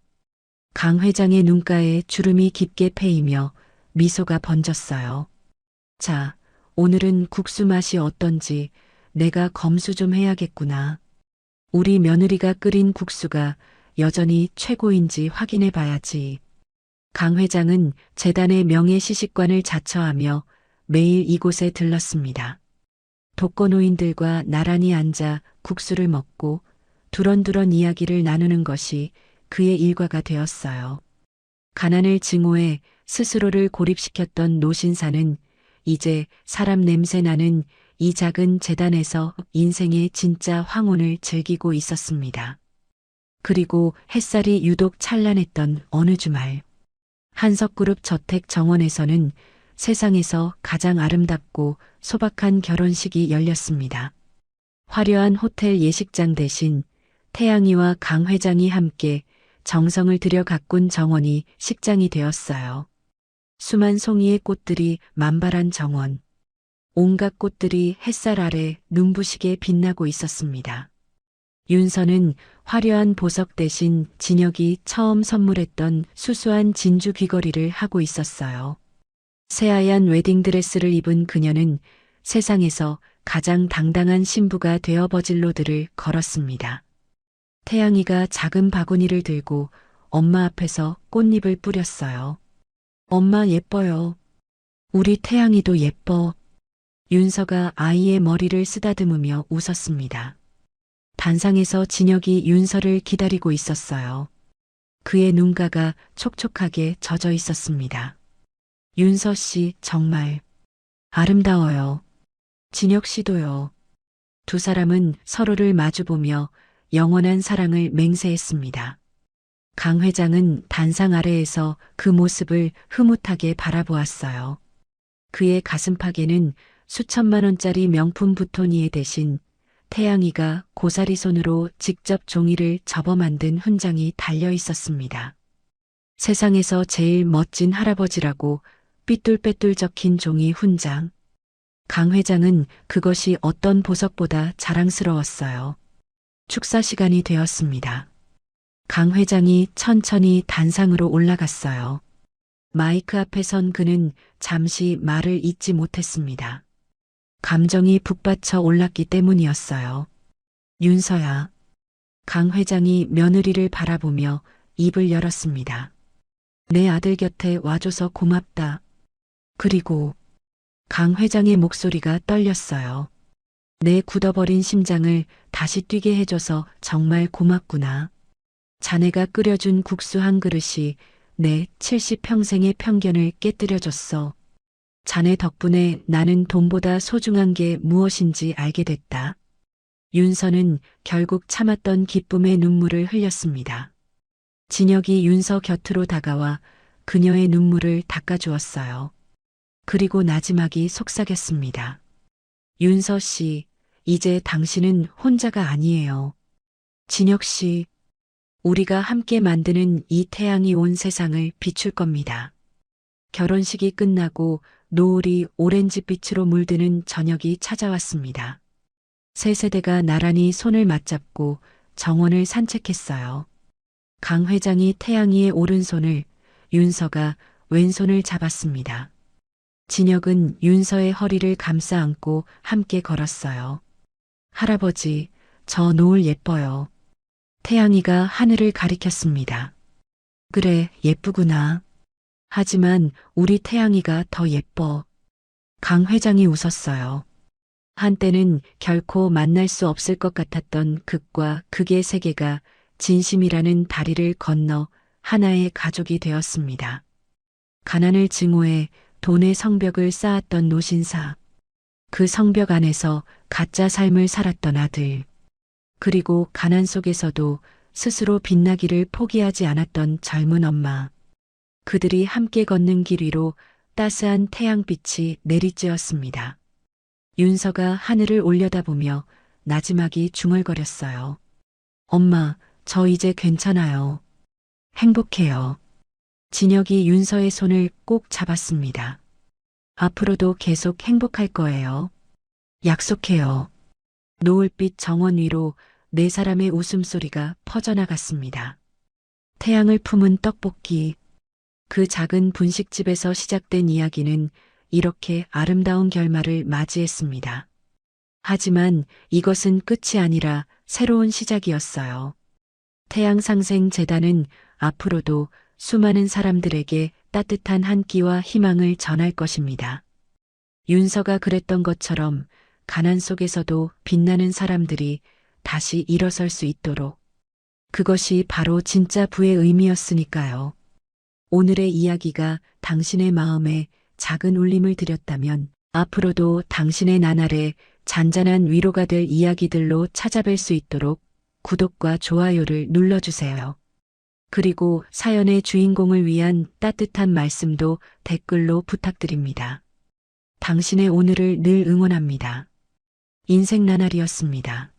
강 회장의 눈가에 주름이 깊게 패이며 미소가 번졌어요. 자, 오늘은 국수 맛이 어떤지 내가 검수 좀 해야겠구나. 우리 며느리가 끓인 국수가 여전히 최고인지 확인해 봐야지. 강 회장은 재단의 명예시식관을 자처하며 매일 이곳에 들렀습니다. 독거노인들과 나란히 앉아 국수를 먹고 두런두런 이야기를 나누는 것이 그의 일과가 되었어요. 가난을 증오해 스스로를 고립시켰던 노신사는 이제 사람 냄새 나는 이 작은 재단에서 인생의 진짜 황혼을 즐기고 있었습니다. 그리고 햇살이 유독 찬란했던 어느 주말, 한석그룹 저택 정원에서는 세상에서 가장 아름답고 소박한 결혼식이 열렸습니다. 화려한 호텔 예식장 대신 태양이와 강 회장이 함께 정성을 들여 가꾼 정원이 식장이 되었어요. 수만 송이의 꽃들이 만발한 정원. 온갖 꽃들이 햇살 아래 눈부시게 빛나고 있었습니다. 윤서는 화려한 보석 대신 진혁이 처음 선물했던 수수한 진주 귀걸이를 하고 있었어요. 새하얀 웨딩드레스를 입은 그녀는 세상에서 가장 당당한 신부가 되어 버질로드를 걸었습니다. 태양이가 작은 바구니를 들고 엄마 앞에서 꽃잎을 뿌렸어요. 엄마 예뻐요. 우리 태양이도 예뻐. 윤서가 아이의 머리를 쓰다듬으며 웃었습니다. 단상에서 진혁이 윤서를 기다리고 있었어요. 그의 눈가가 촉촉하게 젖어 있었습니다. 윤서 씨 정말 아름다워요. 진혁 씨도요. 두 사람은 서로를 마주보며 영원한 사랑을 맹세했습니다. 강 회장은 단상 아래에서 그 모습을 흐뭇하게 바라보았어요. 그의 가슴팍에는 수천만 원짜리 명품 부토니에 대신 태양이가 고사리 손으로 직접 종이를 접어 만든 훈장이 달려 있었습니다. 세상에서 제일 멋진 할아버지라고 삐뚤빼뚤 적힌 종이 훈장. 강 회장은 그것이 어떤 보석보다 자랑스러웠어요. 축사 시간이 되었습니다. 강 회장이 천천히 단상으로 올라갔어요. 마이크 앞에 선 그는 잠시 말을 잇지 못했습니다. 감정이 북받쳐 올랐기 때문이었어요. 윤서야. 강 회장이 며느리를 바라보며 입을 열었습니다. 내 아들 곁에 와줘서 고맙다. 그리고 강 회장의 목소리가 떨렸어요. 내 굳어버린 심장을 다시 뛰게 해줘서 정말 고맙구나. 자네가 끓여준 국수 한 그릇이 내 70평생의 편견을 깨뜨려줬어. 자네 덕분에 나는 돈보다 소중한 게 무엇인지 알게 됐다. 윤서는 결국 참았던 기쁨의 눈물을 흘렸습니다. 진혁이 윤서 곁으로 다가와 그녀의 눈물을 닦아주었어요. 그리고 나지막이 속삭였습니다. 윤서 씨, 이제 당신은 혼자가 아니에요. 진혁 씨, 우리가 함께 만드는 이 태양이 온 세상을 비출 겁니다. 결혼식이 끝나고 노을이 오렌지빛으로 물드는 저녁이 찾아왔습니다. 세 세대가 나란히 손을 맞잡고 정원을 산책했어요. 강 회장이 태양이의 오른손을, 윤서가 왼손을 잡았습니다. 진혁은 윤서의 허리를 감싸 안고 함께 걸었어요. 할아버지, 저 노을 예뻐요. 태양이가 하늘을 가리켰습니다. 그래, 예쁘구나. 하지만 우리 태양이가 더 예뻐. 강 회장이 웃었어요. 한때는 결코 만날 수 없을 것 같았던 극과 극의 세계가 진심이라는 다리를 건너 하나의 가족이 되었습니다. 가난을 증오해 돈의 성벽을 쌓았던 노신사. 그 성벽 안에서 가짜 삶을 살았던 아들. 그리고 가난 속에서도 스스로 빛나기를 포기하지 않았던 젊은 엄마. 그들이 함께 걷는 길 위로 따스한 태양빛이 내리쬐었습니다. 윤서가 하늘을 올려다보며 나지막이 중얼거렸어요. 엄마, 저 이제 괜찮아요. 행복해요. 진혁이 윤서의 손을 꼭 잡았습니다. 앞으로도 계속 행복할 거예요. 약속해요. 노을빛 정원 위로 네 사람의 웃음소리가 퍼져나갔습니다. 태양을 품은 떡볶이. 그 작은 분식집에서 시작된 이야기는 이렇게 아름다운 결말을 맞이했습니다. 하지만 이것은 끝이 아니라 새로운 시작이었어요. 태양상생재단은 앞으로도 수많은 사람들에게 따뜻한 한 끼와 희망을 전할 것입니다. 윤서가 그랬던 것처럼 가난 속에서도 빛나는 사람들이 다시 일어설 수 있도록. 그것이 바로 진짜 부의 의미였으니까요. 오늘의 이야기가 당신의 마음에 작은 울림을 드렸다면 앞으로도 당신의 나날에 잔잔한 위로가 될 이야기들로 찾아뵐 수 있도록 구독과 좋아요를 눌러주세요. 그리고 사연의 주인공을 위한 따뜻한 말씀도 댓글로 부탁드립니다. 당신의 오늘을 늘 응원합니다. 인생 나날이었습니다.